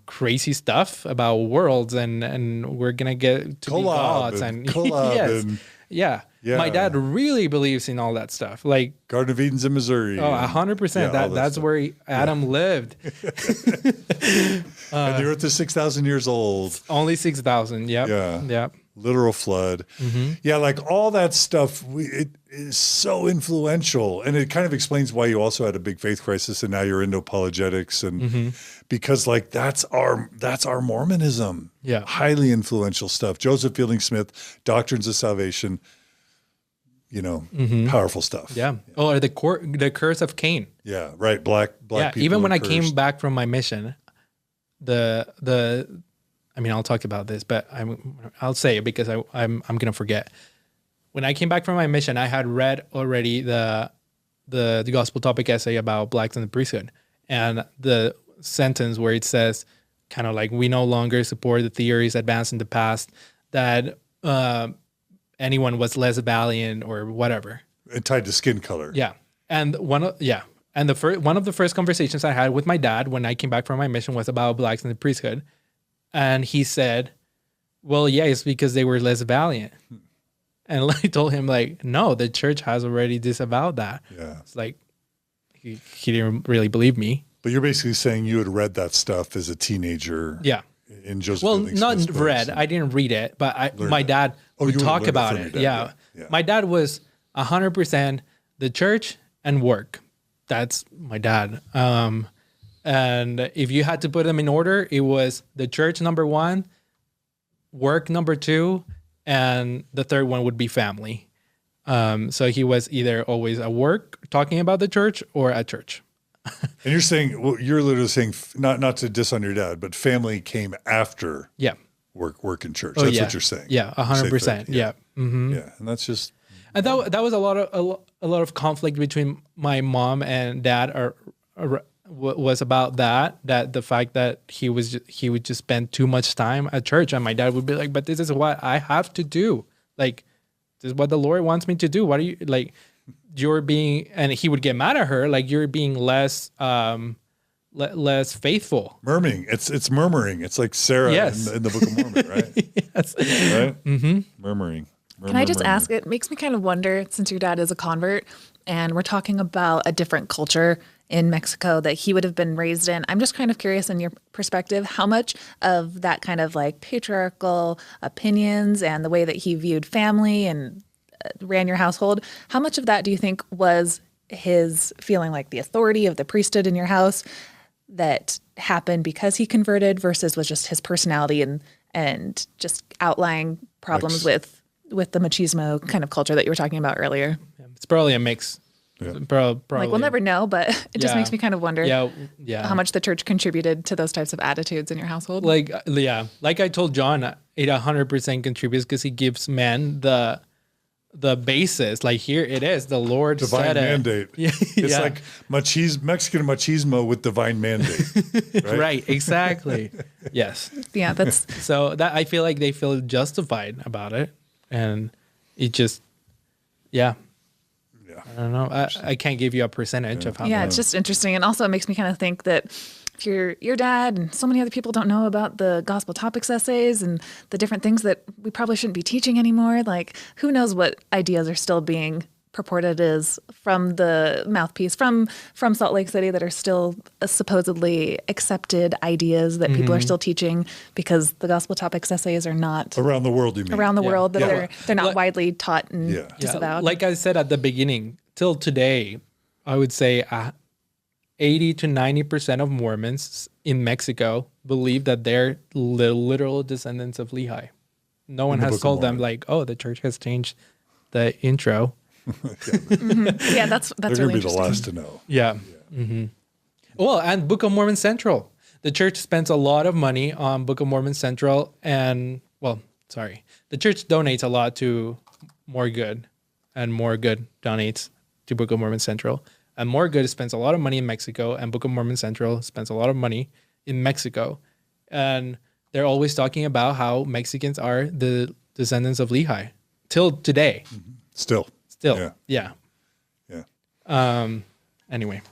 Speaker 2: crazy stuff about worlds and we're gonna get to be gods and yes. Yeah. My dad really believes in all that stuff. Like
Speaker 1: Garden of Eden's in Missouri.
Speaker 2: Oh, 100%. That's where Adam lived.
Speaker 1: And the earth is 6,000 years old.
Speaker 2: Only 6,000. Yep.
Speaker 1: Yeah.
Speaker 2: Yep.
Speaker 1: Literal flood. Yeah, like all that stuff, it is so influential. And it kind of explains why you also had a big faith crisis and now you're into apologetics. And because like that's our Mormonism.
Speaker 2: Yeah.
Speaker 1: Highly influential stuff. Joseph Fielding Smith, Doctrines of Salvation, you know, powerful stuff.
Speaker 2: Yeah. Oh, or the curse of Cain.
Speaker 1: Yeah, right. Black people.
Speaker 2: Even when I
Speaker 1: cursed.
Speaker 2: came back from my mission, I mean, I'll talk about this, but I'll say it because I'm gonna forget. When I came back from my mission, I had read already the gospel topic essay about blacks in the priesthood, and the sentence where it says, kind of like, we no longer support the theories advanced in the past that anyone was less valiant or whatever.
Speaker 1: And tied to skin color.
Speaker 2: Yeah, and one of the first conversations I had with my dad when I came back from my mission was about blacks in the priesthood. And he said, well, yeah, it's because they were less valiant. And I told him, like, no, the church has already disavowed that.
Speaker 1: Yeah.
Speaker 2: It's like, he didn't really believe me.
Speaker 1: But you're basically saying you had read that stuff as a teenager.
Speaker 2: Yeah.
Speaker 1: In Joseph.
Speaker 2: Well,
Speaker 1: Fielding
Speaker 2: not
Speaker 1: Smith's
Speaker 2: read.
Speaker 1: books.
Speaker 2: I didn't read it, but my dad would talk about it. Yeah. My dad was 100% the church and work. That's my dad. And if you had to put them in order, it was the church number 1, work number 2, and the third one would be family. So he was either always at work talking about the church or at church.
Speaker 1: And you're saying, well, you're literally saying, not to diss on your dad, but family came after work in church. That's what you're saying.
Speaker 2: Yeah, 100%. Yeah. Mm-hmm.
Speaker 1: Yeah, and that's just.
Speaker 2: And that was a lot of conflict between my mom and dad was about that the fact that he would just spend too much time at church, and my dad would be like, but this is what I have to do, like this is what the Lord wants me to do. What are you, like, you're being, and he would get mad at her, like, you're being less faithful.
Speaker 1: Murmuring. It's murmuring. It's like Sarah in the Book of Mormon, right?
Speaker 2: Yes.
Speaker 1: Right? Mm-hmm. Murmuring.
Speaker 3: Can I just ask, it makes me kind of wonder, since your dad is a convert and we're talking about a different culture in Mexico that he would have been raised in, I'm just kind of curious, in your perspective, how much of that kind of like patriarchal opinions and the way that he viewed family and ran your household, how much of that do you think was his feeling like the authority of the priesthood in your house that happened because he converted versus was just his personality and just outlying problems with the machismo kind of culture that you were talking about earlier?
Speaker 2: It's probably a mix.
Speaker 1: Yeah.
Speaker 2: Probably.
Speaker 3: Like, we'll never know, but it just makes me kind of wonder how much the church contributed to those types of attitudes in your household.
Speaker 2: Like I told John, it 100% contributes because he gives men the basis. Like, here it is, the Lord
Speaker 1: divine
Speaker 2: said
Speaker 1: mandate. It's like Mexican machismo with divine mandate. Right?
Speaker 2: Right, exactly. Yes.
Speaker 3: Yeah, that's
Speaker 2: so that I feel like they feel justified about it, and it just I don't know. I can't give you a percentage of how.
Speaker 3: Yeah, it's just interesting. And also it makes me kind of think that if your dad and so many other people don't know about the gospel topics essays and the different things that we probably shouldn't be teaching anymore, like, who knows what ideas are still being purported as from the mouthpiece from Salt Lake City that are still supposedly accepted ideas that people are still teaching, because the gospel topics essays are not
Speaker 1: around the world. You mean
Speaker 3: around the world that they're not widely taught and disavowed.
Speaker 2: Like I said at the beginning, till today, I would say 80 to 90% of Mormons in Mexico believe that they're literal descendants of Lehi. No one has told them, like, oh, the church has changed the intro.
Speaker 3: Yeah, that's
Speaker 1: they're
Speaker 3: really
Speaker 1: gonna be
Speaker 3: interesting.
Speaker 1: the last to know.
Speaker 2: Yeah. Mm-hmm. Well, and Book of Mormon Central. The church spends a lot of money on Book of Mormon Central, and the church donates a lot to More Good, and More Good donates to Book of Mormon Central. And More Good spends a lot of money in Mexico, and Book of Mormon Central spends a lot of money in Mexico. And they're always talking about how Mexicans are the descendants of Lehi till today.
Speaker 1: Mm-hmm. Still.
Speaker 2: Yeah.
Speaker 1: Yeah.
Speaker 2: Anyway.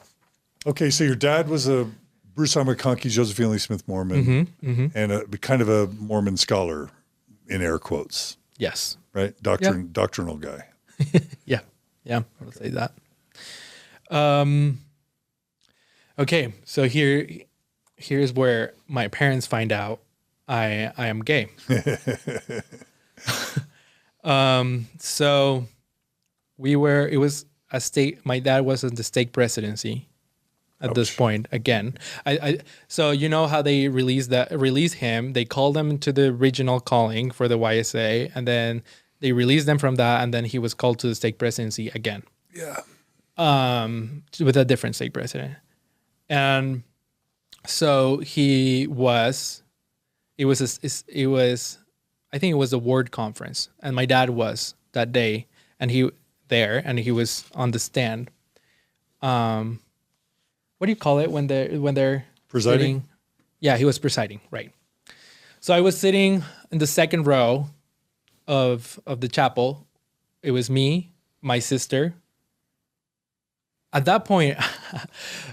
Speaker 1: Okay, so your dad was a Bruce R. McConkie, Josephine Lee Smith Mormon, and kind of a Mormon scholar, in air quotes.
Speaker 2: Yes.
Speaker 1: Right? Doctrinal guy.
Speaker 2: Yeah. I'll say that. Okay, so here's where my parents find out I am gay. So it was a state, my dad was in the stake presidency at this point again. So you know how they release him, they called him to the regional calling for the YSA, and then they released them from that, and then he was called to the stake presidency again.
Speaker 1: Yeah.
Speaker 2: With a different stake president. And so I think it was a ward conference, and my dad was that day, and he was on the stand. What do you call it when they're
Speaker 1: presiding?
Speaker 2: Sitting? Yeah, he was presiding, right. So I was sitting in the second row of the chapel. It was me, my sister. At that point,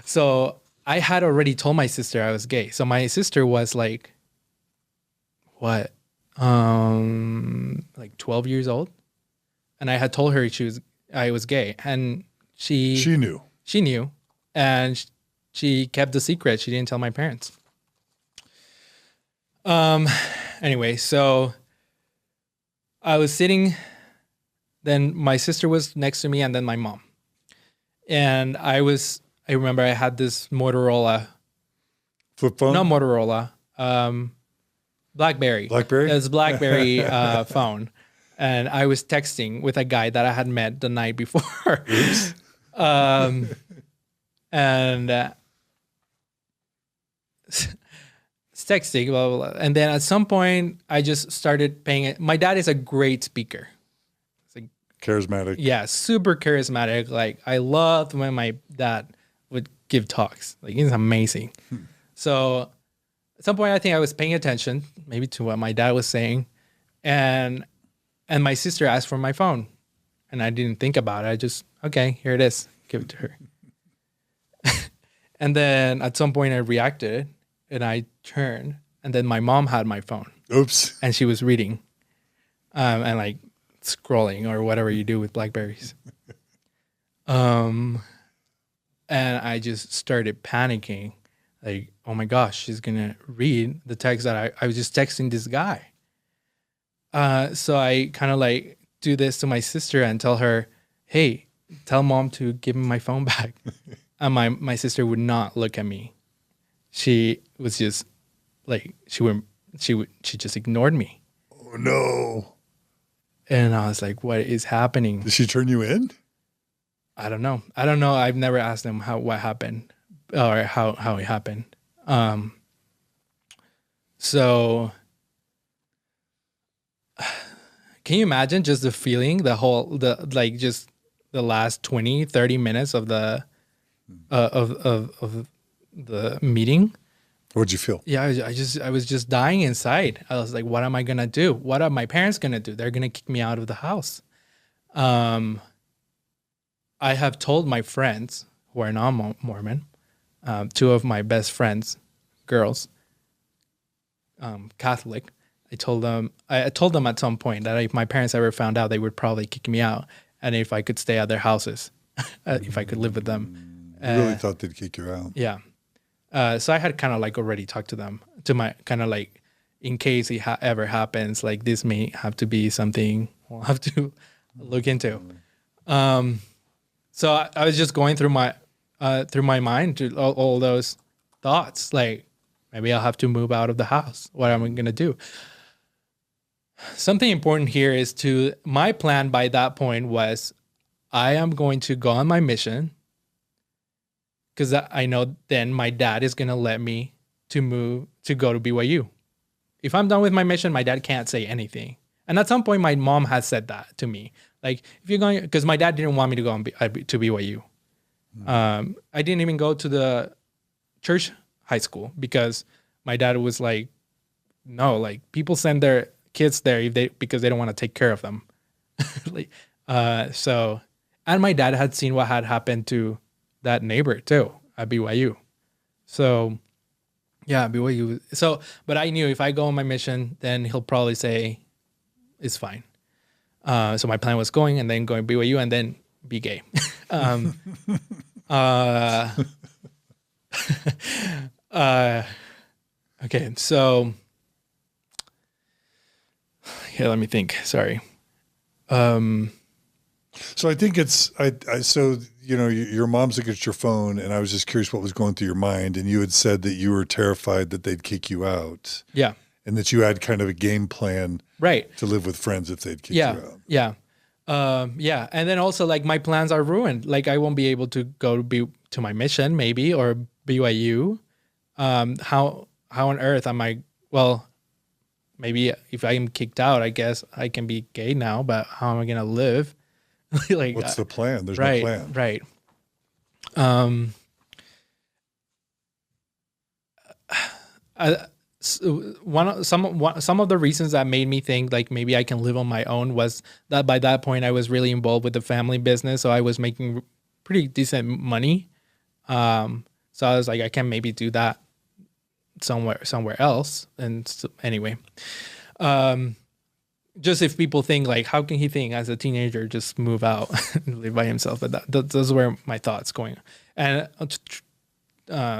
Speaker 2: so I had already told my sister I was gay. So my sister was like, what? Like 12 years old. And I had told her I was gay. And she
Speaker 1: knew.
Speaker 2: She knew. And she kept the secret. She didn't tell my parents. Anyway, so I was sitting, then my sister was next to me, and then my mom. And I remember I had this Motorola.
Speaker 1: Flip phone?
Speaker 2: Not Motorola. BlackBerry.
Speaker 1: BlackBerry?
Speaker 2: It was BlackBerry phone. And I was texting with a guy that I had met the night before.
Speaker 1: Oops.
Speaker 2: And texting, blah, blah, blah. And then at some point, I just started paying it. My dad is a great speaker.
Speaker 1: Charismatic.
Speaker 2: Yeah, super charismatic. Like, I loved when my dad would give talks. Like, he's amazing. So at some point, I think I was paying attention, maybe to what my dad was saying. And my sister asked for my phone. And I didn't think about it. I just, okay, here it is. Give it to her. And then at some point, I reacted. And I turned. And then my mom had my phone.
Speaker 1: Oops.
Speaker 2: And she was reading. And like, scrolling or whatever you do with Blackberries. And I just started panicking. Like, oh my gosh, she's going to read the text that I was just texting this guy. So I kind of like do this to my sister and tell her, hey, tell mom to give me my phone back. And my sister would not look at me. She was just like, she just ignored me.
Speaker 1: Oh no.
Speaker 2: And I was like, what is happening?
Speaker 1: Did she turn you in?
Speaker 2: I don't know. I've never asked them what happened or how it happened. So can you imagine just the feeling, just the last 20, 30 minutes of the meeting?
Speaker 1: What'd you feel?
Speaker 2: Yeah, I was just dying inside. I was like, what am I going to do? What are my parents going to do? They're going to kick me out of the house. I have told my friends who are non-Mormon, two of my best friends, girls, Catholic. I told them at some point that if my parents ever found out, they would probably kick me out. And if I could stay at their houses, if I could live with them.
Speaker 1: You really thought they'd kick you out.
Speaker 2: Yeah. So I had kind of like already talked to them, to my kind of like, in case it ever happens, like this may have to be something we'll have to look into. So I was just going through my mind to all those thoughts, like maybe I'll have to move out of the house. What am I going to do? Something important here is my plan by that point was I am going to go on my mission, because I know then my dad is going to let me to go to BYU. If I'm done with my mission, my dad can't say anything. And at some point, my mom has said that to me. Like, if you're going, because my dad didn't want me to go to BYU. I didn't even go to the church high school because my dad was like, no, like people send their kids there because they don't want to take care of them. And my dad had seen what had happened to that neighbor too at BYU. So Yeah, BYU. So, but I knew if I go on my mission, then he'll probably say it's fine. So my plan was going and then going BYU and then be gay. um, uh, okay, so here, let me think. Sorry.
Speaker 1: So I think so, your mom's looking at your phone, and I was just curious what was going through your mind. And you had said that you were terrified that they'd kick you out.
Speaker 2: Yeah.
Speaker 1: And that you had kind of a game plan,
Speaker 2: right,
Speaker 1: to live with friends if they'd kick you out.
Speaker 2: Yeah. Yeah. And then also like my plans are ruined. Like I won't be able to go to my mission maybe, or BYU. How on earth am I? Well, maybe if I am kicked out, I guess I can be gay now, but how am I going to live? Like,
Speaker 1: what's the plan? There's
Speaker 2: right,
Speaker 1: no plan.
Speaker 2: Right. Some of the reasons that made me think like maybe I can live on my own was that by that point I was really involved with the family business, so I was making pretty decent money. So I was like, I can maybe do that somewhere else. And so, anyway, just if people think like, how can he think as a teenager just move out and live by himself? But those were my thoughts going and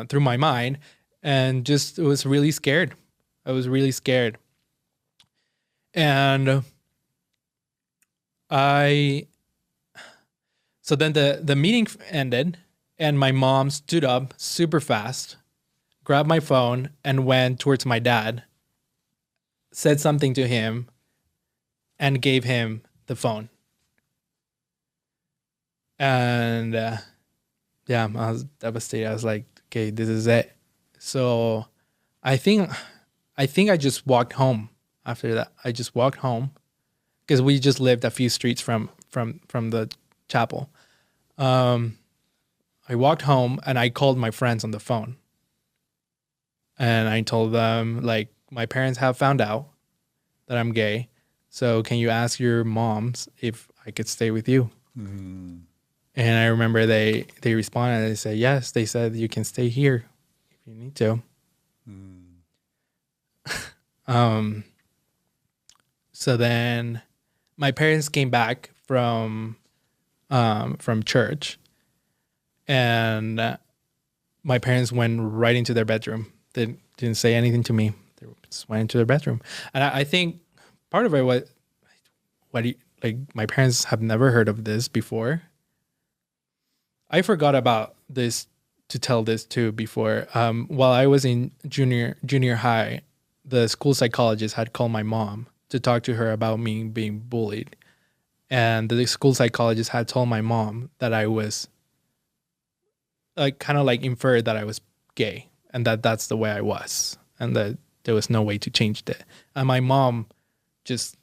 Speaker 2: through my mind, and just was really scared. I was really scared, and so then the meeting ended, and my mom stood up super fast, grabbed my phone, and went towards my dad, said something to him, and gave him the phone. And yeah, I was devastated. I was like, okay, this is it. So I think I just walked home after that. I just walked home because we just lived a few streets from the chapel. I walked home and I called my friends on the phone. And I told them, like, my parents have found out that I'm gay. So can you ask your moms if I could stay with you? Mm. And I remember they responded. They said, yes. They said, you can stay here if you need to. Mm. So then my parents came back from church, and my parents went right into their bedroom. They didn't say anything to me. They just went into their bedroom. And I think part of it was, like, my parents have never heard of this before. I forgot about this to tell this too before. While I was in junior high, the school psychologist had called my mom to talk to her about me being bullied. And the school psychologist had told my mom that I was like kind of like inferred that I was gay and that that's the way I was and that there was no way to change that. And my mom just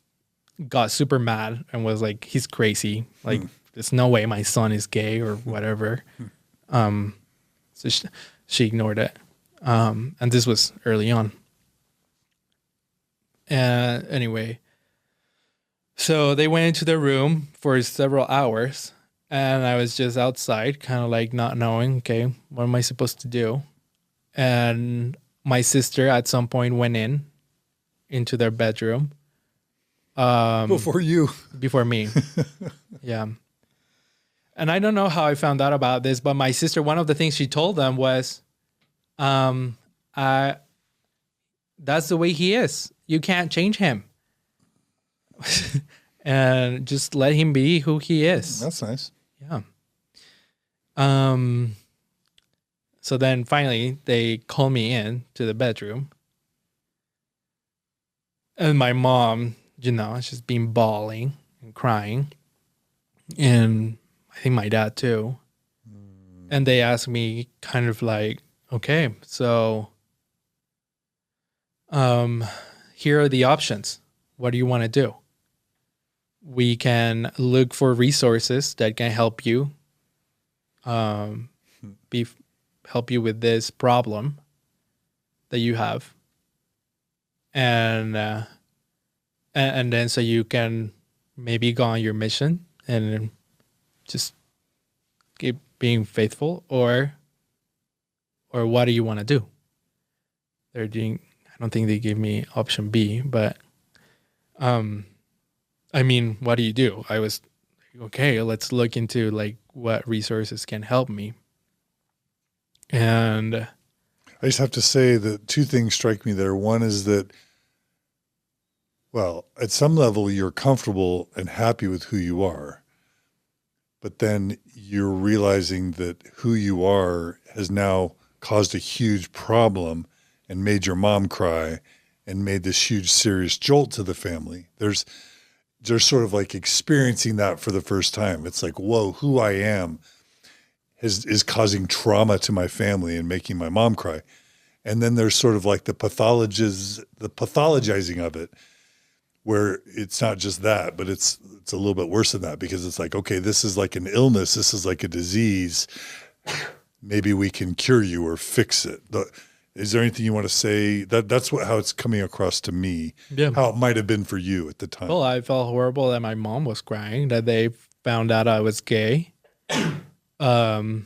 Speaker 2: got super mad and was like, he's crazy. Like, there's no way my son is gay or whatever. So she ignored it. And this was early on. Anyway, so they went into their room for several hours, and I was just outside, kind of like not knowing, okay, what am I supposed to do? And my sister at some point went into their bedroom.
Speaker 1: Before you.
Speaker 2: Before me. Yeah. And I don't know how I found out about this, but my sister, one of the things she told them was, that's the way he is. You can't change him. And just let him be who he is.
Speaker 1: That's nice.
Speaker 2: Yeah. So then finally they call me in to the bedroom. And my mom, she's been bawling and crying. And I think my dad too. And they asked me kind of like, okay, so here are the options. What do you want to do? We can look for resources that can help you help you with this problem that you have. And then so you can maybe go on your mission and just keep being faithful, or what do you want to do? they're doing. I don't think they gave me option B, but I mean, what do you do? I was okay. Let's look into like what resources can help me. And
Speaker 1: I just have to say that two things strike me there. One is that, well, at some level, you're comfortable and happy with who you are, but then you're realizing that who you are has now caused a huge problem and made your mom cry and made this huge, serious jolt to the family. There's sort of like experiencing that for the first time. It's like, whoa, who I am is causing trauma to my family and making my mom cry. And then there's sort of like the pathologizing of it, where it's not just that, but it's a little bit worse than that, because it's like, okay, this is like an illness. This is like a disease. Maybe we can cure you or fix it. Is there anything you want to say? That's how it's coming across to me, how it might have been for you at the time.
Speaker 2: Well, I felt horrible that my mom was crying, that they found out I was gay. And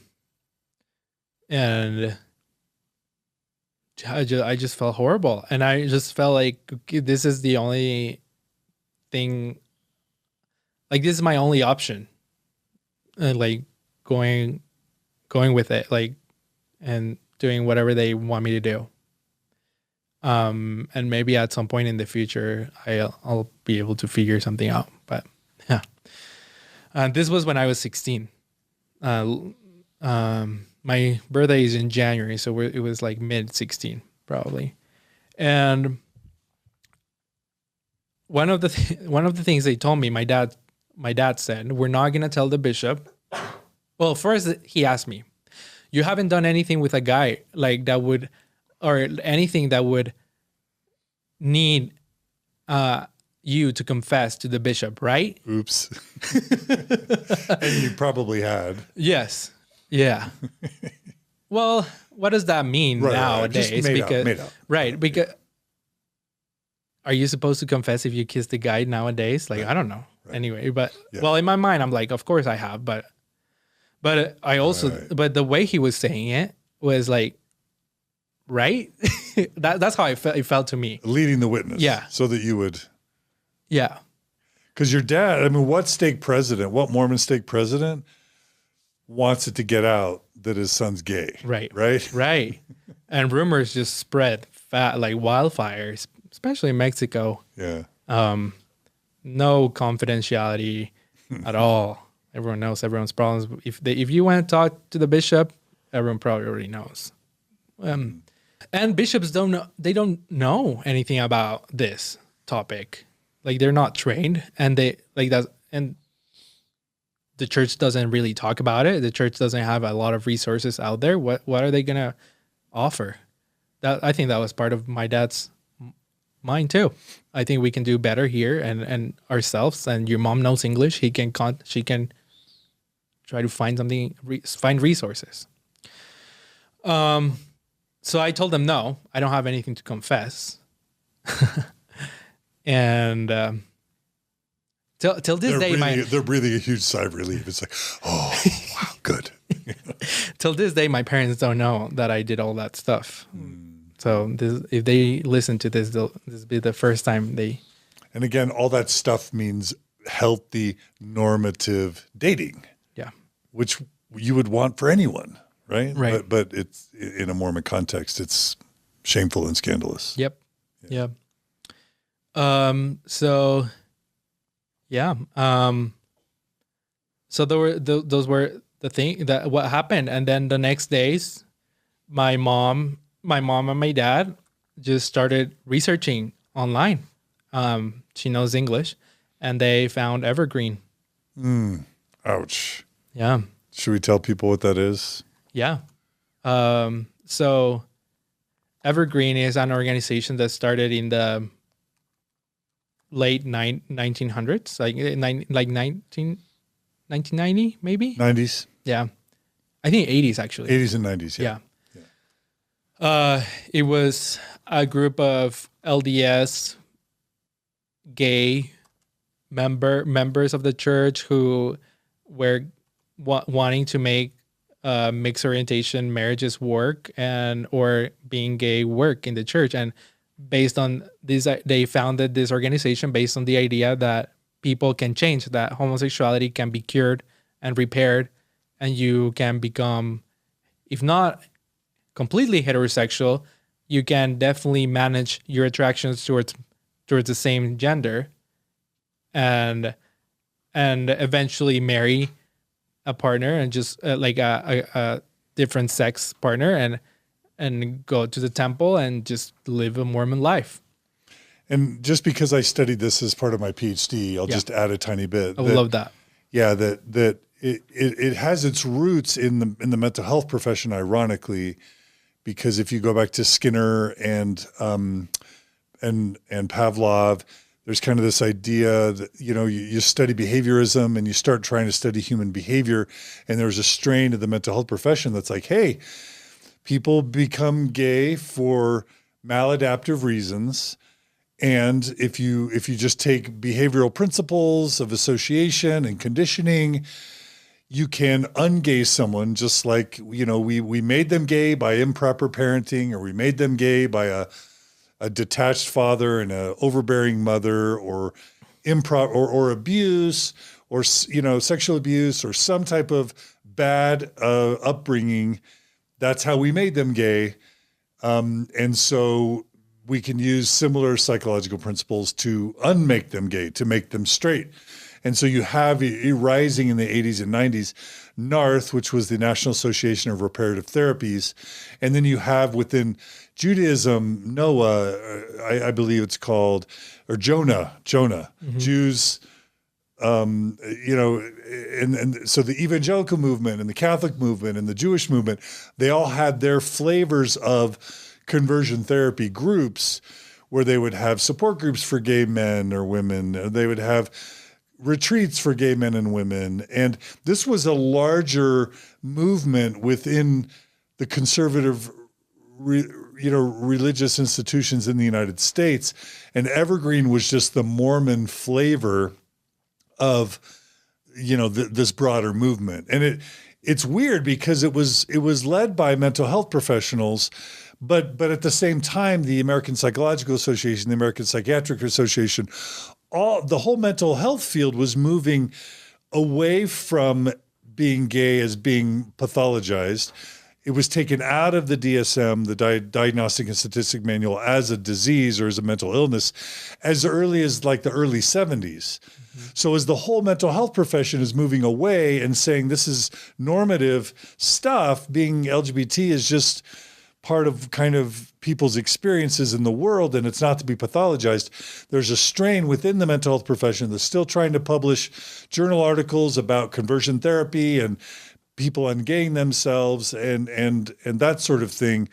Speaker 2: I just felt horrible. And I just felt like, okay, this is the only thing, like this is my only option. And like going with it, like, and doing whatever they want me to do. And maybe at some point in the future, I'll be able to figure something out. But yeah, this was when I was 16. My birthday is in January, so it was like mid-16 probably. And one of the things they told me, my dad said, we're not gonna tell the bishop. Well, first he asked me, you haven't done anything with a guy like that would, or anything that would need you to confess to the bishop, right?
Speaker 1: Oops. And you probably had.
Speaker 2: Yes. Yeah. Well, what does that mean nowadays?
Speaker 1: Just made up.
Speaker 2: Right. Because are you supposed to confess if you kiss the guy nowadays? Like, right. I don't know. Right. Anyway, but well, in my mind, I'm like, of course I have, but I also, but the way he was saying it was like, right? That's how it felt to me.
Speaker 1: Leading the witness.
Speaker 2: Yeah.
Speaker 1: So that you would.
Speaker 2: Yeah.
Speaker 1: Because your dad, I mean, what Mormon stake president wants it to get out that his son's gay?
Speaker 2: Right.
Speaker 1: Right?
Speaker 2: Right. And rumors just spread like wildfires, especially in Mexico.
Speaker 1: Yeah.
Speaker 2: No confidentiality at all. Everyone knows everyone's problems. If you want to talk to the bishop, everyone probably already knows. And bishops don't know anything about this topic. Like, they're not trained, and they like that, and the church doesn't really talk about it. The church doesn't have a lot of resources out there. What are they gonna offer? I think that was part of my dad's mind too. I think we can do better here and ourselves. And your mom knows English. She can try to find something, find resources. So I told them, no, I don't have anything to confess. And till this day,
Speaker 1: they're breathing a huge sigh of relief. It's like, oh, wow, good.
Speaker 2: Till this day, my parents don't know that I did all that stuff. So if they listen to this, this will be the first time they.
Speaker 1: And again, all that stuff means healthy, normative dating.
Speaker 2: Yeah. Which
Speaker 1: you would want for anyone, right?
Speaker 2: Right.
Speaker 1: But it's in a Mormon context, it's shameful and scandalous.
Speaker 2: Yep. Yeah. So yeah. So there were those were the thing that what happened, and then the next days, my mom and my dad just started researching online. She knows English, and they found Evergreen.
Speaker 1: Ouch.
Speaker 2: Yeah.
Speaker 1: Should we tell people what that is?
Speaker 2: Yeah. So Evergreen is an organization that started in the late 1900s, like 1990, maybe?
Speaker 1: 90s.
Speaker 2: Yeah. I think 80s, actually.
Speaker 1: 80s and 90s, yeah.
Speaker 2: It was a group of LDS gay members of the church who were wanting to make mixed orientation marriages work or being gay work in the church. And based on this, they founded this organization based on the idea that people can change, that homosexuality can be cured and repaired, and you can become, if not completely heterosexual, you can definitely manage your attractions towards the same gender, and eventually marry a partner, and just like a different sex partner, and go to the temple and just live a Mormon life.
Speaker 1: And just because I studied this as part of my PhD, I'll just add a tiny bit.
Speaker 2: I would love that.
Speaker 1: Yeah, that it has its roots in the mental health profession, ironically, because if you go back to Skinner and Pavlov, there's kind of this idea that, you study behaviorism and you start trying to study human behavior, and there's a strain of the mental health profession that's like, hey, people become gay for maladaptive reasons. And if you just take behavioral principles of association and conditioning, you can ungay someone, just like, we made them gay by improper parenting, or we made them gay by a detached father and an overbearing mother, or or abuse, or sexual abuse, or some type of bad upbringing. That's how we made them gay. And so we can use similar psychological principles to unmake them gay, to make them straight. And so you have rising in the 80s and 90s, NARTH, which was the National Association of Reparative Therapies. And then you have within Judaism, Noah, I believe it's called, or Jonah, Jews, and so the evangelical movement and the Catholic movement and the Jewish movement, they all had their flavors of conversion therapy groups, where they would have support groups for gay men or women. Or they would have retreats for gay men and women. And this was a larger movement within the conservative, religious institutions in the United States. And Evergreen was just the Mormon flavor of, this broader movement. And it's weird because it was led by mental health professionals, but at the same time, the American Psychological Association, the American Psychiatric Association, the whole mental health field was moving away from being gay as being pathologized. It was taken out of the DSM, the Diagnostic and Statistic Manual, as a disease or as a mental illness as early as like the early 70s. Mm-hmm. So as the whole mental health profession is moving away and saying this is normative stuff, being LGBT is just part of kind of people's experiences in the world, and it's not to be pathologized. There's a strain within the mental health profession that's still trying to publish journal articles about conversion therapy and people ungaying themselves and that sort of thing.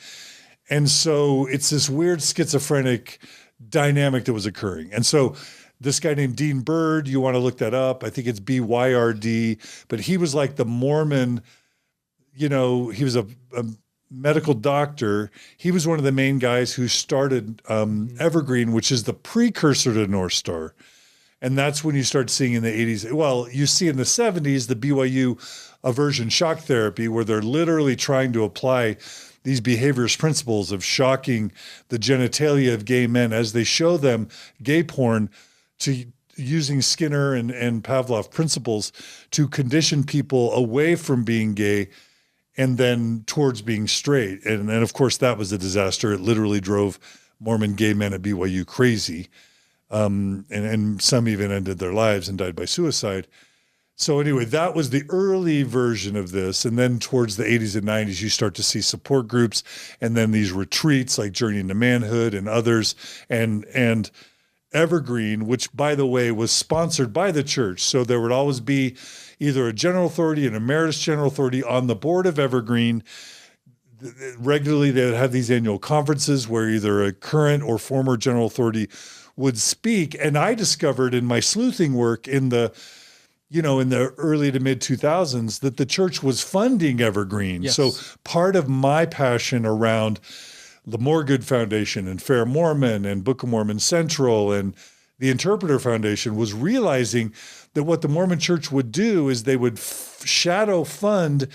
Speaker 1: And so it's this weird schizophrenic dynamic that was occurring. And so this guy named Dean Bird, you want to look that up. I think it's BYRD, but he was like the Mormon, he was a medical doctor. He was one of the main guys who started Evergreen, which is the precursor to North Star. And that's when you start seeing in the 80s. Well, you see in the 70s, the BYU aversion shock therapy, where they're literally trying to apply these behaviorist principles of shocking the genitalia of gay men as they show them gay porn, to using Skinner and Pavlov principles to condition people away from being gay and then towards being straight. And of course, that was a disaster. It literally drove Mormon gay men at BYU crazy. And some even ended their lives and died by suicide. So anyway, that was the early version of this. And then towards the 80s and 90s, you start to see support groups and then these retreats like Journey into Manhood and others. And Evergreen, which, by the way, was sponsored by the church. So there would always be either a general authority, an emeritus general authority on the board of Evergreen. Regularly, they would have these annual conferences where either a current or former general authority would speak. And I discovered in my sleuthing work in the early to mid 2000s that the church was funding Evergreen. Yes. So part of my passion around the More Good Foundation and Fair Mormon and Book of Mormon Central and the Interpreter Foundation was realizing that what the Mormon church would do is they would shadow fund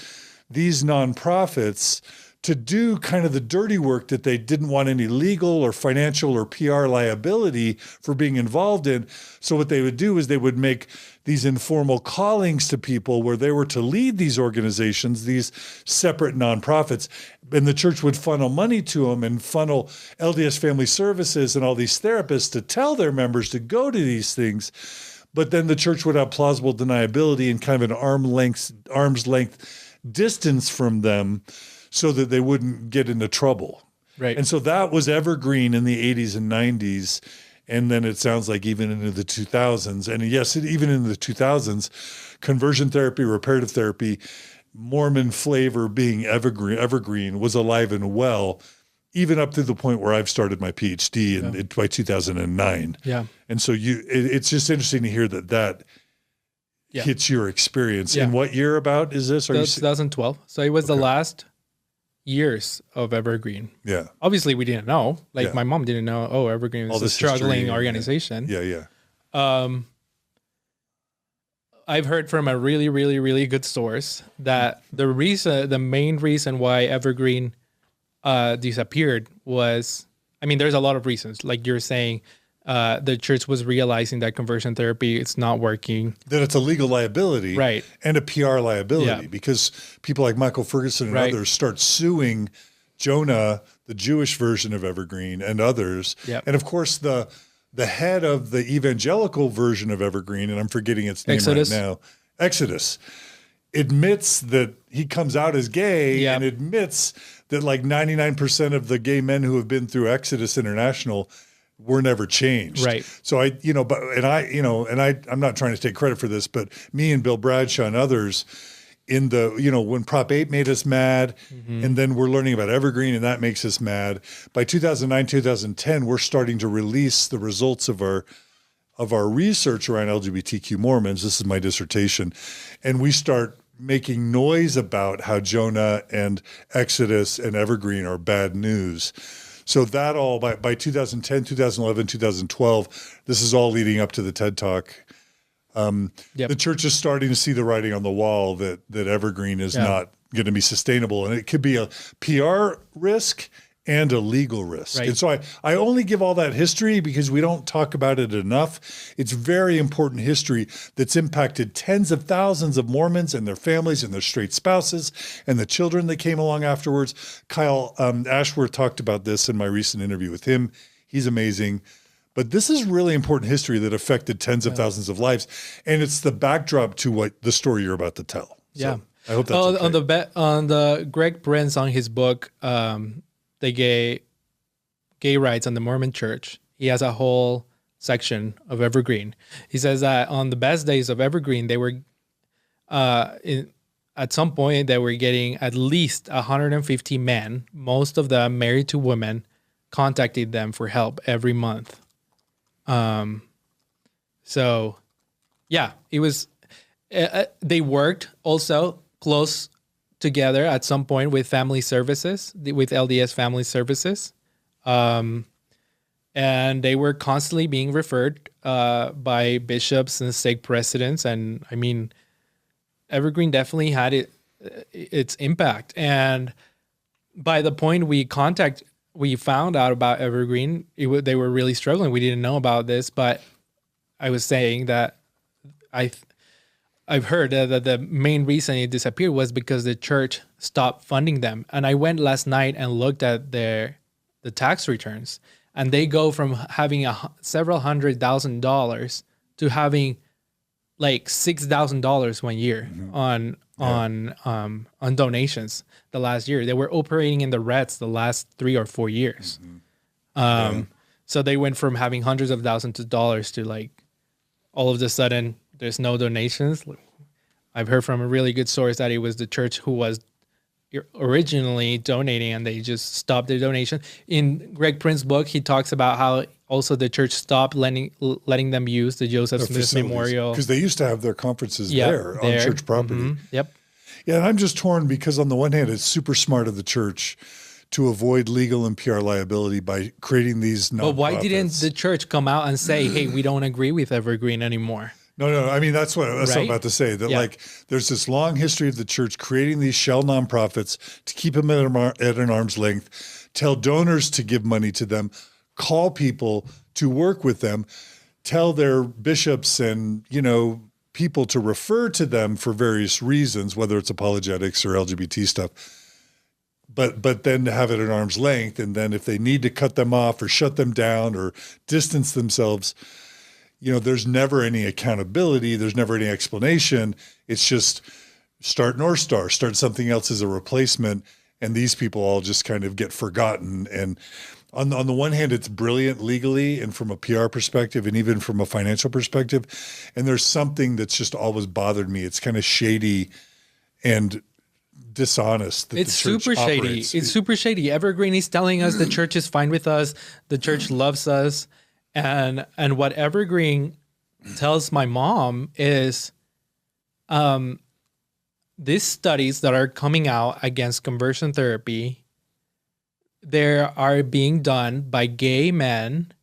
Speaker 1: these nonprofits to do kind of the dirty work that they didn't want any legal or financial or PR liability for being involved in. So what they would do is they would make these informal callings to people where they were to lead these organizations, these separate nonprofits, and the church would funnel money to them and funnel LDS Family Services and all these therapists to tell their members to go to these things. But then the church would have plausible deniability and kind of an arm's length distance from them, so that they wouldn't get into trouble.
Speaker 2: Right.
Speaker 1: And so that was evergreen in the 80s and 90s. And then it sounds like even into the 2000s. And yes, even in the 2000s, conversion therapy, reparative therapy, Mormon flavor being evergreen was alive and well, even up to the point where I've started my PhD by 2009.
Speaker 2: Yeah.
Speaker 1: And so it's just interesting to hear that hits your experience.
Speaker 2: Yeah.
Speaker 1: And what year about is this?
Speaker 2: 2012. So it was the last years of Evergreen.
Speaker 1: Yeah.
Speaker 2: Obviously, we didn't know. Like my mom didn't know. Oh, Evergreen is a struggling organization.
Speaker 1: Yeah.
Speaker 2: I've heard from a really, really, really good source that the main reason why Evergreen disappeared was, I mean, there's a lot of reasons. Like you're saying, the church was realizing that conversion therapy is not working.
Speaker 1: That it's a legal liability,
Speaker 2: right,
Speaker 1: and a PR liability, because people like Michael Ferguson and others start suing Jonah, the Jewish version of Evergreen, and others. And of course, the head of the evangelical version of Evergreen, and I'm forgetting its name right now, Exodus, admits that he comes out as gay and admits that like 99% of the gay men who have been through Exodus International were never changed.
Speaker 2: Right.
Speaker 1: So I'm not trying to take credit for this, but me and Bill Bradshaw and others in the, when Prop 8 made us mad, and then we're learning about Evergreen and that makes us mad. By 2009, 2010, we're starting to release the results of our research around LGBTQ Mormons. This is my dissertation. And we start making noise about how Jonah and Exodus and Evergreen are bad news. So that all, by 2010, 2011, 2012, this is all leading up to the TED Talk. The church is starting to see the writing on the wall that Evergreen is not going to be sustainable. And it could be a PR risk and a legal risk.
Speaker 2: Right.
Speaker 1: And so I only give all that history because we don't talk about it enough. It's very important history that's impacted tens of thousands of Mormons and their families and their straight spouses and the children that came along afterwards. Kyle Ashworth talked about this in my recent interview with him. He's amazing. But this is really important history that affected tens of thousands of lives. And it's the backdrop to what the story you're about to tell. So I hope that's okay.
Speaker 2: On the Greg Prince, on his book, the gay rights on the Mormon Church, he has a whole section of Evergreen. He says that on the best days of Evergreen, they were at some point they were getting at least 150 men, most of them married to women, contacted them for help every month. So yeah, it was. They worked also close together at some point with family services, with LDS Family Services. And they were constantly being referred by bishops and stake presidents. And I mean, Evergreen definitely had its impact. And by the point we found out about Evergreen, they were really struggling. We didn't know about this, but I was saying that I've heard that the main reason it disappeared was because the church stopped funding them. And I went last night and looked at the tax returns, and they go from having several $100,000 to having like $6,000 one year on donations. The last year they were operating in the reds the last 3 or 4 years. So they went from having hundreds of thousands of dollars to like all of a sudden there's no donations. I've heard from a really good source that it was the church who was originally donating and they just stopped their donation. In Greg Prince's book, he talks about how also the church stopped letting them use the Joseph Smith Memorial.
Speaker 1: Because they used to have their conferences there on church property.
Speaker 2: Yep.
Speaker 1: Yeah, and I'm just torn because on the one hand, it's super smart of the church to avoid legal and PR liability by creating these nonprofits.
Speaker 2: But why didn't the church come out and say, hey, we don't agree with Evergreen anymore?
Speaker 1: No. I mean, that's what I'm
Speaker 2: Right?
Speaker 1: about to say. That
Speaker 2: Yeah.
Speaker 1: like, there's this long history of the church creating these shell nonprofits to keep them at an arm's length, tell donors to give money to them, call people to work with them, tell their bishops and, people to refer to them for various reasons, whether it's apologetics or LGBT stuff. But then to have it at arm's length, and then if they need to cut them off or shut them down or distance themselves, there's never any accountability. There's never any explanation. It's just start North Star, start something else as a replacement, and these people all just kind of get forgotten. And on the one hand, it's brilliant legally and from a PR perspective and even from a financial perspective. And there's something that's just always bothered me. It's kind of shady and dishonest.
Speaker 2: It's super shady. It's super shady. Evergreen is telling us the church is fine with us. The church loves us. And what Evergreen tells my mom is these studies that are coming out against conversion therapy, they are being done by gay men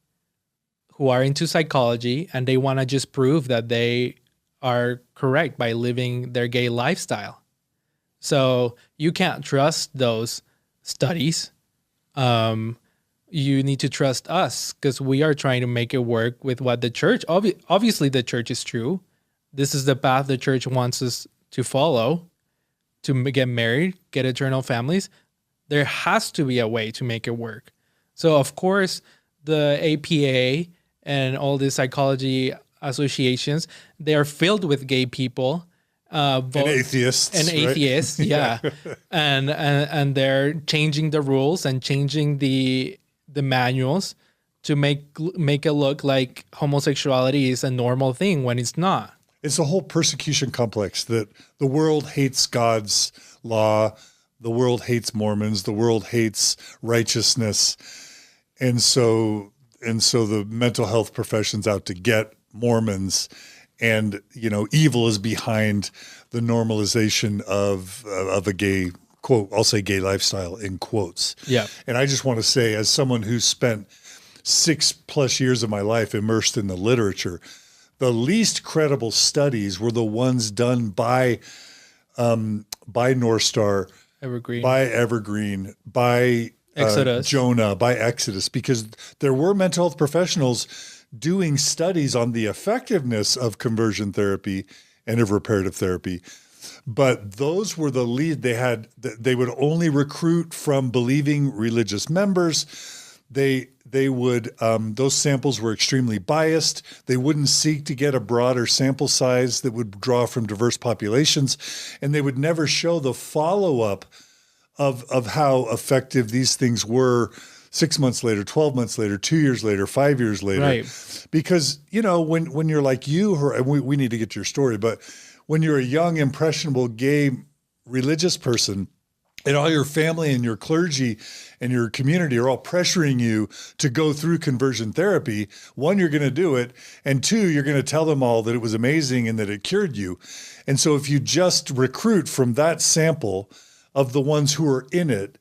Speaker 2: who are into psychology, and they want to just prove that they are correct by living their gay lifestyle. So you can't trust those studies. You need to trust us because we are trying to make it work with what the church, obviously the church is true. This is the path the church wants us to follow, to get married, get eternal families. There has to be a way to make it work. So of course, the APA and all the psychology associations, they are filled with gay people.
Speaker 1: And atheists.
Speaker 2: And atheists, right? Yeah. and they're changing the rules and changing the manuals to make it look like homosexuality is a normal thing when it's not.
Speaker 1: It's a whole persecution complex that the world hates God's law, the world hates Mormons, the world hates righteousness. And so the mental health profession's out to get Mormons, and evil is behind the normalization of a gay, quote, I'll say gay lifestyle in quotes.
Speaker 2: Yeah.
Speaker 1: And I just want to say, as someone who spent 6+ years of my life immersed in the literature, the least credible studies were the ones done by North Star,
Speaker 2: Evergreen,
Speaker 1: by
Speaker 2: Exodus,
Speaker 1: Jonah, by Exodus, because there were mental health professionals doing studies on the effectiveness of conversion therapy and of reparative therapy. But those were the lead. They would only recruit from believing religious members. They would, those samples were extremely biased. They wouldn't seek to get a broader sample size that would draw from diverse populations. And they would never show the follow-up of how effective these things were 6 months later, 12 months later, 2 years later, 5 years later.
Speaker 2: Right.
Speaker 1: Because, when you're like you, or we need to get to your story, but when you're a young, impressionable, gay, religious person, and all your family and your clergy and your community are all pressuring you to go through conversion therapy, one, you're going to do it, and two, you're going to tell them all that it was amazing and that it cured you. And so if you just recruit from that sample of the ones who are in it,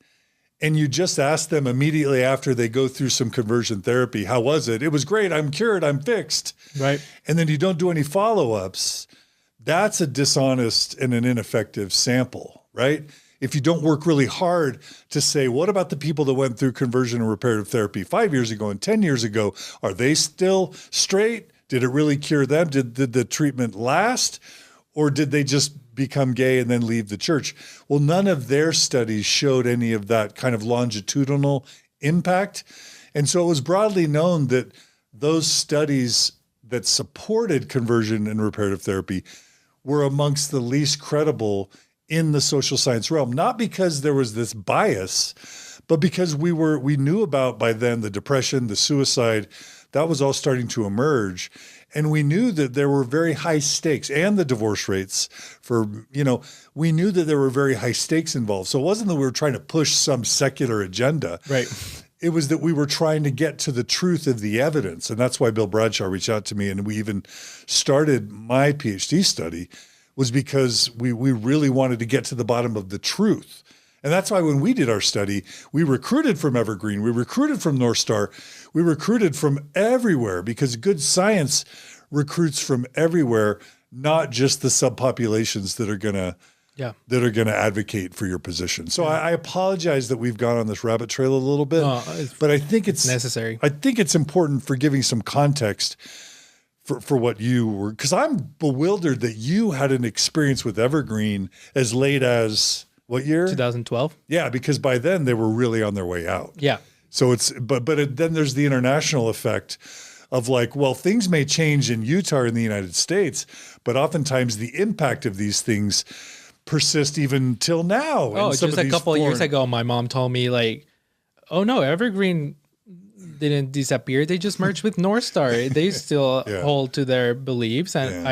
Speaker 1: and you just ask them immediately after they go through some conversion therapy, how was it? It was great. I'm cured. I'm fixed.
Speaker 2: Right.
Speaker 1: And then you don't do any follow-ups. That's a dishonest and an ineffective sample, right? If you don't work really hard to say, what about the people that went through conversion and reparative therapy 5 years ago and 10 years ago? Are they still straight? Did it really cure them? Did the treatment last? Or did they just become gay and then leave the church? Well, none of their studies showed any of that kind of longitudinal impact. And so it was broadly known that those studies that supported conversion and reparative therapy were amongst the least credible in the social science realm, not because there was this bias, but because we knew about by then the depression, the suicide, that was all starting to emerge. And we knew that there were very high stakes, and the divorce rates we knew that there were very high stakes involved. So it wasn't that we were trying to push some secular agenda.
Speaker 2: Right.
Speaker 1: It was that we were trying to get to the truth of the evidence. And that's why Bill Bradshaw reached out to me, and we even started my PhD study, was because we really wanted to get to the bottom of the truth. And that's why when we did our study, we recruited from Evergreen, we recruited from North Star, we recruited from everywhere, because good science recruits from everywhere, not just the subpopulations that are gonna advocate for your position. So I apologize that we've gone on this rabbit trail a little bit, but I think it's
Speaker 2: necessary.
Speaker 1: I think it's important for giving some context for what you were, because I'm bewildered that you had an experience with Evergreen as late as what year?
Speaker 2: 2012.
Speaker 1: Yeah, because by then they were really on their way out.
Speaker 2: Yeah.
Speaker 1: So then there's the international effect of like, well, things may change in Utah or in the United States, but oftentimes the impact of these things persist even till now.
Speaker 2: Oh, just a couple of years ago, my mom told me like, oh no, Evergreen didn't disappear. They just merged with North Star. They still hold to their beliefs. And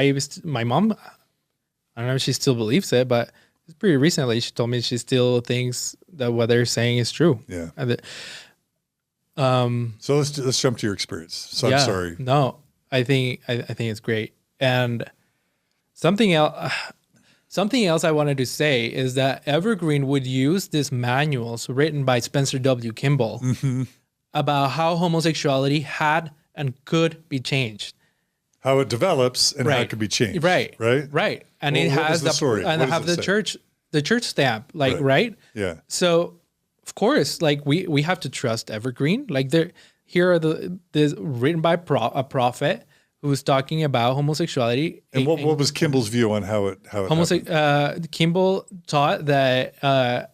Speaker 2: my mom, I don't know if she still believes it, but pretty recently she told me she still thinks that what they're saying is true.
Speaker 1: Yeah. So let's jump to your experience. So I'm sorry.
Speaker 2: No, I think it's great. And something else I wanted to say is that Evergreen would use these manuals written by Spencer W. Kimball about how homosexuality had and could be changed.
Speaker 1: How it develops and how it could be changed.
Speaker 2: Right.
Speaker 1: Right.
Speaker 2: And it has the story. And have the church stamp, like, right?
Speaker 1: Yeah.
Speaker 2: So of course, like we have to trust Evergreen. Like here are this written by a prophet who was talking about homosexuality.
Speaker 1: And what was Kimball's view on how it happened?
Speaker 2: Kimball taught that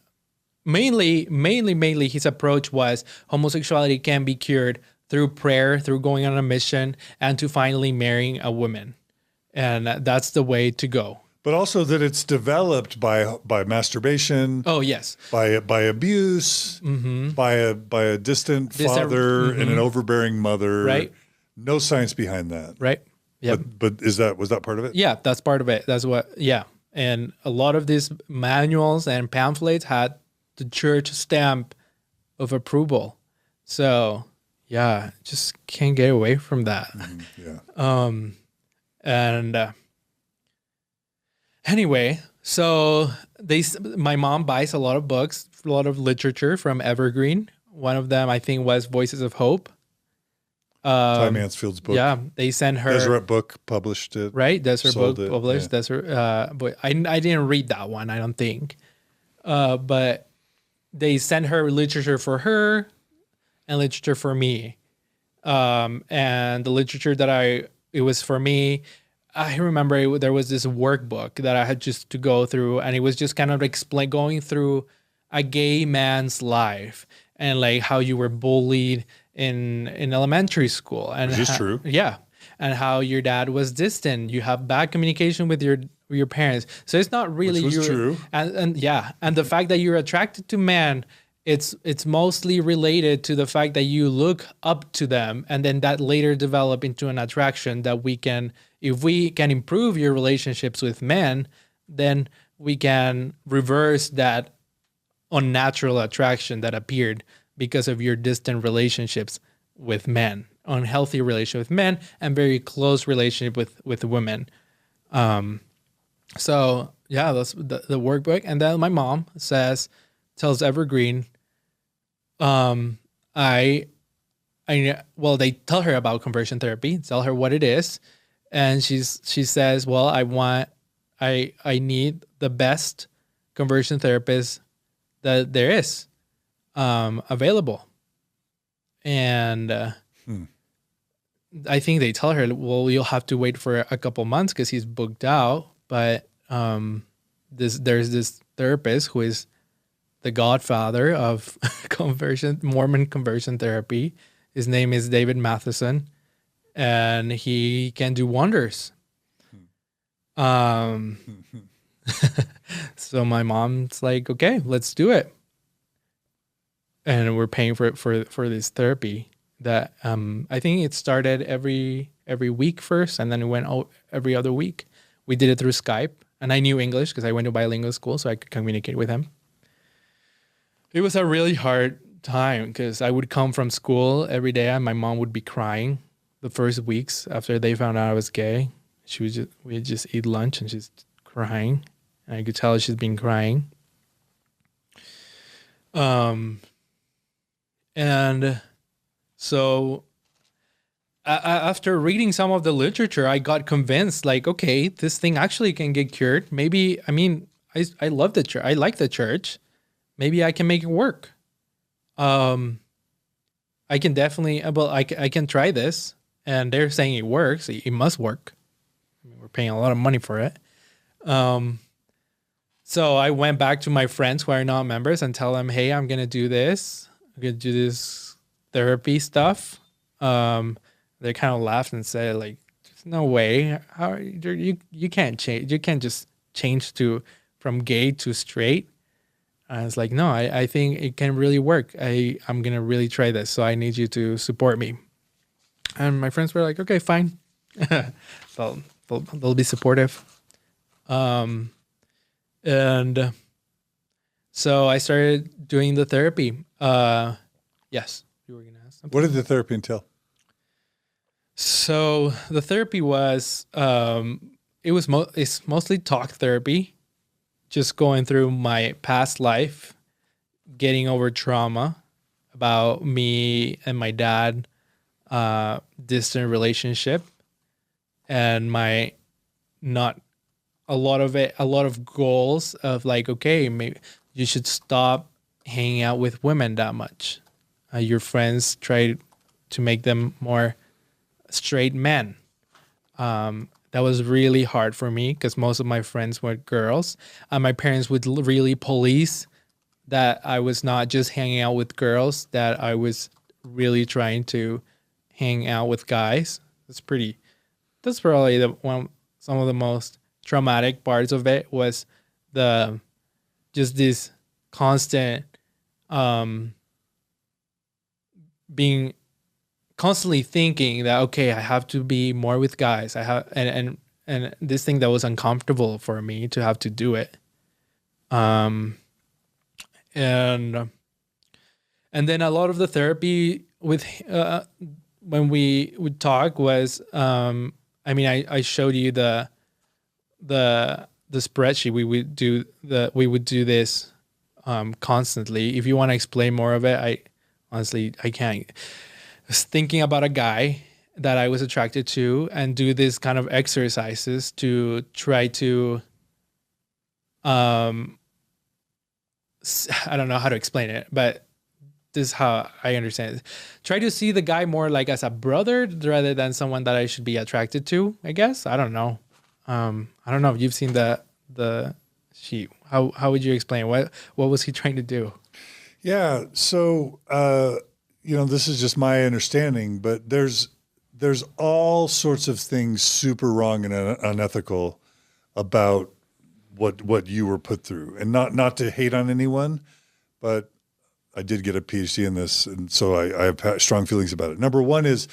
Speaker 2: mainly his approach was homosexuality can be cured through prayer, through going on a mission, and to finally marrying a woman. And that's the way to go.
Speaker 1: But also that it's developed by masturbation.
Speaker 2: Oh yes.
Speaker 1: By abuse. By a distant father and an overbearing mother.
Speaker 2: Right.
Speaker 1: No science behind that.
Speaker 2: Right. Yeah.
Speaker 1: But was that part of it?
Speaker 2: Yeah, that's part of it. That's what. Yeah. And a lot of these manuals and pamphlets had the church stamp of approval. So yeah, just can't get away from that. Anyway, so my mom buys a lot of books, a lot of literature from Evergreen. One of them, I think, was Voices of Hope.
Speaker 1: Ty Mansfield's book.
Speaker 2: Yeah, they sent her.
Speaker 1: Deseret Book published it.
Speaker 2: Right, Deseret Book published.
Speaker 1: Yeah.
Speaker 2: Deseret, but I didn't read that one, I don't think. But they sent her literature for her and literature for me. And the literature it was for me, I remember there was this workbook that I had just to go through, and it was just kind of going through a gay man's life and like how you were bullied in elementary school, and
Speaker 1: which is true.
Speaker 2: Yeah, and how your dad was distant. You have bad communication with your parents, so it's not really
Speaker 1: true.
Speaker 2: And the fact that you're attracted to men. It's mostly related to the fact that you look up to them, and then that later develop into an attraction that if we can improve your relationships with men, then we can reverse that unnatural attraction that appeared because of your distant relationships with men, unhealthy relationship with men, and very close relationship with women. So yeah, that's the workbook. And then my mom tells Evergreen, they tell her about conversion therapy, tell her what it is. And she says, well, I need the best conversion therapist that there is, available. And, I think they tell her, well, you'll have to wait for a couple months because he's booked out. But, there's this therapist who is the godfather of Mormon conversion therapy. His name is David Matheson, and he can do wonders. So my mom's like, okay, let's do it. And we're paying for this therapy that I think it started every week first, and then it went every other week. We did it through Skype, and I knew English because I went to bilingual school, so I could communicate with him. It was a really hard time because I would come from school every day and my mom would be crying the first weeks after they found out I was gay. We'd just eat lunch and she's crying. And I could tell she's been crying. And so after reading some of the literature, I got convinced, like, okay, this thing actually can get cured. Maybe, I mean, I love the church. I like the church. Maybe I can make it work. I can definitely, well, I can try this. And they're saying it works. It must work. I mean, we're paying a lot of money for it. So I went back to my friends who are not members and tell them, hey, I'm going to do this. I'm going to do this therapy stuff. They kind of laughed and said, like, there's no way. How you can't change. You can't just change from gay to straight. And I was like, no, I think it can really work. I'm going to really try this. So I need you to support me. And my friends were like, okay, fine. they'll be supportive. And so I started doing the therapy. Yes, you were going to ask something.
Speaker 1: What did the therapy entail?
Speaker 2: So the therapy was, it's mostly talk therapy, just going through my past life, getting over trauma about me and my dad, distant relationship, and my not a lot of goals of like, okay, maybe you should stop hanging out with women that much. Your friends try to make them more straight men. That was really hard for me because most of my friends were girls. My parents would really police that I was not just hanging out with girls, that I was really trying to hang out with guys. That's probably some of the most traumatic parts of it was just this constant being constantly thinking that, okay, I have to be more with guys. I have and this thing that was uncomfortable for me to have to do it. And then a lot of the therapy with when we would talk was I showed you the spreadsheet. We would do this constantly. If you want to explain more of it, I can't. I was thinking about a guy that I was attracted to and do this kind of exercises to try to I don't know how to explain it, but this is how I understand it. Try to see the guy more like as a brother rather than someone that I should be attracted to, I guess. I don't know. I don't know if you've seen the sheet. How would you explain what was he trying to do?
Speaker 1: Yeah. So, this is just my understanding, but there's all sorts of things super wrong and unethical about what you were put through, and not to hate on anyone, but I did get a PhD in this, and so I have strong feelings about it. Number one is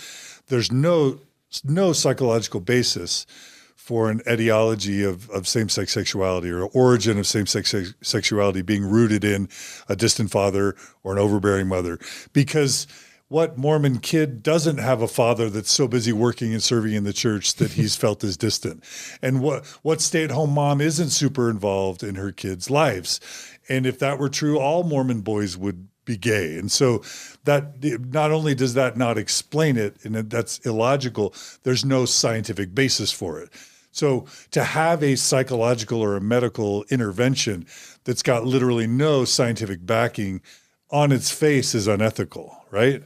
Speaker 1: there's no psychological basis for an etiology of same-sex sexuality or origin of same-sex sexuality being rooted in a distant father or an overbearing mother. Because what Mormon kid doesn't have a father that's so busy working and serving in the church that he's felt as distant? And what stay-at-home mom isn't super involved in her kids' lives? And if that were true, all Mormon boys would be gay. And so that not only does that not explain it, and that's illogical, there's no scientific basis for it. So to have a psychological or a medical intervention that's got literally no scientific backing on its face is unethical, right?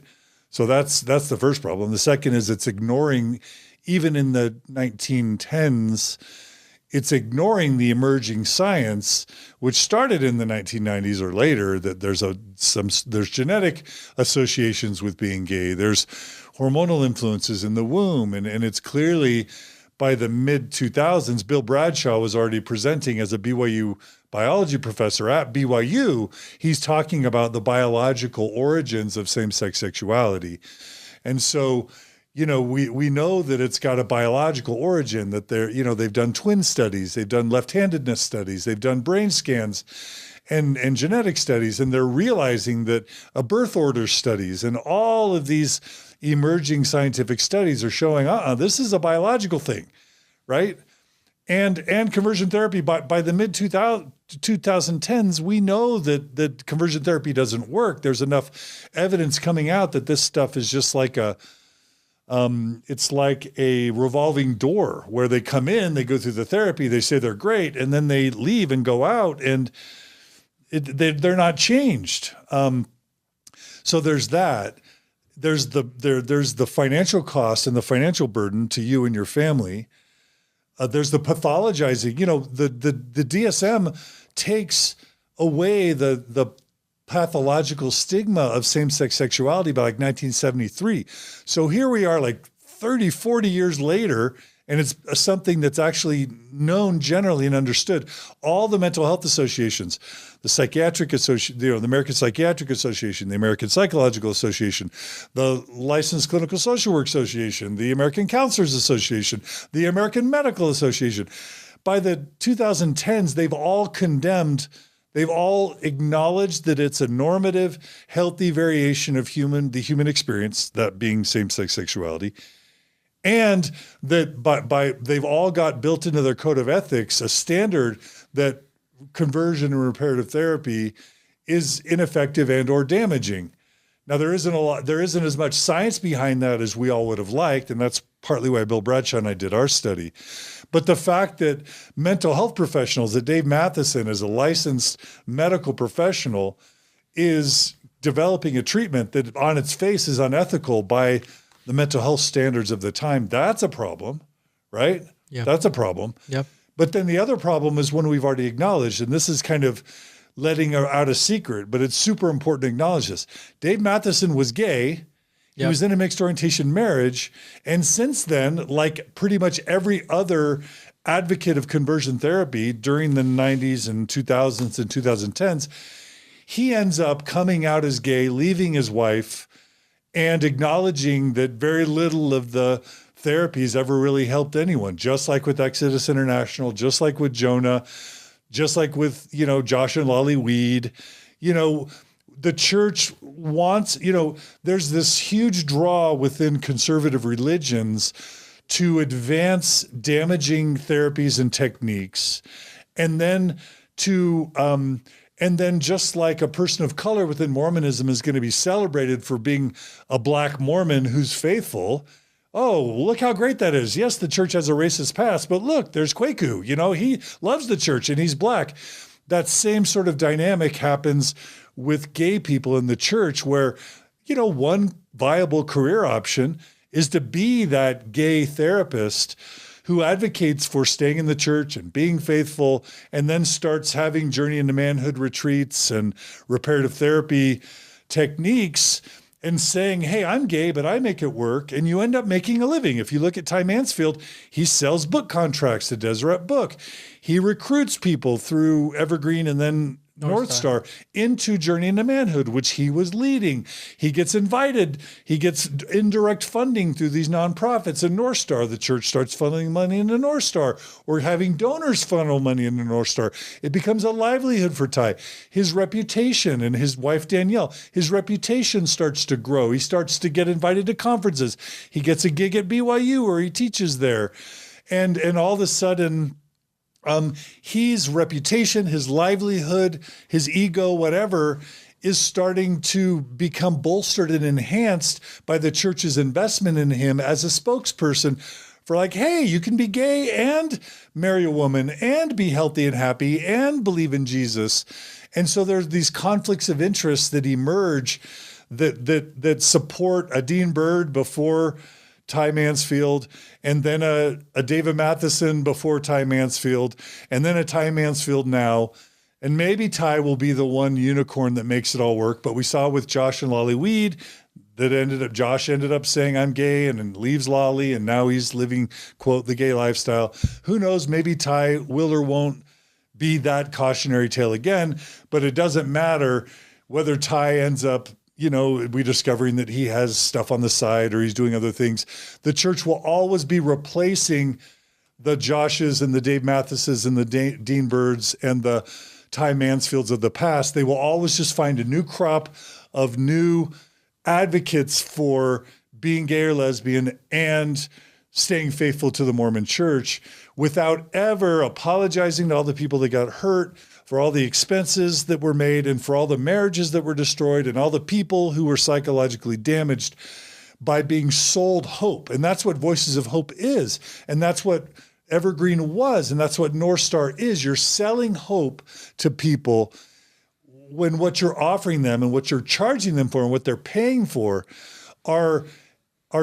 Speaker 1: So that's the first problem. The second is it's ignoring, even in the 1910s, it's ignoring the emerging science, which started in the 1990s or later, that there's genetic associations with being gay. There's hormonal influences in the womb. And it's clearly by the mid-2000s, Bill Bradshaw was already presenting as a BYU biology professor at BYU. He's talking about the biological origins of same-sex sexuality. And so, we know that it's got a biological origin, that they've done twin studies, they've done left-handedness studies, they've done brain scans and genetic studies, and they're realizing that a birth order studies and all of these emerging scientific studies are showing, this is a biological thing, right? And conversion therapy, by the mid-2010s, we know that conversion therapy doesn't work. There's enough evidence coming out that this stuff is just like a it's like a revolving door where they come in, they go through the therapy, they say they're great, and then they leave and go out, and they're not changed. So there's that. There's the financial cost and the financial burden to you and your family. There's the pathologizing. You know, the DSM takes away the pathological stigma of same-sex sexuality by like 1973. So here we are like 30, 40 years later, and it's something that's actually known generally and understood. All the mental health associations, the Psychiatric Association, the American Psychiatric Association, the American Psychological Association, the Licensed Clinical Social Work Association, the American Counselors Association, the American Medical Association. By the 2010s, they've all condemned. They've all acknowledged that it's a normative, healthy variation of the human experience, that being same-sex sexuality, and that they've all got built into their code of ethics a standard that conversion and reparative therapy is ineffective and or damaging. Now, there isn't as much science behind that as we all would have liked, and that's partly why Bill Bradshaw and I did our study. But the fact that mental health professionals, that Dave Matheson is a licensed medical professional, is developing a treatment that on its face is unethical by the mental health standards of the time, that's a problem, right?
Speaker 2: Yeah.
Speaker 1: That's a problem.
Speaker 2: Yep.
Speaker 1: But then the other problem is one we've already acknowledged, and this is kind of letting out a secret, but it's super important to acknowledge this. Dave Matheson was gay. He was in a mixed orientation marriage. And since then, like pretty much every other advocate of conversion therapy during the 90s and 2000s and 2010s, he ends up coming out as gay, leaving his wife, and acknowledging that very little of the therapies ever really helped anyone, just like with Exodus International, just like with Jonah, just like with, Josh and Lolly Weed. The church wants, there's this huge draw within conservative religions to advance damaging therapies and techniques. And then just like a person of color within Mormonism is going to be celebrated for being a Black Mormon who's faithful. Oh, look how great that is. Yes, the church has a racist past, but look, there's Kwaku. He loves the church and he's Black. That same sort of dynamic happens with gay people in the church where, one viable career option is to be that gay therapist who advocates for staying in the church and being faithful, and then starts having journey into manhood retreats and reparative therapy techniques and saying, hey, I'm gay, but I make it work. And you end up making a living. If you look at Ty Mansfield, he sells book contracts to Deseret Book. He recruits people through Evergreen and then North Star into Journey into Manhood, which he was leading. He gets invited. He gets indirect funding through these nonprofits in North Star. The church starts funneling money into North Star, or having donors funnel money into North Star. It becomes a livelihood for Ty. His reputation, and his wife Danielle, his reputation starts to grow. He starts to get invited to conferences. He gets a gig at BYU where he teaches there. And all of a sudden, his reputation, his livelihood, his ego, whatever, is starting to become bolstered and enhanced by the church's investment in him as a spokesperson for like, hey, you can be gay and marry a woman and be healthy and happy and believe in Jesus. And so there's these conflicts of interest that emerge that support a Dean Byrd before Ty Mansfield, and then a David Matheson before Ty Mansfield, and then a Ty Mansfield now. And maybe Ty will be the one unicorn that makes it all work. But we saw with Josh and Lolly Weed that Josh ended up saying, I'm gay, and then leaves Lolly, and now he's living, quote, the gay lifestyle. Who knows, maybe Ty will or won't be that cautionary tale again, but it doesn't matter whether Ty ends up we discovering that he has stuff on the side or he's doing other things. The church will always be replacing the Joshes and the Dave Mathesons and the Dean Byrds and the Ty Mansfields of the past. They will always just find a new crop of new advocates for being gay or lesbian and staying faithful to the Mormon church without ever apologizing to all the people that got hurt, for all the expenses that were made, and for all the marriages that were destroyed, and all the people who were psychologically damaged by being sold hope. And that's what Voices of Hope is. And that's what Evergreen was. And that's what North Star is. You're selling hope to people when what you're offering them and what you're charging them for and what they're paying for are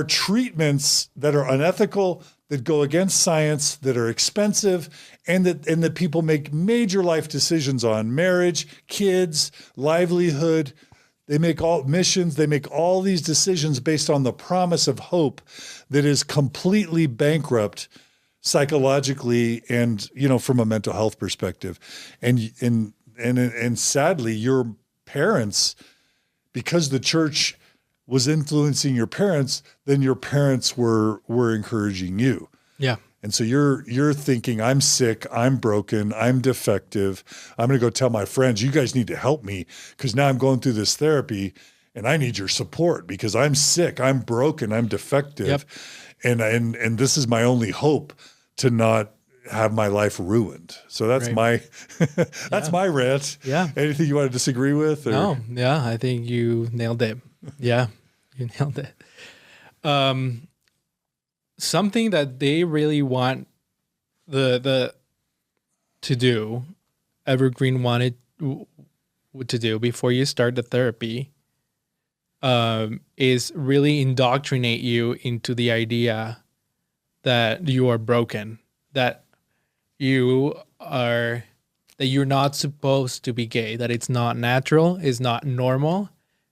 Speaker 1: treatments that are unethical, that go against science, that are expensive, and that people make major life decisions on: marriage, kids, livelihood. They make all missions. They make all these decisions based on the promise of hope that is completely bankrupt psychologically and, from a mental health perspective. And sadly, your parents, because the church was influencing your parents, then your parents were encouraging you.
Speaker 2: Yeah.
Speaker 1: And so you're thinking, I'm sick, I'm broken, I'm defective. I'm going to go tell my friends, you guys need to help me because now I'm going through this therapy and I need your support because I'm sick, I'm broken, I'm defective. Yep. And this is my only hope to not have my life ruined. So that's my my rant.
Speaker 2: Yeah.
Speaker 1: Anything you want to disagree with? Or?
Speaker 2: No. Yeah, I think you nailed it. Yeah, you nailed it. Something that they really want to do, Evergreen wanted to do before you start the therapy, is really indoctrinate you into the idea that you are broken, that you're not supposed to be gay, that it's not natural, it's not normal,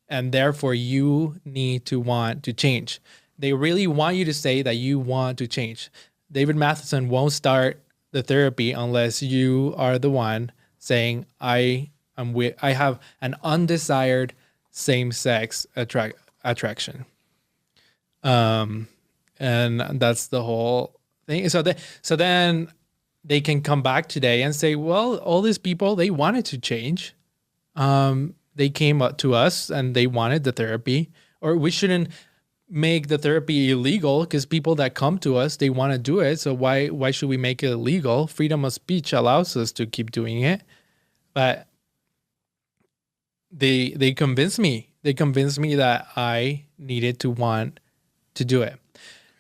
Speaker 2: and therefore you need to want to change. They really want you to say that you want to change. David Matheson won't start the therapy unless you are the one saying, I have an undesired same-sex attraction. And that's the whole thing. So then they can come back today and say, well, all these people, they wanted to change. They came up to us and they wanted the therapy, or we shouldn't make the therapy illegal because people that come to us, they want to do it. So why should we make it illegal? Freedom of speech allows us to keep doing it. But they convinced me. They convinced me that I needed to want to do it.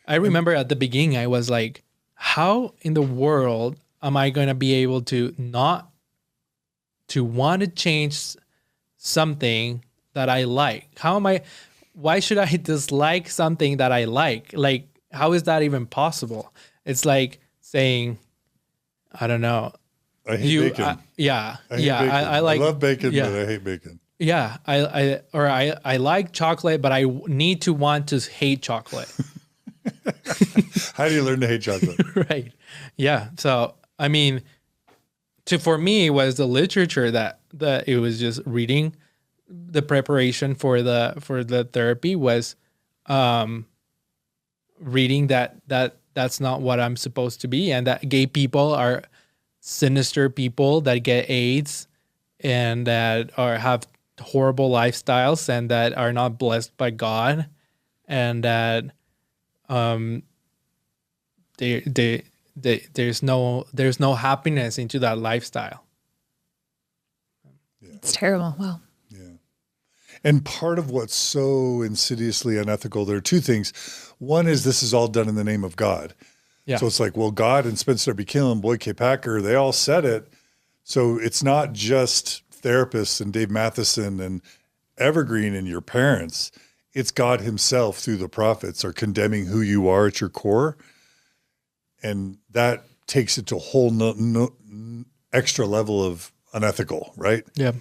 Speaker 2: I remember at the beginning, I was like, how in the world am I going to be able to not to want to change something that I like? Why should I dislike something that I like? Like, how is that even possible? It's like saying, I don't know.
Speaker 1: I hate bacon.
Speaker 2: I like.
Speaker 1: I love bacon, but I hate bacon.
Speaker 2: Yeah, I like chocolate, but I need to want to hate chocolate.
Speaker 1: How do you learn to hate chocolate?
Speaker 2: Right. Yeah. So, I mean, for me, it was the literature that it was just reading. The preparation for the therapy was reading that's not what I'm supposed to be, and that gay people are sinister people that get AIDS and that have horrible lifestyles and that are not blessed by God, and that there's no happiness into that lifestyle.
Speaker 3: Yeah. It's terrible. Wow.
Speaker 1: And part of what's so insidiously unethical, there are two things. One is this is all done in the name of God. Yeah. So it's like, well, God and Spencer W. Kimball and Boyd K. Packer, they all said it. So it's not just therapists and Dave Matheson and Evergreen and your parents. It's God himself through the prophets are condemning who you are at your core. And that takes it to a whole extra level of unethical, right?
Speaker 2: Yeah.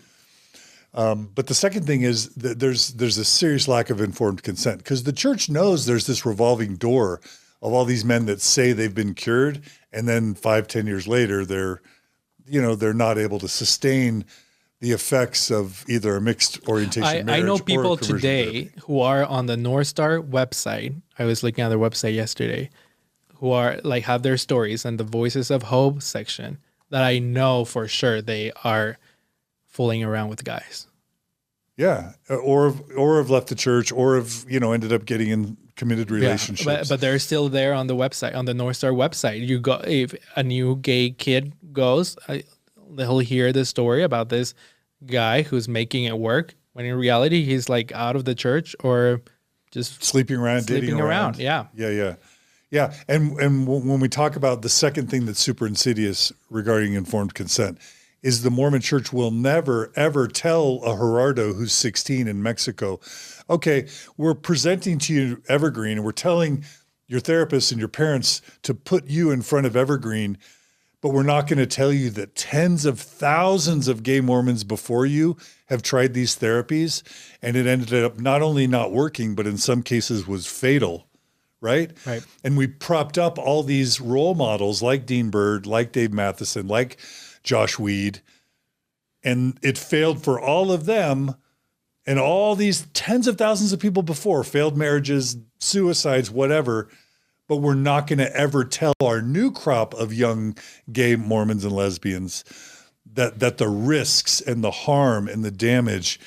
Speaker 1: But the second thing is that there's a serious lack of informed consent because the church knows there's this revolving door of all these men that say they've been cured. And then 5-10 years later, they're not able to sustain the effects of either a mixed orientation marriage.
Speaker 2: I know people today
Speaker 1: therapy.
Speaker 2: Who are on the North Star website. I was looking at their website yesterday, who are like have their stories and the Voices of Hope section that I know for sure they are fooling around with guys.
Speaker 1: Yeah. Or have left the church or have, ended up getting in committed relationships.
Speaker 2: Yeah, but they're still there on the website, on the North Star website. You go, if a new gay kid goes, he'll hear the story about this guy who's making it work when in reality he's like out of the church or just
Speaker 1: sleeping around, dating around.
Speaker 2: Yeah.
Speaker 1: Yeah. And when we talk about the second thing that's super insidious regarding informed consent is the Mormon church will never, ever tell a Gerardo who's 16 in Mexico, okay, we're presenting to you Evergreen and we're telling your therapist and your parents to put you in front of Evergreen, but we're not going to tell you that tens of thousands of gay Mormons before you have tried these therapies and it ended up not only not working, but in some cases was fatal. Right? And we propped up all these role models like Dean Bird, like Dave Matheson, like Josh Weed, and it failed for all of them and all these tens of thousands of people before, failed marriages, suicides, whatever, but we're not going to ever tell our new crop of young gay Mormons and lesbians that the risks and the harm and the damage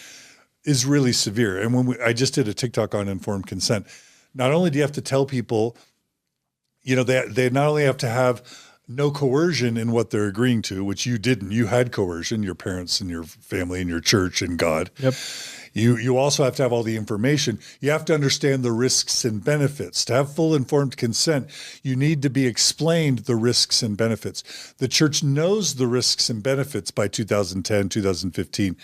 Speaker 1: is really severe. And when I just did a TikTok on informed consent, not only do you have to tell people, they not only have to have no coercion in what they're agreeing to, which you didn't. You had coercion, your parents and your family and your church and God.
Speaker 2: Yep.
Speaker 1: You also have to have all the information. You have to understand the risks and benefits. To have full informed consent, you need to be explained the risks and benefits. The church knows the risks and benefits by 2010, 2015,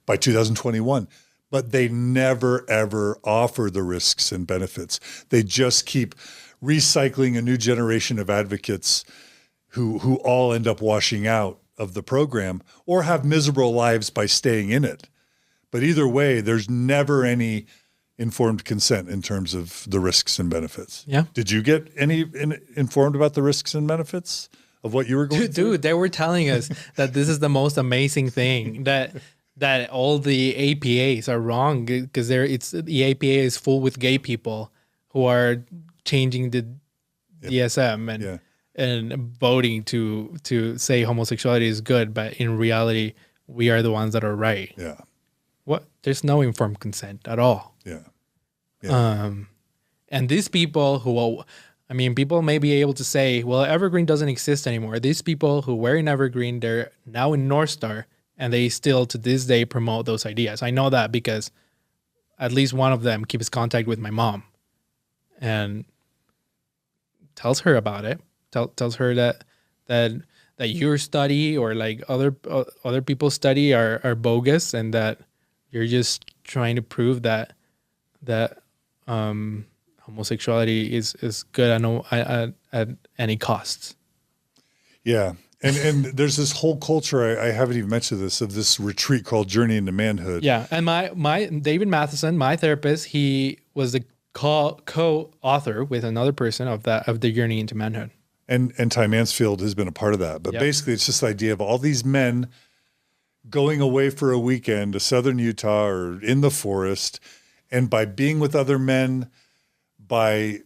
Speaker 1: by 2021. But they never, ever offer the risks and benefits. They just keep recycling a new generation of advocates who all end up washing out of the program or have miserable lives by staying in it. But either way, there's never any informed consent in terms of the risks and benefits.
Speaker 2: Yeah.
Speaker 1: Did you get any informed about the risks and benefits of what you were going through?
Speaker 2: Dude, they were telling us that this is the most amazing thing, that all the APAs are wrong because the APA is full with gay people who are changing the DSM and voting to say homosexuality is good, but in reality, we are the ones that are right.
Speaker 1: Yeah.
Speaker 2: What? There's no informed consent at all.
Speaker 1: Yeah.
Speaker 2: And these people people may be able to say, well, Evergreen doesn't exist anymore. These people who were in Evergreen, they're now in North Star. And they still, to this day, promote those ideas. I know that because at least one of them keeps contact with my mom and tells her about it. Tells her that your study or like other people's study are bogus and that you're just trying to prove that homosexuality is good at any cost.
Speaker 1: Yeah. And there's this whole culture, I haven't even mentioned this, of this retreat called Journey into Manhood.
Speaker 2: Yeah. And my David Matheson, my therapist, he was the co-author with another person of the Journey into Manhood.
Speaker 1: And Ty Mansfield has been a part of that. But basically it's just the idea of all these men going away for a weekend to southern Utah or in the forest, and by being with other men, by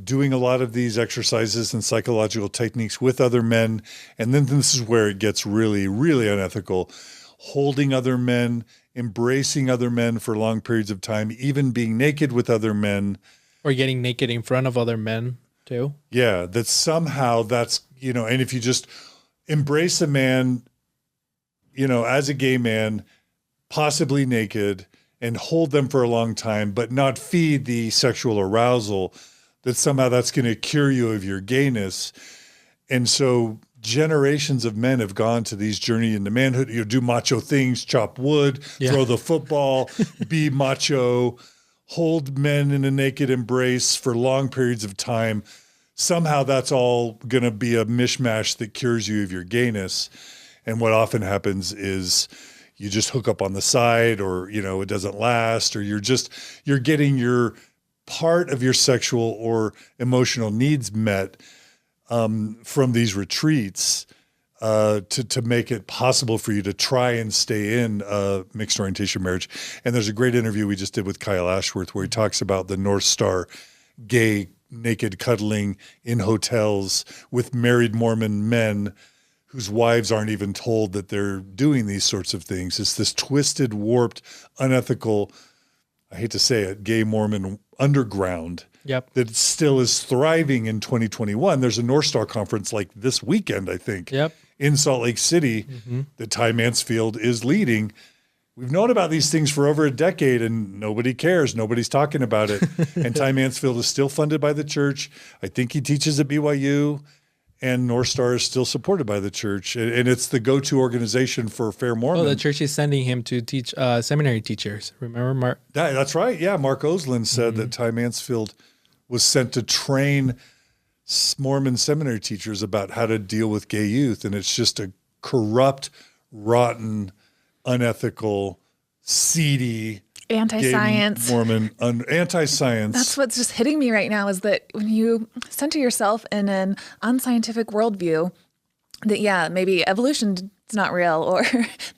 Speaker 1: doing a lot of these exercises and psychological techniques with other men. And then this is where it gets really, really unethical. Holding other men, embracing other men for long periods of time, even being naked with other men.
Speaker 2: Or getting naked in front of other men too.
Speaker 1: Yeah, that somehow that's, and if you just embrace a man, as a gay man, possibly naked, and hold them for a long time, but not feed the sexual arousal, that somehow that's going to cure you of your gayness. And so generations of men have gone to these Journey into Manhood, do macho things, chop wood, throw the football, be macho, hold men in a naked embrace for long periods of time. Somehow that's all going to be a mishmash that cures you of your gayness. And what often happens is you just hook up on the side, or, it doesn't last, or you're getting your part of your sexual or emotional needs met from these retreats to make it possible for you to try and stay in a mixed orientation marriage. And there's a great interview we just did with Kyle Ashworth where he talks about the North Star gay naked cuddling in hotels with married Mormon men whose wives aren't even told that they're doing these sorts of things. It's this twisted, warped, unethical, I hate to say it, gay Mormon underground that still is thriving in 2021. There's a North Star conference like this weekend, I think, in Salt Lake City that Ty Mansfield is leading. we've known about these things for over a decade and nobody cares. Nobody's talking about it. And Ty Mansfield is still funded by the church. I think he teaches at BYU, and North Star is still supported by the church. And it's the go-to organization for fair Mormon.
Speaker 2: Oh, the church is sending him to teach seminary teachers. Remember, Mark?
Speaker 1: That's right. Yeah, Mark Oslin said that Ty Mansfield was sent to train Mormon seminary teachers about how to deal with gay youth. And it's just a corrupt, rotten, unethical, seedy,
Speaker 3: anti-science
Speaker 1: Mormon, anti-science.
Speaker 3: That's what's just hitting me right now is that when you center yourself in an unscientific worldview, that, yeah, maybe evolution is not real, or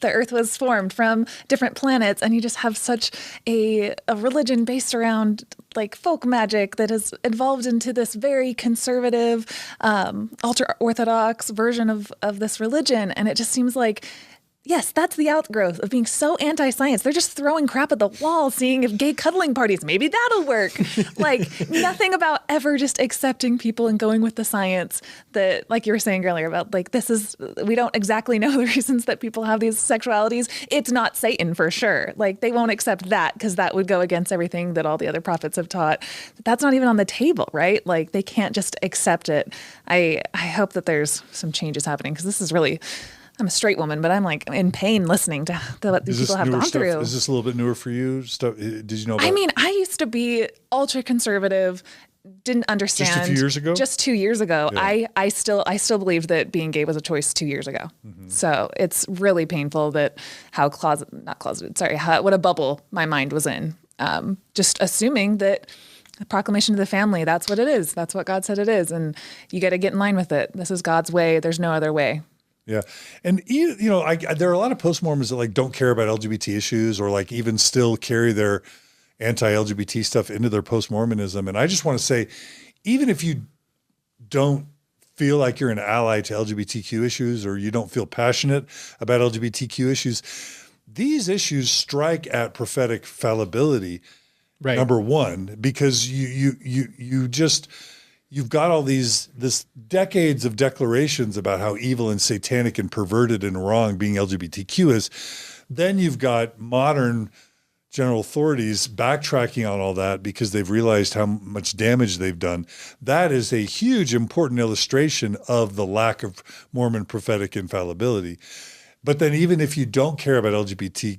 Speaker 3: the earth was formed from different planets, and you just have such a religion based around like folk magic that has evolved into this very conservative, ultra-orthodox version of this religion. And it just seems like, yes, that's the outgrowth of being so anti-science. They're just throwing crap at the wall, seeing if gay cuddling parties, maybe that'll work. Like nothing about ever just accepting people and going with the science that, like you were saying earlier about like, we don't exactly know the reasons that people have these sexualities. It's not Satan for sure. Like they won't accept that because that would go against everything that all the other prophets have taught. That's not even on the table, right? Like they can't just accept it. I hope that there's some changes happening because this is really... I'm a straight woman, but I'm like in pain listening to what these people have gone through.
Speaker 1: Is this a little bit newer for you? Did you know about?
Speaker 3: I mean, I used to be ultra conservative, didn't understand.
Speaker 1: Just a few years ago?
Speaker 3: Just 2 years ago.
Speaker 1: Yeah.
Speaker 3: I still believed that being gay was a choice 2 years ago. Mm-hmm. So it's really painful that what a bubble my mind was in. Just assuming that the proclamation of the family, that's what it is. That's what God said it is. And you got to get in line with it. This is God's way. There's no other way.
Speaker 1: Yeah. And, you know, there are a lot of post-Mormons that like don't care about LGBT issues or like even still carry their anti-LGBT stuff into their post-Mormonism. And I just want to say, even if you don't feel like you're an ally to LGBTQ issues or you don't feel passionate about LGBTQ issues, these issues strike at prophetic fallibility. Right. Number one, because you've got all this decades of declarations about how evil and satanic and perverted and wrong being LGBTQ is. Then you've got modern general authorities backtracking on all that because they've realized how much damage they've done. That is a huge, important illustration of the lack of Mormon prophetic infallibility. But then even if you don't care about the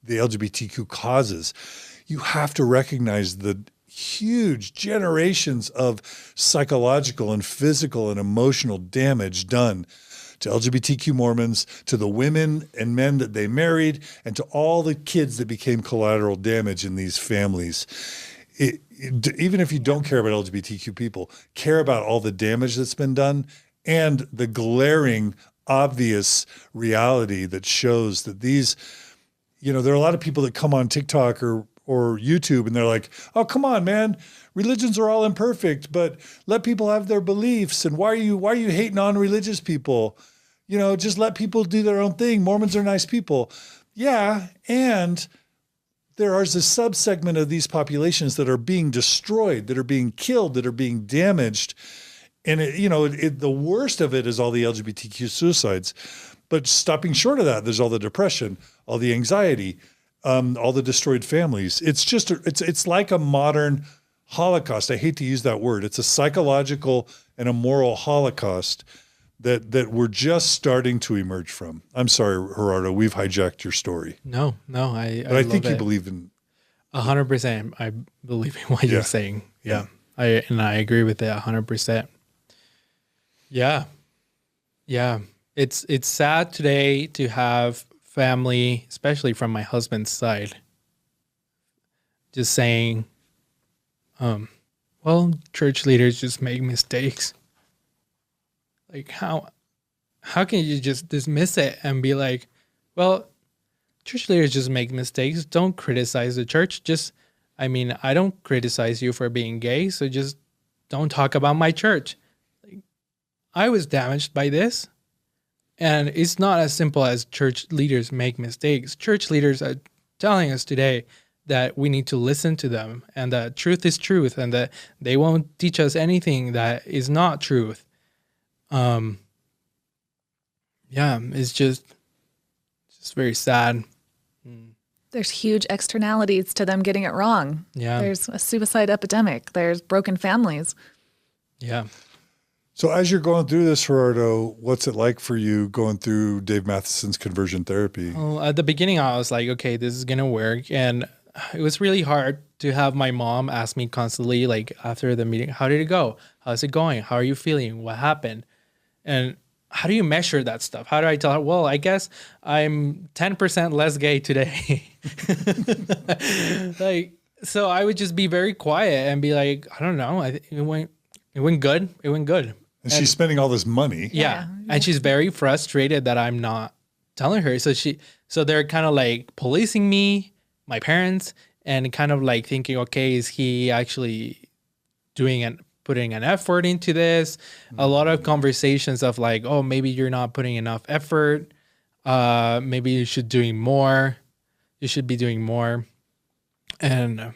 Speaker 1: LGBTQ causes, you have to recognize the huge generations of psychological and physical and emotional damage done to LGBTQ Mormons, to the women and men that they married, and to all the kids that became collateral damage in these families. Even if you don't care about LGBTQ people, care about all the damage that's been done and the glaring, obvious reality that shows that these, you know, there are a lot of people that come on TikTok or YouTube and they're like, oh, come on, man, religions are all imperfect, but let people have their beliefs. And why are you hating on religious people? You know, just let people do their own thing. Mormons are nice people. Yeah. And there is a subsegment of these populations that are being destroyed, that are being killed, that are being damaged. And the worst of it is all the LGBTQ suicides, but stopping short of that, there's all the depression, all the anxiety, all the destroyed families. It's like a modern Holocaust. I hate to use that word. It's a psychological and a moral Holocaust that we're just starting to emerge from. I'm sorry, Gerardo, we've hijacked your story.
Speaker 2: No,
Speaker 1: I think you believe in
Speaker 2: 100%. I believe in what you're saying. Yeah. I agree with it 100%. Yeah. Yeah. It's sad today to have family, especially from my husband's side, just saying, well, church leaders just make mistakes. Like how can you just dismiss it and be like, well, church leaders just make mistakes. Don't criticize the church. I don't criticize you for being gay, so just don't talk about my church. Like, I was damaged by this. And it's not as simple as church leaders make mistakes. Church leaders are telling us today that we need to listen to them and that truth is truth and that they won't teach us anything that is not truth. It's just very sad.
Speaker 3: There's huge externalities to them getting it wrong.
Speaker 2: Yeah.
Speaker 3: There's a suicide epidemic. There's broken families.
Speaker 2: Yeah.
Speaker 1: So as you're going through this, Gerardo, what's it like for you going through Dave Matheson's conversion therapy?
Speaker 2: Well, at the beginning, I was like, okay, this is going to work. And it was really hard to have my mom ask me constantly, like after the meeting, how did it go? How's it going? How are you feeling? What happened? And how do you measure that stuff? How do I tell her, well, I guess I'm 10% less gay today. Like, so I would just be very quiet and be like, I don't know. It went good. It went good.
Speaker 1: And she's spending all this money.
Speaker 2: Yeah. And she's very frustrated that I'm not telling her. So they're kind of like policing me, my parents, and kind of like thinking, okay, is he actually putting an effort into this? A lot of conversations of like, oh, maybe you're not putting enough effort. Maybe you should doing more. You should be doing more. And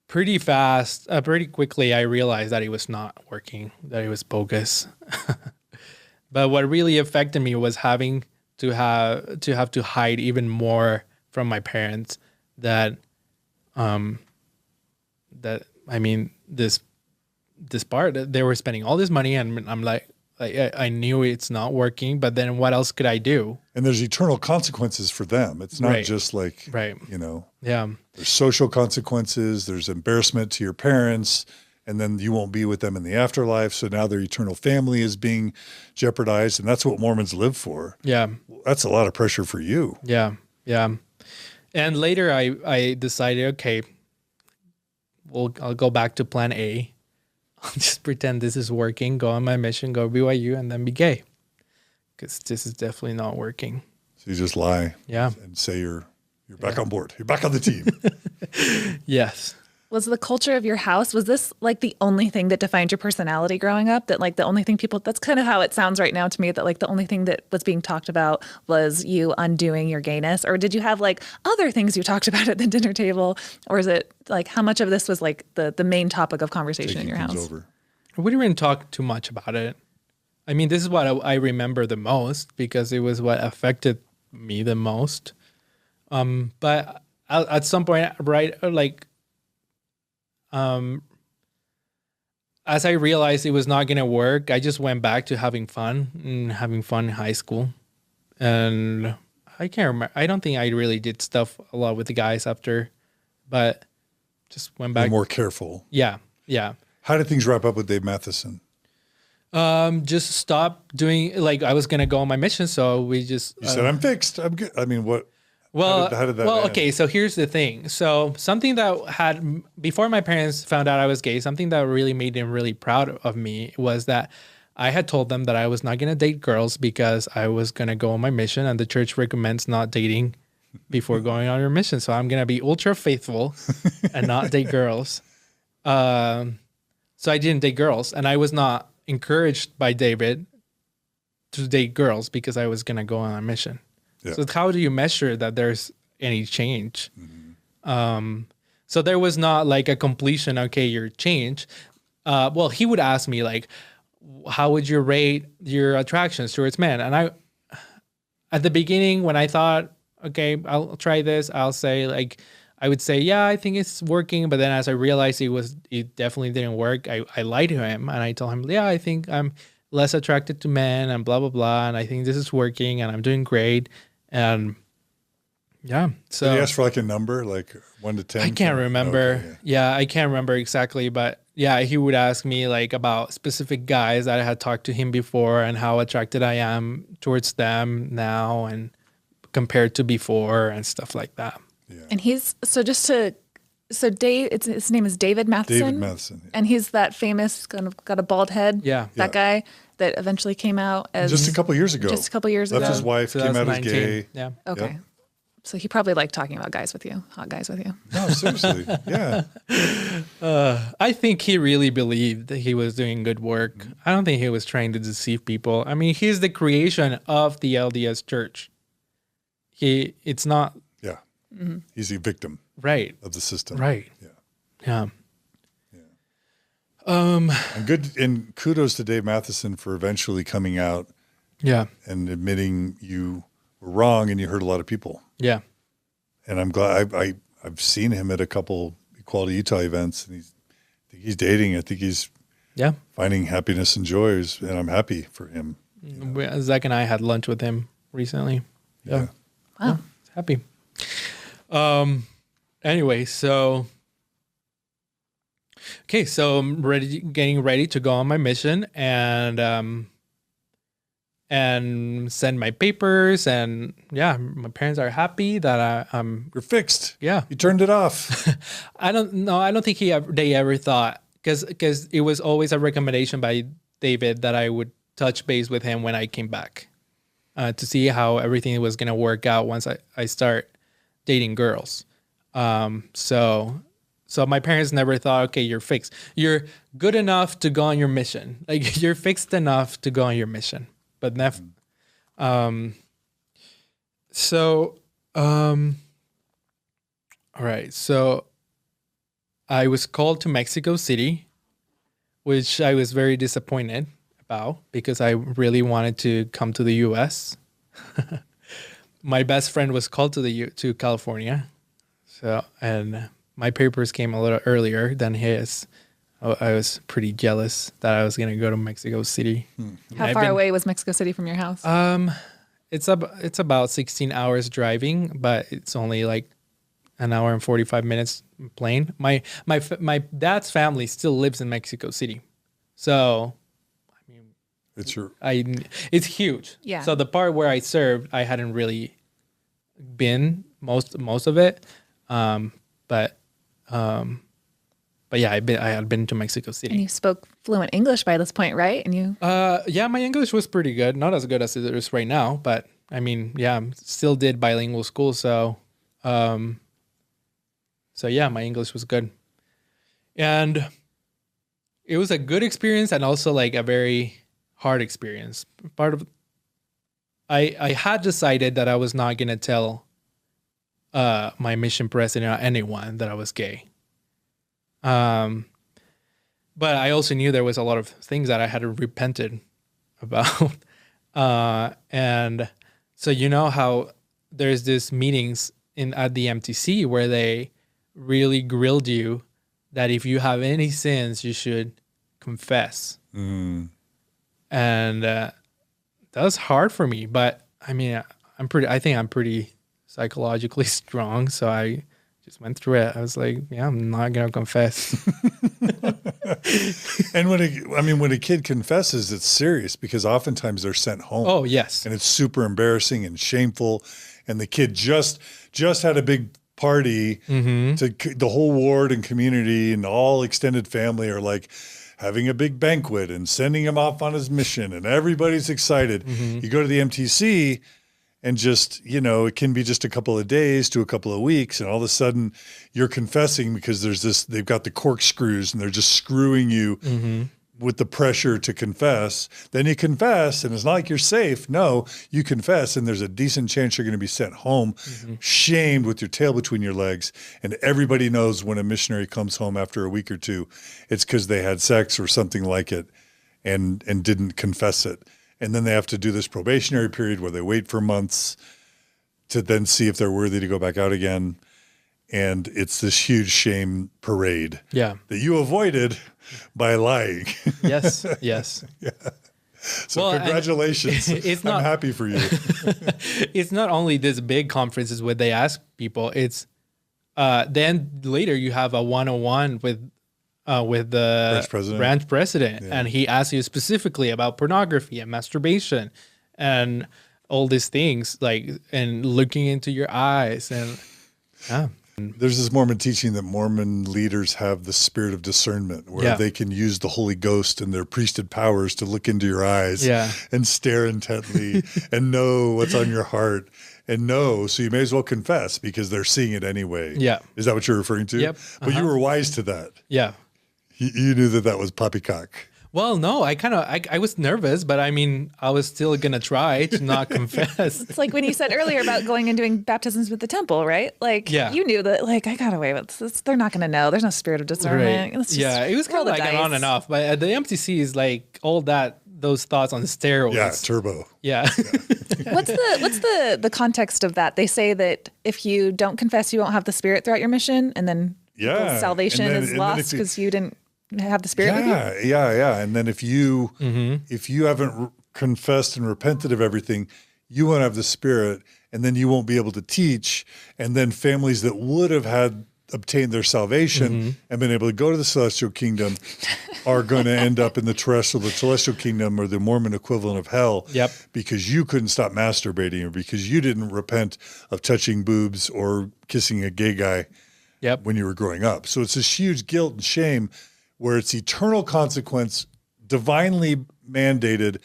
Speaker 2: pretty quickly, I realized that it was not working, that it was bogus. But what really affected me was having to hide even more from my parents this part, they were spending all this money, and I'm like, I knew it's not working, but then what else could I do?
Speaker 1: And there's eternal consequences for them. It's not just like,
Speaker 2: Yeah.
Speaker 1: There's social consequences. There's embarrassment to your parents, and then you won't be with them in the afterlife. So now their eternal family is being jeopardized, and that's what Mormons live for.
Speaker 2: Yeah.
Speaker 1: That's a lot of pressure for you.
Speaker 2: Yeah. Yeah. And later I decided, okay, I'll go back to plan A. I'll just pretend this is working, go on my mission, go BYU, and then be gay. Because this is definitely not working.
Speaker 1: So you just lie.
Speaker 2: Yeah.
Speaker 1: And say you're back on board. You're back on the team.
Speaker 2: Yes.
Speaker 3: Was the culture of your house, was this like the only thing that defined your personality growing up? That like the only thing that's kind of how it sounds right now to me, that like the only thing that was being talked about was you undoing your gayness? Or did you have like other things you talked about at the dinner table? Or is it like, how much of this was like the main topic of conversation in your house?
Speaker 1: Over.
Speaker 2: We didn't talk too much about it. I mean, this is what I remember the most because it was what affected me the most. But at some point, as I realized it was not going to work, I just went back to having fun in high school. And I can't remember. I don't think I really did stuff a lot with the guys after, but just went back.
Speaker 1: You're more careful.
Speaker 2: Yeah. Yeah.
Speaker 1: How did things wrap up with Dave Matheson?
Speaker 2: Just stop doing, like, I was going to go on my mission. So we just,
Speaker 1: you said, I'm fixed. I'm good. I mean, what?
Speaker 2: Well,
Speaker 1: how did that end?
Speaker 2: Okay. So here's the thing. So something that before my parents found out I was gay, something that really made them really proud of me was that I had told them that I was not going to date girls because I was going to go on my mission, and the church recommends not dating before going on your mission. So I'm going to be ultra faithful and not date girls. So I didn't date girls, and I was not encouraged by David to date girls because I was going to go on a mission. Yeah. So how do you measure that there's any change? Mm-hmm. So there was not like a completion. Okay, you're changed. Well, he would ask me like, how would you rate your attractions towards men? And I, at the beginning, when I thought, okay, I'll try this, I'll say like, I would say, yeah, I think it's working. But then as I realized it definitely didn't work, I lied to him and I told him, yeah, I think I'm less attracted to men and blah, blah, blah. And I think this is working and I'm doing great. And yeah, so.
Speaker 1: Did he ask for like a number, like 1 to 10?
Speaker 2: I can't remember.
Speaker 1: Okay.
Speaker 2: Yeah, I can't remember exactly. But yeah, he would ask me like about specific guys that I had talked to him before and how attracted I am towards them now and compared to before and stuff like that.
Speaker 1: Yeah.
Speaker 3: And his name is David Matheson.
Speaker 1: David Matheson. Yeah.
Speaker 3: And he's that famous, kind of got a bald head.
Speaker 2: Yeah.
Speaker 3: That guy that eventually came out as.
Speaker 1: Just a couple years ago.
Speaker 3: Left
Speaker 1: his wife, came out as gay.
Speaker 2: Yeah.
Speaker 3: Okay.
Speaker 1: Yep.
Speaker 3: So he probably liked talking about guys with you, hot guys with you.
Speaker 1: No, seriously. Yeah.
Speaker 2: I think he really believed that he was doing good work. Mm-hmm. I don't think he was trying to deceive people. I mean, he's the creation of the LDS church. It's not.
Speaker 1: Yeah. Mm-hmm. He's a victim.
Speaker 2: Right.
Speaker 1: Of the system.
Speaker 2: Right.
Speaker 1: Yeah.
Speaker 2: Yeah.
Speaker 1: And kudos to Dave Matheson for eventually coming out.
Speaker 2: Yeah.
Speaker 1: And admitting you were wrong and you hurt a lot of people.
Speaker 2: Yeah.
Speaker 1: And I'm glad I've seen him at a couple Equality Utah events, and I think he's dating. I think he's finding happiness and joys, and I'm happy for him.
Speaker 2: Zach and I had lunch with him recently.
Speaker 1: Yeah.
Speaker 3: Wow.
Speaker 2: Happy. Anyway, so I'm getting ready to go on my mission and send my papers, and my parents are happy that I'm.
Speaker 1: You're fixed.
Speaker 2: Yeah,
Speaker 1: you turned it off.
Speaker 2: I don't think they ever thought, because it was always a recommendation by David that I would touch base with him when I came back to see how everything was gonna work out once I start dating girls. So my parents never thought, okay, you're fixed. You're good enough to go on your mission. Like, you're fixed enough to go on your mission. But all right. So I was called to Mexico City, which I was very disappointed about because I really wanted to come to the U.S. My best friend was called to California. So, and my papers came a little earlier than his. I was pretty jealous that I was going to go to Mexico City.
Speaker 3: How far away was Mexico City from your house?
Speaker 2: It's about 16 hours driving, but it's only like an hour and 45 minutes plane. My dad's family still lives in Mexico City. So, I mean, it's huge.
Speaker 3: Yeah.
Speaker 2: So the part where I served, I hadn't really been most of it. But yeah, I had been to Mexico City.
Speaker 3: And you spoke fluent English by this point, right? And you
Speaker 2: my English was pretty good. Not as good as it is right now, but I mean, still did bilingual school, so my English was good. And it was a good experience and also like a very hard experience. I had decided that I was not going to tell my mission president or anyone that I was gay. But I also knew there was a lot of things that I had repented about. And so you know how there's this meetings at the MTC where they really grilled you that if you have any sins, you should confess. And that was hard for me, but I mean, I think I'm pretty psychologically strong, so I just went through it. I was like, I'm not going to confess.
Speaker 1: And when a kid confesses, it's serious because oftentimes they're sent home.
Speaker 2: Oh, yes.
Speaker 1: And it's super embarrassing and shameful. And the kid just had a big party to the whole ward and community and all extended family are like having a big banquet and sending him off on his mission and everybody's excited. You go to the MTC and just, it can be just a couple of days to a couple of weeks. And all of a sudden you're confessing because they've got the corkscrews and they're just screwing you with the pressure to confess. Then you confess and it's not like you're safe. No, you confess and there's a decent chance you're going to be sent home, shamed with your tail between your legs. And everybody knows when a missionary comes home after a week or two, it's because they had sex or something like it and didn't confess it. And then they have to do this probationary period where they wait for months to then see if they're worthy to go back out again. And it's this huge shame parade that you avoided by lying.
Speaker 2: Yes.
Speaker 1: Yeah. So congratulations. I'm happy for you.
Speaker 2: It's not only this big conferences where they ask people, it's then later you have a one-on-one with the branch president, and he asks you specifically about pornography and masturbation and all these things, like, and looking into your eyes. And
Speaker 1: there's this Mormon teaching that Mormon leaders have the spirit of discernment where they can use the Holy Ghost and their priesthood powers to look into your eyes and stare intently and know what's on your heart and know. So you may as well confess because they're seeing it anyway.
Speaker 2: Yeah.
Speaker 1: Is that what you're referring to?
Speaker 2: Yep.
Speaker 1: But you were wise to that.
Speaker 2: Yeah.
Speaker 1: You knew that was poppycock.
Speaker 2: Well, no, I was nervous, but I mean, I was still going to try to not confess.
Speaker 3: It's like when you said earlier about going and doing baptisms with the temple, right? Like, you knew that, like, I got away with this. They're not going to know. There's no spirit of discernment.
Speaker 2: Right. It was kind of like an on and off. But at the MTC is like all that, those thoughts on steroids.
Speaker 1: Yeah, turbo.
Speaker 2: Yeah.
Speaker 3: What's the context of that? They say that if you don't confess, you won't have the Spirit throughout your mission, and then people's salvation is lost because you didn't have the Spirit with you?
Speaker 1: Yeah. And then if you haven't confessed and repented of everything, you won't have the Spirit, and then you won't be able to teach. And then families that would have obtained their salvation and been able to go to the celestial kingdom are going to end up in the celestial kingdom, or the Mormon equivalent of hell.
Speaker 2: Yep.
Speaker 1: Because you couldn't stop masturbating, or because you didn't repent of touching boobs or kissing a gay guy when you were growing up. So it's this huge guilt and shame where it's eternal consequence, divinely mandated,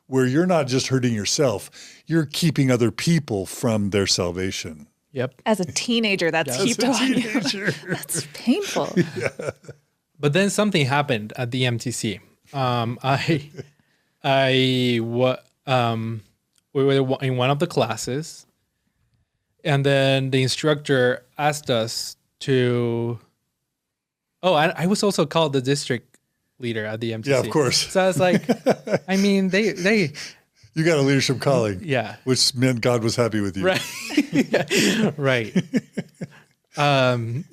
Speaker 1: where you're not just hurting yourself, you're keeping other people from their salvation.
Speaker 2: Yep.
Speaker 3: As a teenager, that's heaped on you. That's painful.
Speaker 1: Yeah.
Speaker 2: But then something happened at the MTC. We were in one of the classes, and then the instructor asked us to. Oh, I was also called the district leader at the MTC.
Speaker 1: Yeah, of course.
Speaker 2: So I was like, I mean, they.
Speaker 1: You got a leadership calling.
Speaker 2: Yeah.
Speaker 1: Which meant God was happy with you.
Speaker 2: Right. Right.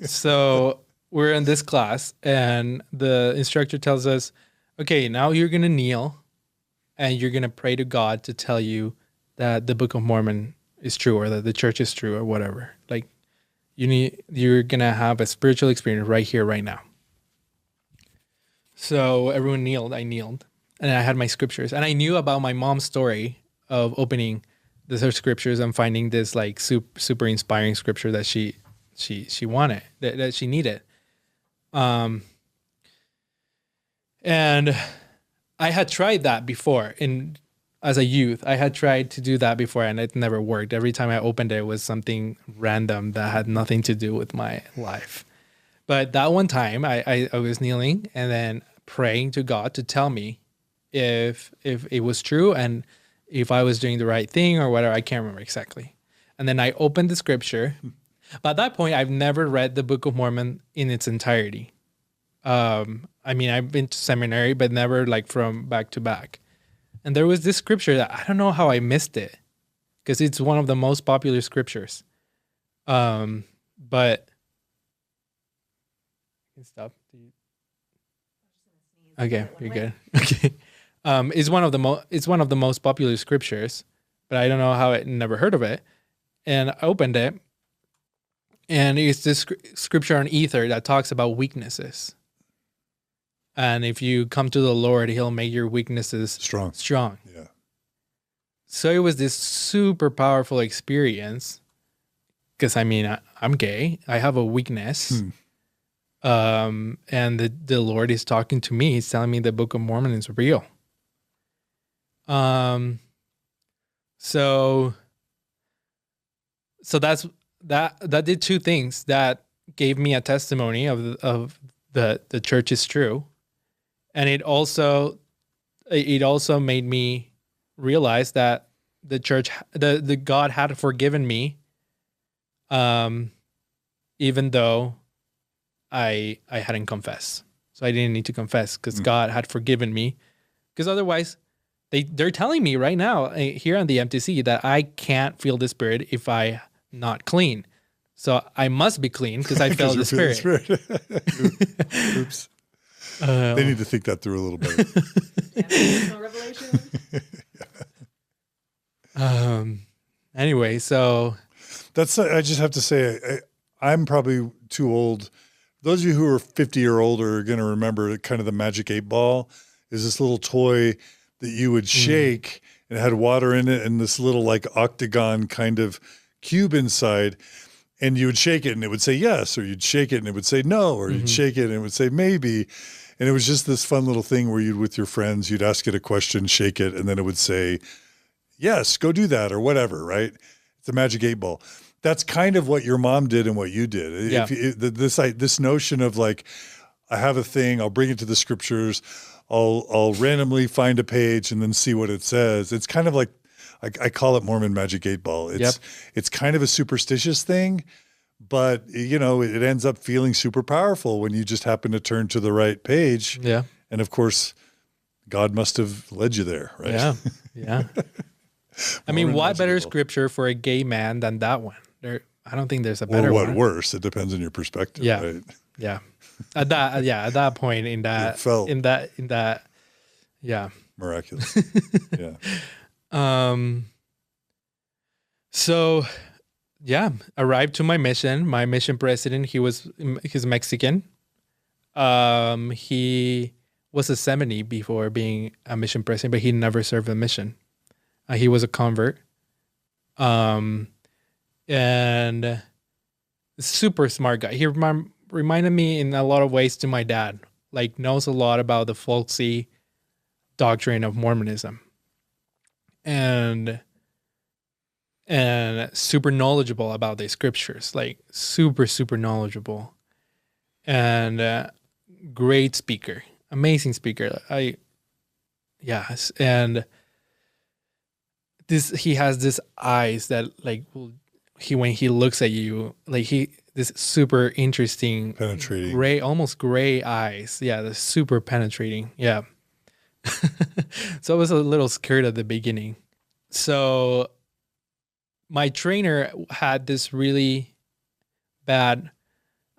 Speaker 2: So we're in this class, and the instructor tells us, okay, now you're going to kneel and you're going to pray to God to tell you that the Book of Mormon is true, or that the church is true, or whatever. Like, you're going to have a spiritual experience right here, right now. So everyone kneeled. I kneeled. And I had my scriptures, and I knew about my mom's story of opening her scriptures and finding this like super inspiring scripture that she wanted, that she needed. And I had tried that before as a youth. I had tried to do that before, and it never worked. Every time I opened it, it was something random that had nothing to do with my life. But that one time I was kneeling and then praying to God to tell me if it was true and if I was doing the right thing or whatever. I can't remember exactly. And then I opened the scripture. But at that point, I've never read the Book of Mormon in its entirety. I mean, I've been to seminary, but never like from back to back. And there was this scripture that I don't know how I missed it, because it's one of the most popular scriptures. But I can stop. Okay, you're good. Okay. It's one of the most popular scriptures, but I don't know how I never heard of it. And I opened it, and it's this scripture on ether that talks about weaknesses. And if you come to the Lord, He'll make your weaknesses strong.
Speaker 1: Yeah.
Speaker 2: So it was this super powerful experience, because I mean, I'm gay. I have a weakness. And the Lord is talking to me. He's telling me the Book of Mormon is real. So that did two things. That gave me a testimony of the church is true, and it also made me realize that the church, the God had forgiven me, even though I hadn't confessed. So I didn't need to confess, because God had forgiven me. Because otherwise, they're telling me right now here on the MTC that I can't feel the Spirit if I'm not clean. So I must be clean because I felt the Spirit.
Speaker 1: Oops. They need to think that through a little bit.
Speaker 3: No revelation.
Speaker 2: Anyway, so
Speaker 1: that's. I just have to say, I'm probably too old. Those of you who are 50 or older are going to remember kind of the Magic 8 Ball. Is this little toy that you would shake, and it had water in it, and this little like octagon kind of cube inside, and you would shake it and it would say yes, or you'd shake it and it would say no, or you'd shake it and it would say maybe. And it was just this fun little thing where with your friends, you'd ask it a question, shake it, and then it would say, yes, go do that, or whatever, right? It's a Magic 8 Ball. That's kind of what your mom did and what you did.
Speaker 2: Yeah.
Speaker 1: This notion of like, I have a thing, I'll bring it to the scriptures, I'll randomly find a page and then see what it says. It's kind of like, I call it Mormon Magic 8 Ball. It's kind of a superstitious thing, but it ends up feeling super powerful when you just happen to turn to the right page.
Speaker 2: Yeah.
Speaker 1: And of course, God must have led you there, right?
Speaker 2: Yeah. Yeah. I mean, what better scripture for a gay man than that one? I don't think there's a better one.
Speaker 1: Or what worse? It depends on your perspective,
Speaker 2: Yeah.
Speaker 1: right?
Speaker 2: Yeah. At that point in that, yeah.
Speaker 1: Miraculous. Yeah.
Speaker 2: So yeah, arrived to my mission. My mission president, he's Mexican. He was a 70 before being a mission president, but he never served a mission. He was a convert. And super smart guy. He reminded me in a lot of ways to my dad. Like, knows a lot about the folksy doctrine of Mormonism. And super knowledgeable about the scriptures. Like, super, super knowledgeable. And great speaker. Amazing speaker. Yes. And he has this eyes that, like, when he looks at you, like, this super interesting,
Speaker 1: penetrating,
Speaker 2: almost gray eyes. Yeah, they're super penetrating. Yeah. So I was a little scared at the beginning. So my trainer had this really bad,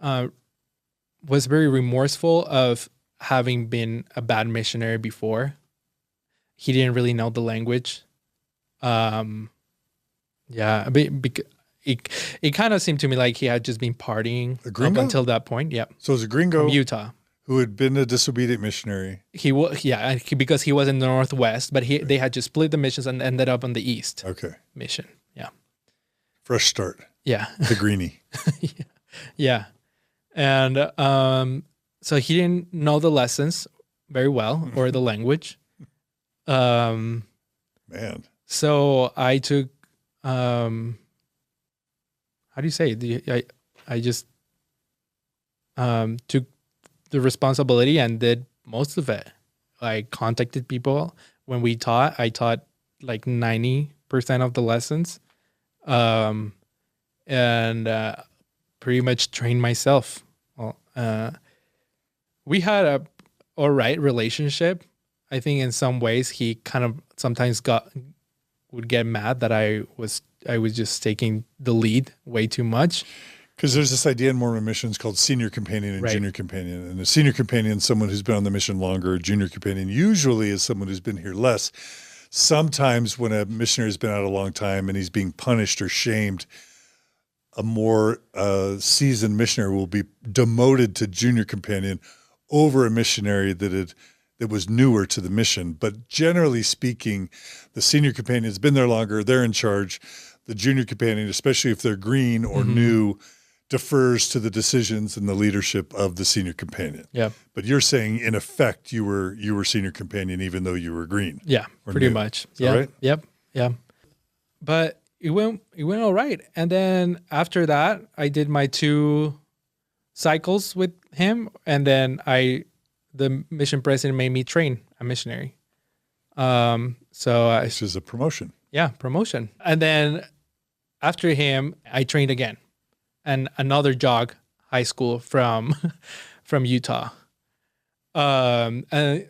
Speaker 2: was very remorseful of having been a bad missionary before. He didn't really know the language. Yeah, it kind of seemed to me like he had just been partying up until that point. Yeah.
Speaker 1: So it was a gringo
Speaker 2: from Utah
Speaker 1: who had been a disobedient missionary.
Speaker 2: Because he was in the Northwest, but they had just split the missions and ended up on the East.
Speaker 1: Okay.
Speaker 2: Mission. Yeah.
Speaker 1: Fresh start.
Speaker 2: Yeah.
Speaker 1: The greenie.
Speaker 2: Yeah. And so he didn't know the lessons very well or the language.
Speaker 1: Man.
Speaker 2: So I took, how do you say it? I just took the responsibility and did most of it. I contacted people when we taught. I taught like 90% of the lessons, and pretty much trained myself. Well, we had a all right relationship. I think in some ways he kind of sometimes would get mad that I was just taking the lead way too much.
Speaker 1: Because there's this idea in Mormon missions called senior companion and junior companion. And a senior companion is someone who's been on the mission longer. A junior companion usually is someone who's been here less. Sometimes when a missionary has been out a long time and he's being punished or shamed, a more seasoned missionary will be demoted to junior companion over a missionary that was newer to the mission. But generally speaking, the senior companion's been there longer. They're in charge. The junior companion, especially if they're green or new, defers to the decisions and the leadership of the senior companion.
Speaker 2: Yeah.
Speaker 1: But you're saying, in effect, you were senior companion even though you were green.
Speaker 2: Yeah, pretty much. Yeah.
Speaker 1: Right?
Speaker 2: Yep. Yeah. But it went all right. And then after that, I did my 2 cycles with him, and then the mission president made me train a missionary.
Speaker 1: This is a promotion.
Speaker 2: Yeah, promotion. And then after him, I trained again, and another jog high school from Utah. And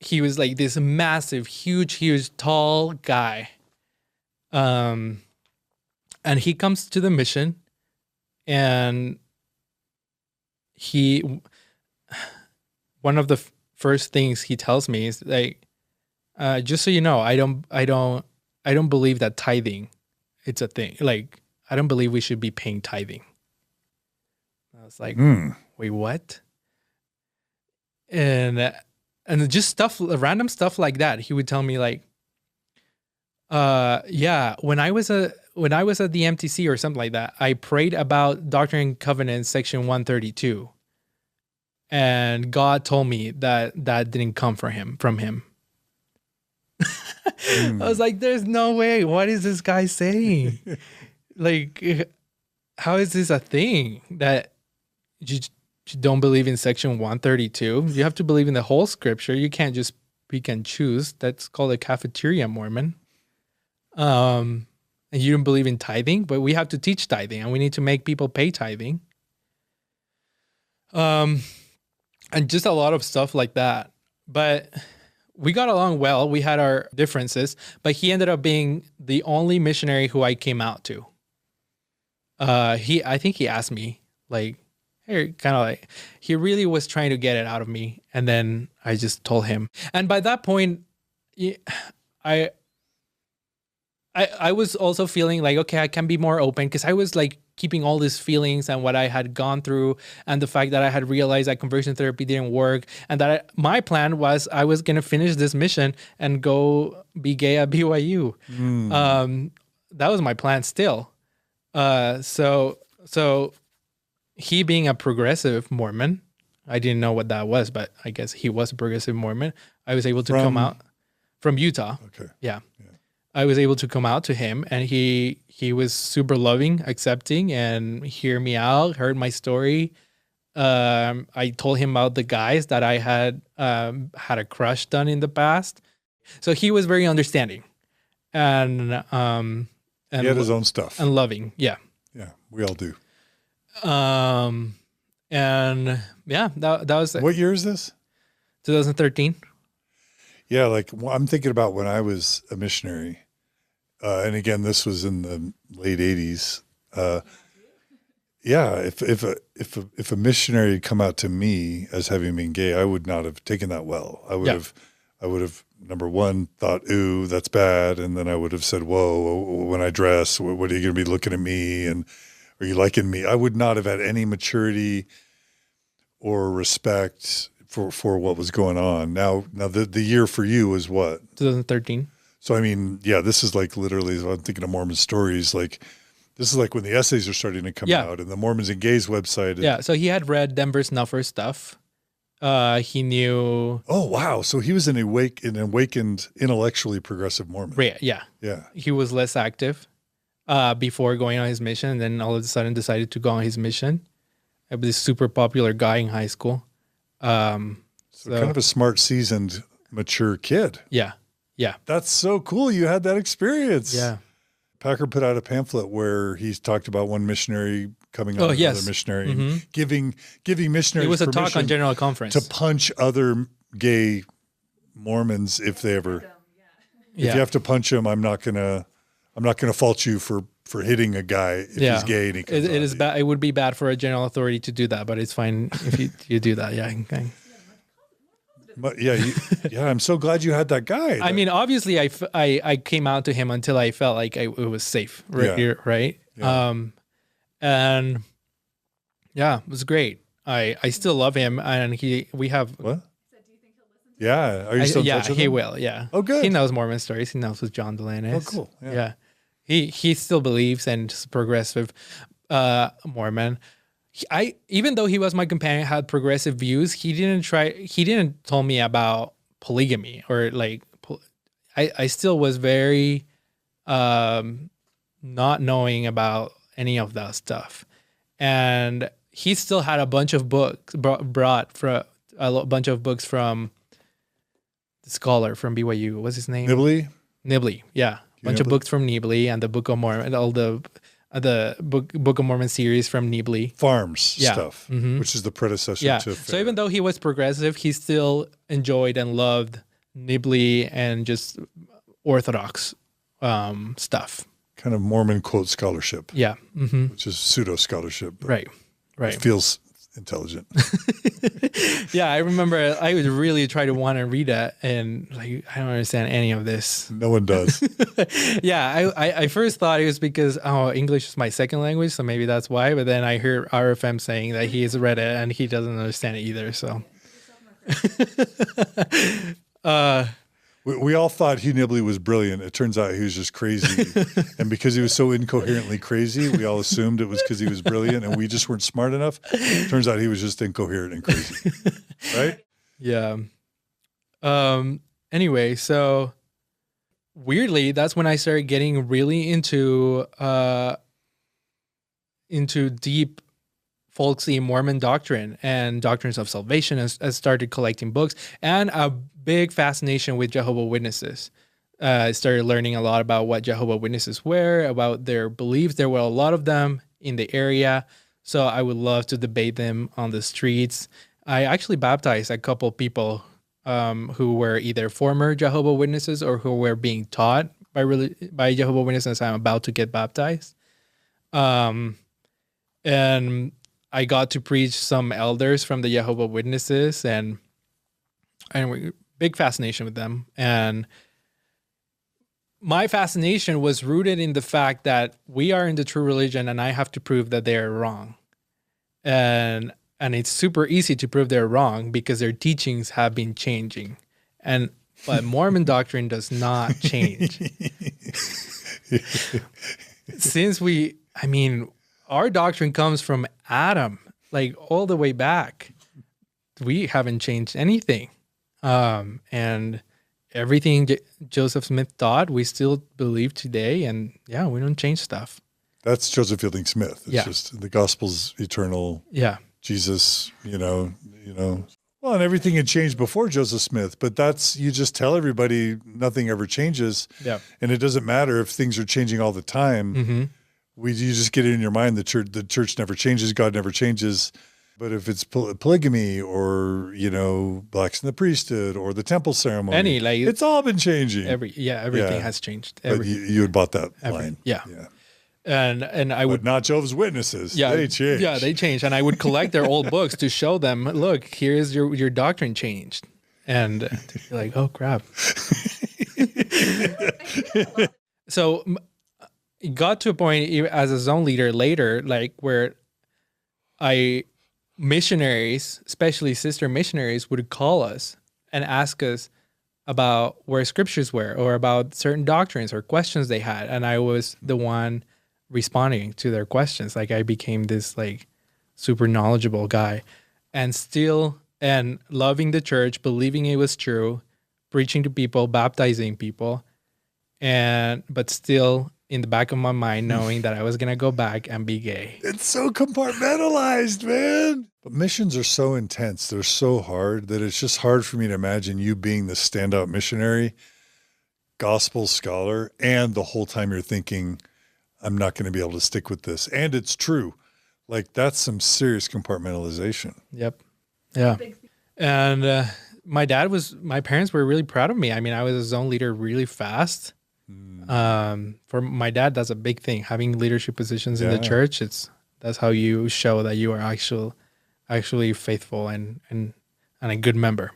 Speaker 2: he was like this massive, huge, tall guy. And he comes to the mission, and one of the first things he tells me is like, just so you know, I don't believe that tithing, it's a thing. Like, I don't believe we should be paying tithing. I was like, wait, what? And just random stuff like that. He would tell me like, yeah, when I was at the MTC or something like that, I prayed about Doctrine and Covenants section 132. And God told me that didn't come from him. I was like, there's no way. What is this guy saying? Like, how is this a thing that you don't believe in section 132? You have to believe in the whole scripture. You can't just pick and choose. That's called a cafeteria Mormon. And you don't believe in tithing, but we have to teach tithing, and we need to make people pay tithing. And just a lot of stuff like that. But we got along well. We had our differences, but he ended up being the only missionary who I came out to. I think he asked me, like, hey, kind of like, he really was trying to get it out of me. And then I just told him. And by that point, I was also feeling like, okay, I can be more open, because I was like keeping all these feelings and what I had gone through, and the fact that I had realized that conversion therapy didn't work, and that my plan was I was going to finish this mission and go be gay at BYU. That was my plan still. So he being a progressive Mormon, I didn't know what that was, but I guess he was a progressive Mormon. I was able to come out from Utah.
Speaker 1: Okay.
Speaker 2: Yeah. I was able to come out to him, and he was super loving, accepting, and hear me out, heard my story. I told him about the guys that I had had a crush done in the past. So he was very understanding, and he
Speaker 1: had his own stuff
Speaker 2: and loving. Yeah.
Speaker 1: Yeah, we all do.
Speaker 2: And yeah, that was
Speaker 1: What year is this?
Speaker 2: 2013.
Speaker 1: Yeah, like I'm thinking about when I was a missionary, and again, this was in the late '80s. Yeah, if a missionary had come out to me as having been gay, I would not have taken that well. I would have number one thought, "Ooh, that's bad," and then I would have said, "Whoa, when I dress, what are you going to be looking at me? And are you liking me?" I would not have had any maturity or respect for what was going on. Now the year for you was what?
Speaker 2: 2013.
Speaker 1: So, I mean, yeah, this is like literally, I'm thinking of Mormon Stories, like this is like when the essays are starting to come out, and the Mormons and Gays website.
Speaker 2: Yeah. So he had read Denver Snuffer stuff. He knew.
Speaker 1: Oh, wow. So he was an awakened, intellectually progressive Mormon.
Speaker 2: Yeah.
Speaker 1: Yeah.
Speaker 2: He was less active before going on his mission, and then all of a sudden decided to go on his mission. He was a super popular guy in high school. So
Speaker 1: kind of a smart, seasoned, mature kid.
Speaker 2: Yeah. Yeah.
Speaker 1: That's so cool. You had that experience.
Speaker 2: Yeah.
Speaker 1: Packer put out a pamphlet where he's talked about one missionary coming on another missionary, and giving missionaries
Speaker 2: it was a talk on
Speaker 1: permission
Speaker 2: General Conference
Speaker 1: to punch other gay Mormons if they ever. If you have to punch him, I'm not gonna fault you for hitting a guy if he's gay and he comes
Speaker 2: it is bad. It would be bad for a general authority to do that, but it's fine if you do that. Yeah. Okay.
Speaker 1: But yeah, I'm so glad you had that guy.
Speaker 2: I mean, obviously, I came out to him until I felt like it was safe, right?
Speaker 1: Yeah.
Speaker 2: And yeah, it was great. I still love him, and we have.
Speaker 1: What? Yeah, are you still in touch with
Speaker 2: he
Speaker 1: him?
Speaker 2: will. Yeah.
Speaker 1: Oh, good.
Speaker 2: He knows Mormon Stories. He knows with John Delaney.
Speaker 1: Oh, cool.
Speaker 2: Yeah. He still believes and is progressive Mormon. Even though he was my companion, had progressive views, he didn't tell me about polygamy or like. I still was very not knowing about any of that stuff, and he still had a bunch of books brought from a bunch of books from the scholar from BYU. What's his name? Nibley. Yeah, a bunch of books from Nibley and the Book of Mormon, all the Book of Mormon series from Nibley.
Speaker 1: Farms stuff, which is the predecessor to Fair.
Speaker 2: So even though he was progressive, he still enjoyed and loved Nibley and just orthodox stuff.
Speaker 1: Kind of Mormon quote scholarship.
Speaker 2: Yeah.
Speaker 1: Which is pseudo scholarship.
Speaker 2: Right.
Speaker 1: It feels intelligent.
Speaker 2: Yeah, I remember I would really try to want to read that, and like I don't understand any of this.
Speaker 1: No one does.
Speaker 2: Yeah, I first thought it was because English is my second language, so maybe that's why. But then I heard RFM saying that he has read it and he doesn't understand it either. So
Speaker 1: we all thought Hugh Nibley was brilliant. It turns out he was just crazy. And because he was so incoherently crazy, we all assumed it was because he was brilliant and we just weren't smart enough. Turns out he was just incoherent and crazy. Right?
Speaker 2: Yeah. Anyway, so weirdly, that's when I started getting really into deep folksy Mormon doctrine and doctrines of salvation, as started collecting books, and a big fascination with Jehovah Witnesses. I started learning a lot about what Jehovah Witnesses were, about their beliefs. There were a lot of them in the area, so I would love to debate them on the streets. I actually baptized a couple people who were either former Jehovah Witnesses or who were being taught by Jehovah Witnesses. I'm about to get baptized. And I got to preach some elders from the Jehovah Witnesses, and big fascination with them. And my fascination was rooted in the fact that we are in the true religion and I have to prove that they're wrong. And it's super easy to prove they're wrong because their teachings have been changing. But Mormon doctrine does not change. Since our doctrine comes from Adam, like all the way back. We haven't changed anything. And everything Joseph Smith taught, we still believe today. And yeah, we don't change stuff.
Speaker 1: That's Joseph Fielding Smith. It's just the gospel's eternal.
Speaker 2: Yeah.
Speaker 1: Jesus, well, and everything had changed before Joseph Smith, but you just tell everybody nothing ever changes.
Speaker 2: Yeah.
Speaker 1: And it doesn't matter if things are changing all the time.
Speaker 2: Mm-hmm.
Speaker 1: You just get it in your mind. The church never changes. God never changes. But if it's polygamy or, blacks in the priesthood or the temple ceremony, it's all been changing.
Speaker 2: Everything has changed.
Speaker 1: But you had bought that line.
Speaker 2: Yeah. And I would,
Speaker 1: but not Jehovah's Witnesses.
Speaker 2: Yeah,
Speaker 1: they changed.
Speaker 2: Yeah, they changed. And I would collect their old books to show them, look, here's your doctrine changed. And they'd be like, oh crap. So it got to a point as a zone leader later, where missionaries, especially sister missionaries, would call us and ask us about where scriptures were or about certain doctrines or questions they had. And I was the one responding to their questions. I became this super knowledgeable guy and loving the church, believing it was true, preaching to people, baptizing people, but still in the back of my mind knowing that I was going to go back and be gay.
Speaker 1: It's so compartmentalized, man. But missions are so intense. They're so hard that it's just hard for me to imagine you being the standout missionary, gospel scholar, and the whole time you're thinking, I'm not going to be able to stick with this. And it's true. That's some serious compartmentalization.
Speaker 2: Yep. Yeah. And my parents were really proud of me. I was a zone leader really fast. For my dad, that's a big thing. Having leadership positions in the church, that's how you show that you are actually faithful and a good member.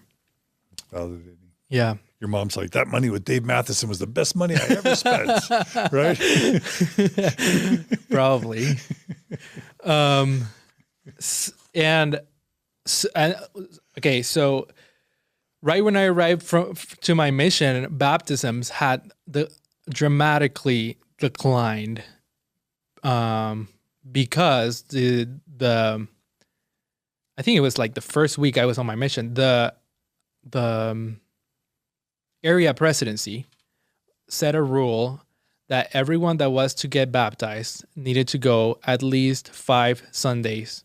Speaker 1: Validating.
Speaker 2: Yeah.
Speaker 1: Your mom's like, that money with Dave Matheson was the best money I ever spent, right?
Speaker 2: Probably. Okay, so right when I arrived to my mission, baptisms had dramatically declined because the I think it was the first week I was on my mission, the area presidency set a rule that everyone that was to get baptized needed to go at least 5 Sundays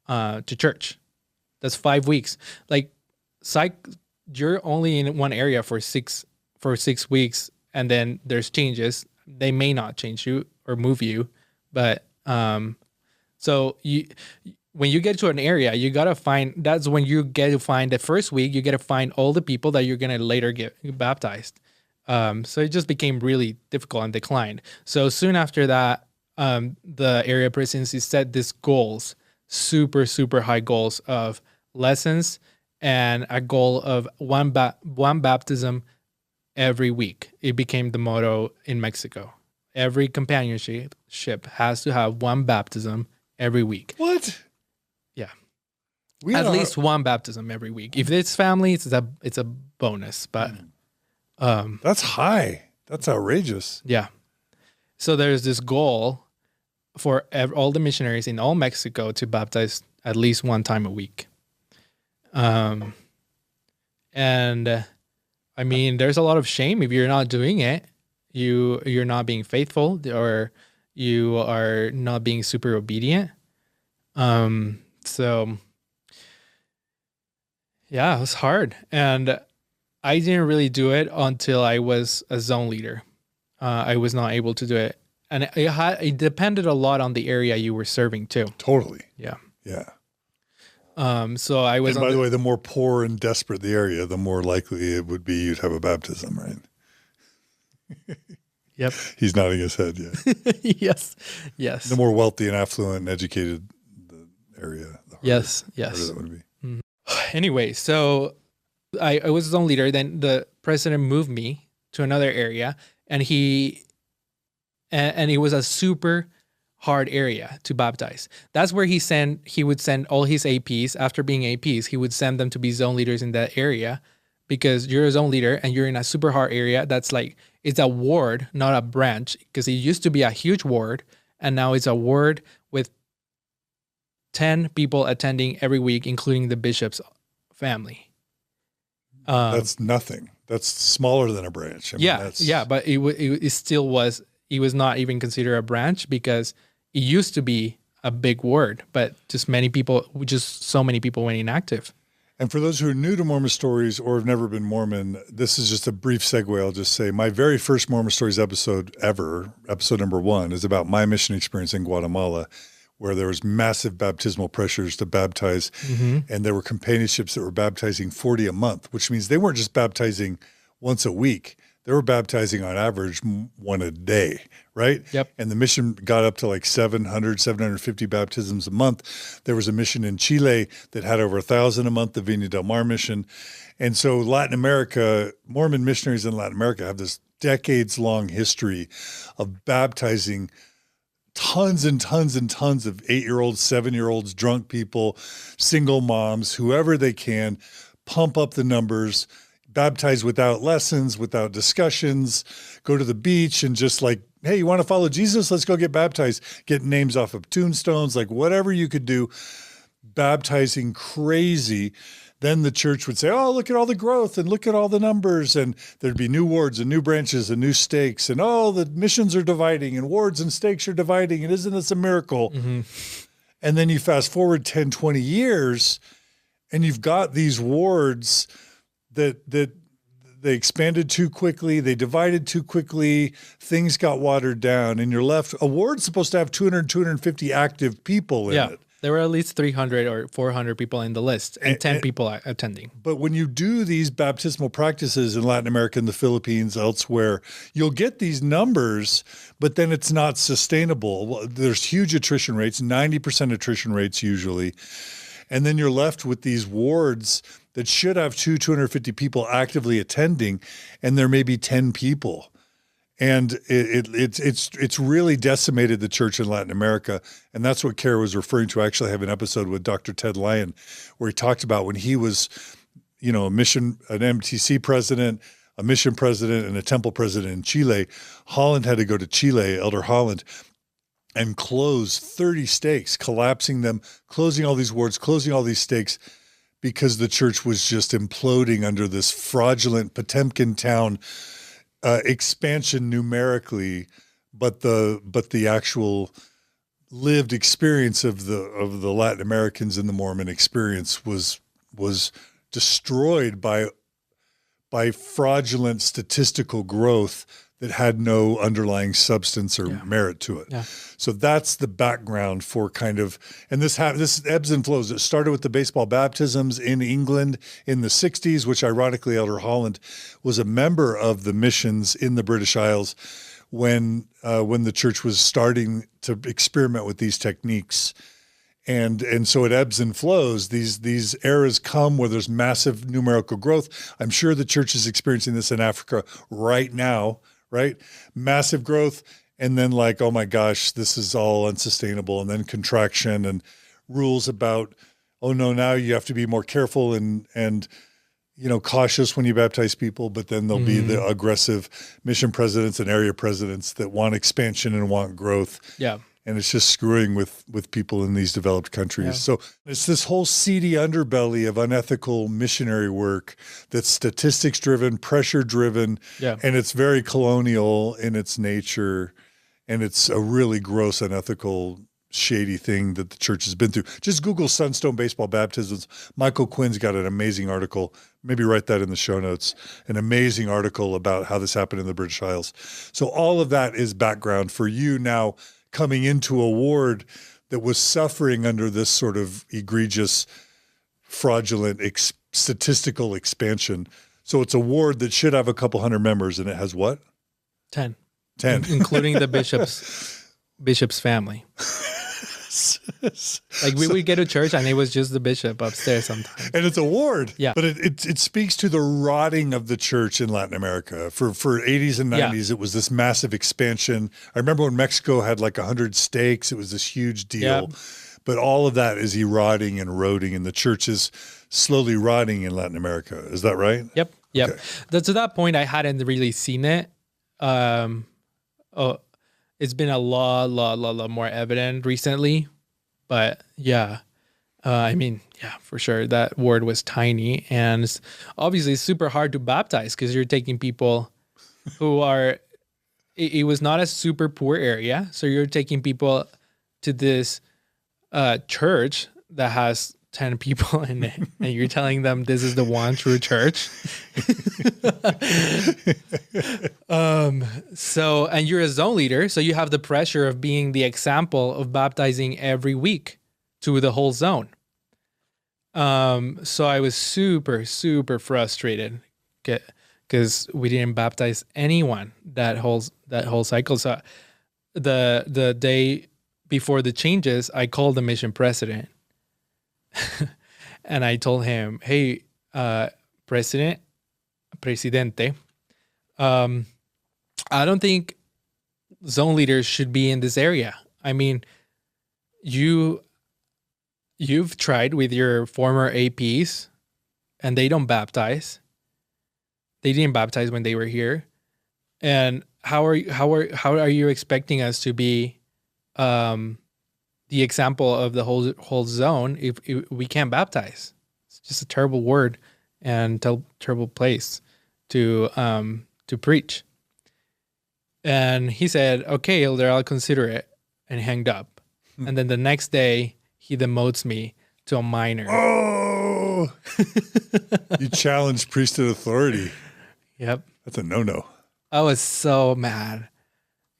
Speaker 2: to church. That's 5 weeks. You're only in one area for 6 weeks, and then there's changes. They may not change you or move you, but so when you get to an area, you gotta find. That's when you get to find the first week. You get to find all the people that you're gonna later get baptized. So it just became really difficult and declined. So soon after that, the area presidency set these goals, super high goals of lessons and a goal of one baptism every week. It became the motto in Mexico. Every companionship has to have one baptism every week.
Speaker 1: What?
Speaker 2: Yeah. At least one baptism every week. If it's family, it's a bonus, but
Speaker 1: that's high. That's outrageous.
Speaker 2: Yeah. So there's this goal for all the missionaries in all Mexico to baptize at least one time a week. And there's a lot of shame if you're not doing it. You're not being faithful, or you are not being super obedient. So yeah, it was hard. And I didn't really do it until I was a zone leader. I was not able to do it. And it depended a lot on the area you were serving too.
Speaker 1: Totally.
Speaker 2: Yeah.
Speaker 1: Yeah.
Speaker 2: So I was.
Speaker 1: And by the way, the more poor and desperate the area, the more likely it would be you'd have a baptism, right?
Speaker 2: Yep.
Speaker 1: He's nodding his head. Yeah.
Speaker 2: Yes. Yes.
Speaker 1: The more wealthy and affluent and educated the area, the harder,
Speaker 2: yes.
Speaker 1: harder that would be.
Speaker 2: Anyway, so I was his own leader. Then the president moved me to another area, and it was a super hard area to baptize. That's where he would send all his APs. After being APs, he would send them to be zone leaders in that area, because you're a zone leader and you're in a super hard area. That's like, it's a ward, not a branch, because it used to be a huge ward, and now it's a ward with 10 people attending every week, including the bishop's family.
Speaker 1: That's nothing. That's smaller than a branch. I mean,
Speaker 2: but it still was. It was not even considered a branch, because it used to be a big ward, but just so many people went inactive.
Speaker 1: And for those who are new to Mormon Stories or have never been Mormon, this is just a brief segue. I'll just say my very first Mormon Stories episode ever, episode number 1, is about my mission experience in Guatemala, where there was massive baptismal pressures to baptize. And there were companionships that were baptizing 40 a month, which means they weren't just baptizing once a week. They were baptizing on average one a day, right?
Speaker 2: Yep.
Speaker 1: And the mission got up to like 700, 750 baptisms a month. There was a mission in Chile that had over 1,000 a month, the Viña del Mar mission. And so Latin America, Mormon missionaries in Latin America have this decades-long history of baptizing tons and tons and tons of 8-year-olds, 7-year-olds, drunk people, single moms, whoever they can, pump up the numbers, baptize without lessons, without discussions, go to the beach and just like, hey, you want to follow Jesus? Let's go get baptized. Get names off of tombstones, like whatever you could do, baptizing crazy. Then the church would say, oh, look at all the growth and look at all the numbers. And there'd be new wards and new branches and new stakes. And oh, the missions are dividing and wards and stakes are dividing. And isn't this a miracle? And then you fast forward 10, 20 years and you've got these wards that they expanded too quickly, they divided too quickly, things got watered down, and you're left, a ward's supposed to have 200, 250 active people in it.
Speaker 2: There were at least 300 or 400 people in the list and 10 people attending.
Speaker 1: But when you do these baptismal practices in Latin America and the Philippines, elsewhere, you'll get these numbers, but then it's not sustainable. There's huge attrition rates, 90% attrition rates usually. And then you're left with these wards that should have 250 people actively attending, and there may be 10 people. And it's really decimated the church in Latin America. And that's what Kara was referring to. I actually have an episode with Dr. Ted Lyon where he talked about when he was, an MTC president, a mission president, and a temple president in Chile. Holland had to go to Chile, Elder Holland, and close 30 stakes, collapsing them, closing all these wards, closing all these stakes, because the church was just imploding under this fraudulent Potemkin town expansion numerically, but the actual lived experience of the Latin Americans in the Mormon experience was destroyed by fraudulent statistical growth that had no underlying substance or merit to it. Yeah. So that's the background for kind of, and this ebbs and flows. It started with the baseball baptisms in England in the 60s, which ironically Elder Holland was a member of the missions in the British Isles when the church was starting to experiment with these techniques. And so it ebbs and flows. These eras come where there's massive numerical growth. I'm sure the church is experiencing this in Africa right now, right? Massive growth. And then like, oh my gosh, this is all unsustainable. And then contraction and rules about, oh no, now you have to be more careful and cautious when you baptize people. But then there'll be the aggressive mission presidents and area presidents that want expansion and want growth. Yeah. And it's just screwing with people in these developed countries. Yeah. So it's this whole seedy underbelly of unethical missionary work that's statistics-driven, pressure-driven, and it's very colonial in its nature, and it's a really gross, unethical, shady thing that the church has been through. Just Google Sunstone baseball baptisms. Michael Quinn's got an amazing article. Maybe write that in the show notes. An amazing article about how this happened in the British Isles. So all of that is background for you now coming into a ward that was suffering under this sort of egregious fraudulent statistical expansion. So it's a ward that should have a couple hundred members, and it has what?
Speaker 2: 10.
Speaker 1: 10.
Speaker 2: Including the bishop's family. Like we would get to church and it was just the bishop upstairs sometimes.
Speaker 1: And it's a ward.
Speaker 2: Yeah.
Speaker 1: But it speaks to the rotting of the church in Latin America. For 80s and 90s, it was this massive expansion. I remember when Mexico had like 100 stakes, it was this huge deal.
Speaker 2: Yeah.
Speaker 1: But all of that is eroding and eroding, and the church is slowly rotting in Latin America. Is that right?
Speaker 2: Yep. Yep.
Speaker 1: Okay.
Speaker 2: To that point, I hadn't really seen it. It's been a lot more evident recently, but yeah, I mean, yeah, for sure. That ward was tiny, and it's obviously super hard to baptize because you're taking people who are, it was not a super poor area. So you're taking people to this church that has 10 people in it, and you're telling them this is the one true church. So, and you're a zone leader, so you have the pressure of being the example of baptizing every week to the whole zone. So I was super frustrated because we didn't baptize anyone that whole cycle. So the day before the changes, I called the mission president. And I told him, hey, presidente, I don't think zone leaders should be in this area. I mean, you've tried with your former APs and they don't baptize. They didn't baptize when they were here. And how are you expecting us to be the example of the whole zone if we can't baptize? It's just a terrible word and terrible place to preach. And he said, okay, Elder, I'll consider it, and hanged up. And then the next day he demotes me to a minor.
Speaker 1: Oh, you challenged priesthood authority.
Speaker 2: Yep.
Speaker 1: That's a no-no.
Speaker 2: I was so mad. Can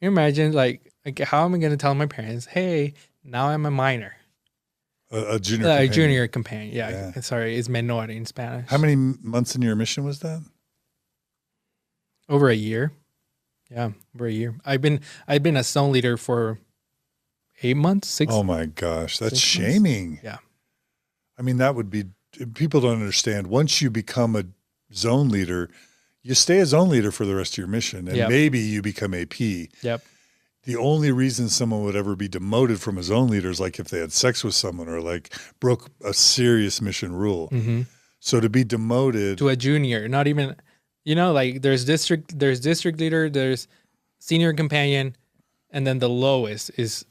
Speaker 2: you imagine, like how am I going to tell my parents, hey, now I'm a minor?
Speaker 1: A junior companion.
Speaker 2: Junior companion. Yeah. Sorry, it's menor in Spanish.
Speaker 1: How many months in your mission was that?
Speaker 2: Over a year. Yeah, over a year. I've been a zone leader for 8 months, 6.
Speaker 1: Oh my gosh, that's shaming.
Speaker 2: Months? Yeah.
Speaker 1: I mean, that would be, people don't understand. Once you become a zone leader, you stay a zone leader for the rest of your mission, and maybe you become AP.
Speaker 2: Yep.
Speaker 1: The only reason someone would ever be demoted from a zone leader is like if they had sex with someone or like broke a serious mission rule.
Speaker 2: Mm-hmm.
Speaker 1: So to be demoted
Speaker 2: to a junior, not even, like there's district leader, there's senior companion, and then the lowest is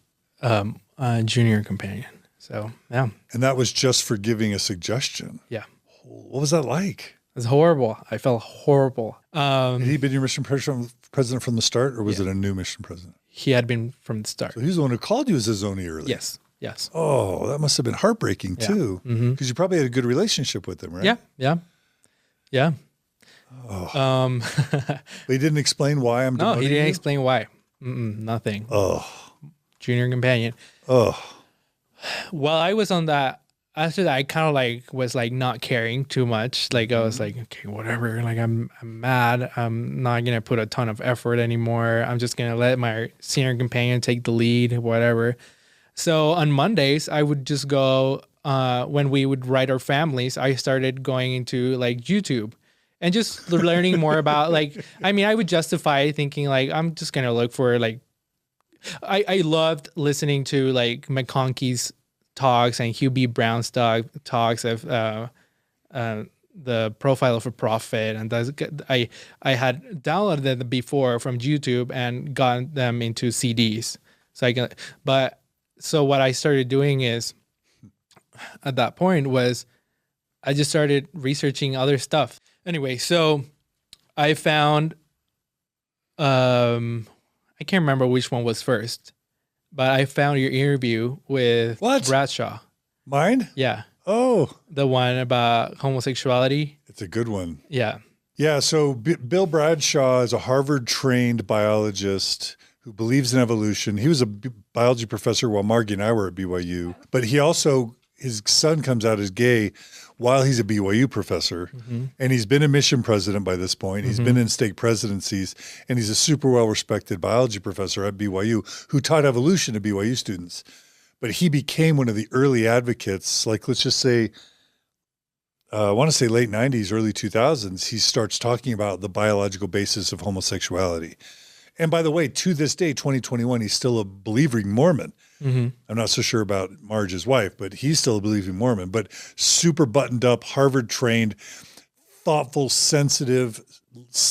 Speaker 2: junior companion. So yeah.
Speaker 1: And that was just for giving a suggestion.
Speaker 2: Yeah.
Speaker 1: What was that like?
Speaker 2: It was horrible. I felt horrible.
Speaker 1: Had he been your mission president from the start, or was it a new mission president?
Speaker 2: He had been from the start.
Speaker 1: So he's the one who called you as a zoney early.
Speaker 2: Yes.
Speaker 1: Oh, that must have been heartbreaking too, because you probably had a good relationship with him, right?
Speaker 2: Yeah.
Speaker 1: Oh. But he didn't explain why I'm demoting
Speaker 2: No, he didn't
Speaker 1: you?
Speaker 2: explain why. Nothing.
Speaker 1: Oh.
Speaker 2: Junior companion.
Speaker 1: Oh.
Speaker 2: Well, I was on that. After that, I kind of was not caring too much. Like I was like, okay, whatever. Like I'm mad. I'm not gonna put a ton of effort anymore. I'm just gonna let my senior companion take the lead, whatever. So on Mondays, I would just go when we would write our families. I started going into YouTube and just learning more about I would justify thinking I'm just gonna look for I loved listening to McConkey's talks and Hugh B. Brown's talks of the profile of a prophet, and I had downloaded them before from YouTube and got them into CDs. So what I started doing is, at that point, was I just started researching other stuff. Anyway, so I found I can't remember which one was first, but I found your interview with Bradshaw.
Speaker 1: Mine?
Speaker 2: Yeah.
Speaker 1: Oh.
Speaker 2: The one about homosexuality.
Speaker 1: It's a good one.
Speaker 2: Yeah.
Speaker 1: Yeah. So Bill Bradshaw is a Harvard-trained biologist who believes in evolution. He was a biology professor while Margie and I were at BYU, but he also his son comes out as gay while he's a BYU professor, and he's been a mission president by this point. He's been in stake presidencies, and he's a super well-respected biology professor at BYU who taught evolution to BYU students. But he became one of the early advocates, like let's just say, I want to say late 90s, early 2000s, he starts talking about the biological basis of homosexuality. And by the way, to this day, 2021, he's still a believing Mormon. I'm not so sure about Marge's wife, but he's still a believing Mormon, but super buttoned up, Harvard trained, thoughtful, sensitive,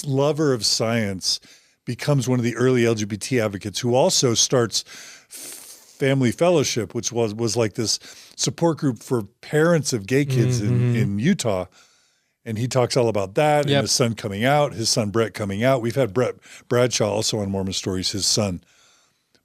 Speaker 1: lover of science, becomes one of the early LGBT advocates who also starts Family Fellowship, which was like this support group for parents of gay kids in Utah. And he talks all about that and his son coming out, his son Brett coming out. We've had Brett Bradshaw also on Mormon Stories, his son.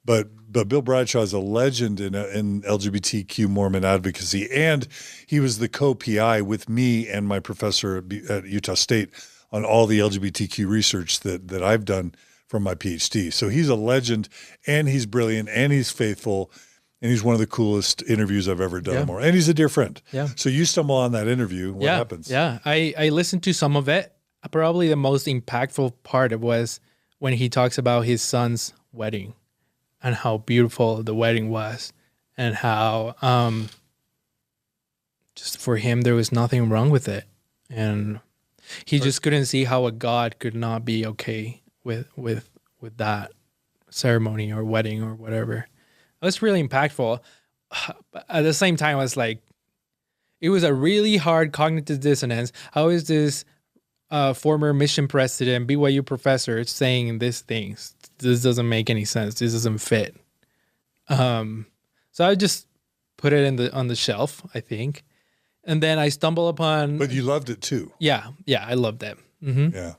Speaker 1: But Bill Bradshaw is a legend in LGBTQ Mormon advocacy. And he was the co-PI with me and my professor at Utah State on all the LGBTQ research that I've done from my PhD. So he's a legend, and he's brilliant, and he's faithful, and he's one of the coolest interviews I've ever done. Yeah. And he's a dear friend. Yeah. So you stumble on that interview. What happens?
Speaker 2: Yeah. I listened to some of it. Probably the most impactful part was when he talks about his son's wedding and how beautiful the wedding was, and how just for him there was nothing wrong with it, and he just couldn't see how a God could not be okay with that ceremony or wedding or whatever. It was really impactful. But at the same time, I was like, it was a really hard cognitive dissonance. How is this former mission president, BYU professor saying these things? This doesn't make any sense. This doesn't fit. So I just put it on the shelf, I think. And then I stumble upon...
Speaker 1: But you loved it too.
Speaker 2: Yeah, I loved it. Yeah.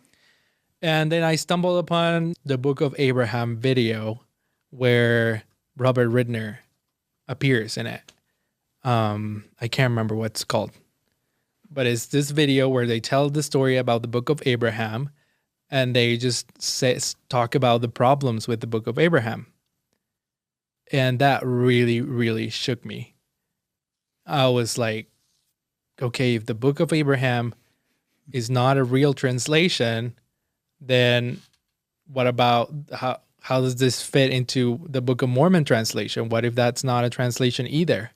Speaker 2: And then I stumbled upon the Book of Abraham video where Robert Ridner appears in it. I can't remember what it's called. But it's this video where they tell the story about the Book of Abraham, and they just talk about the problems with the Book of Abraham. And that really, really shook me. I was like, okay, if the Book of Abraham is not a real translation, then what about how does this fit into the Book of Mormon translation? What if that's not a translation either?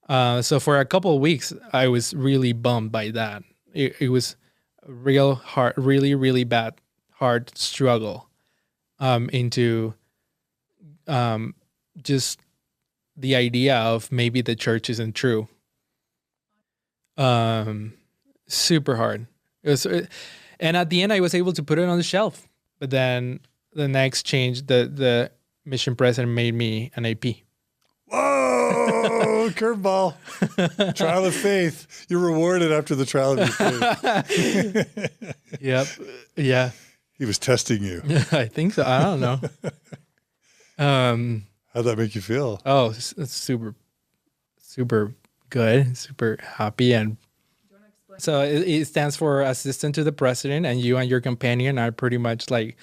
Speaker 2: So for a couple of weeks, I was really bummed by that. It was a real hard, really, really bad, hard struggle into just the idea of maybe the church isn't true. Super hard. It was, and at the end, I was able to put it on the shelf. But then the next change, the mission president made me an AP.
Speaker 1: Whoa, curveball. Trial of faith. You're rewarded after the trial of your faith.
Speaker 2: Yep. Yeah.
Speaker 1: He was testing you.
Speaker 2: I think so. I don't know.
Speaker 1: How'd that make you feel?
Speaker 2: Oh, it's super, super good, super happy. And so it stands for assistant to the president, and you and your companion are pretty much like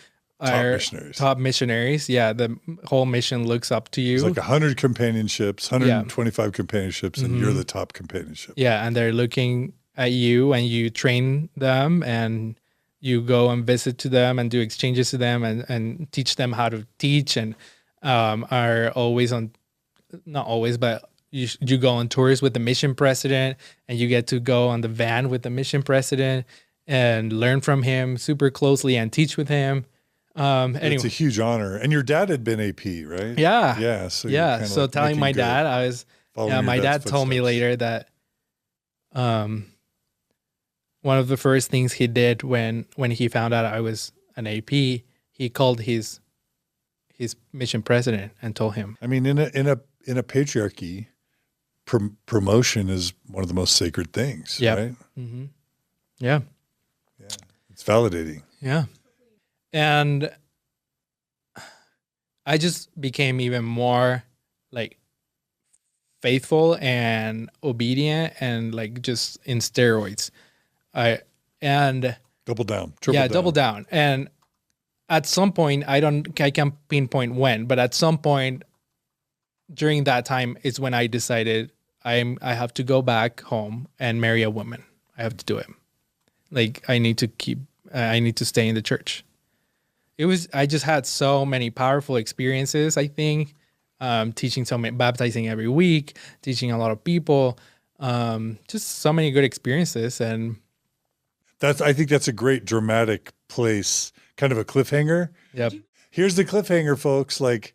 Speaker 2: top missionaries. Yeah, the whole mission looks up to you.
Speaker 1: It's like 100 companionships, 125 companionships, and you're the top companionship.
Speaker 2: Yeah, and they're looking at you, and you train them, and you go and visit to them and do exchanges to them and teach them how to teach, and are always on, not always, but you go on tours with the mission president, and you get to go on the van with the mission president and learn from him super closely and teach with him. Anyway.
Speaker 1: It's a huge honor. And your dad had been AP, right?
Speaker 2: Yeah.
Speaker 1: Yeah.
Speaker 2: So like telling my dad, I was, my dad told me later that one of the first things he did when he found out I was an AP, he called his mission president and told him.
Speaker 1: I mean, in a patriarchy, promotion is one of the most sacred things, right?
Speaker 2: Mm-hmm. Yeah.
Speaker 1: Yeah. It's validating.
Speaker 2: Yeah. And I just became even more like faithful and obedient and like just in steroids.
Speaker 1: Double down.
Speaker 2: Double down. And at some point, I can't pinpoint when, but at some point during that time is when I decided I have to go back home and marry a woman. I have to do it. Like I need to stay in the church. I just had so many powerful experiences, I think, teaching baptizing every week, teaching a lot of people, just so many good experiences. And
Speaker 1: I think that's a great dramatic place, kind of a cliffhanger.
Speaker 2: Yep.
Speaker 1: Here's the cliffhanger, folks. Like,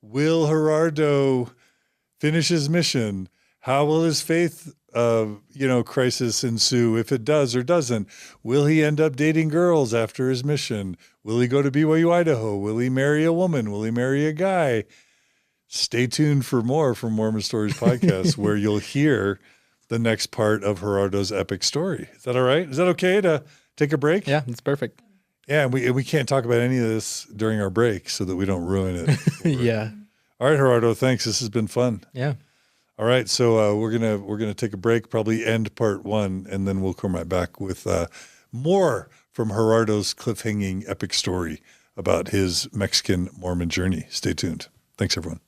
Speaker 1: will Gerardo finish his mission? How will his faith, crisis ensue if it does or doesn't? Will he end up dating girls after his mission? Will he go to BYU, Idaho? Will he marry a woman? Will he marry a guy? Stay tuned for more from Mormon Stories podcast, where you'll hear the next part of Gerardo's epic story. Is that all right? Is that okay to take a break?
Speaker 2: Yeah, it's perfect.
Speaker 1: Yeah, and we can't talk about any of this during our break so that we don't ruin it.
Speaker 2: Yeah.
Speaker 1: All right, Gerardo, thanks. This has been fun.
Speaker 2: Yeah.
Speaker 1: All right, so we're gonna take a break, probably end part 1, and then we'll come right back with more from Gerardo's cliffhanging epic story about his Mexican Mormon journey. Stay tuned. Thanks, everyone.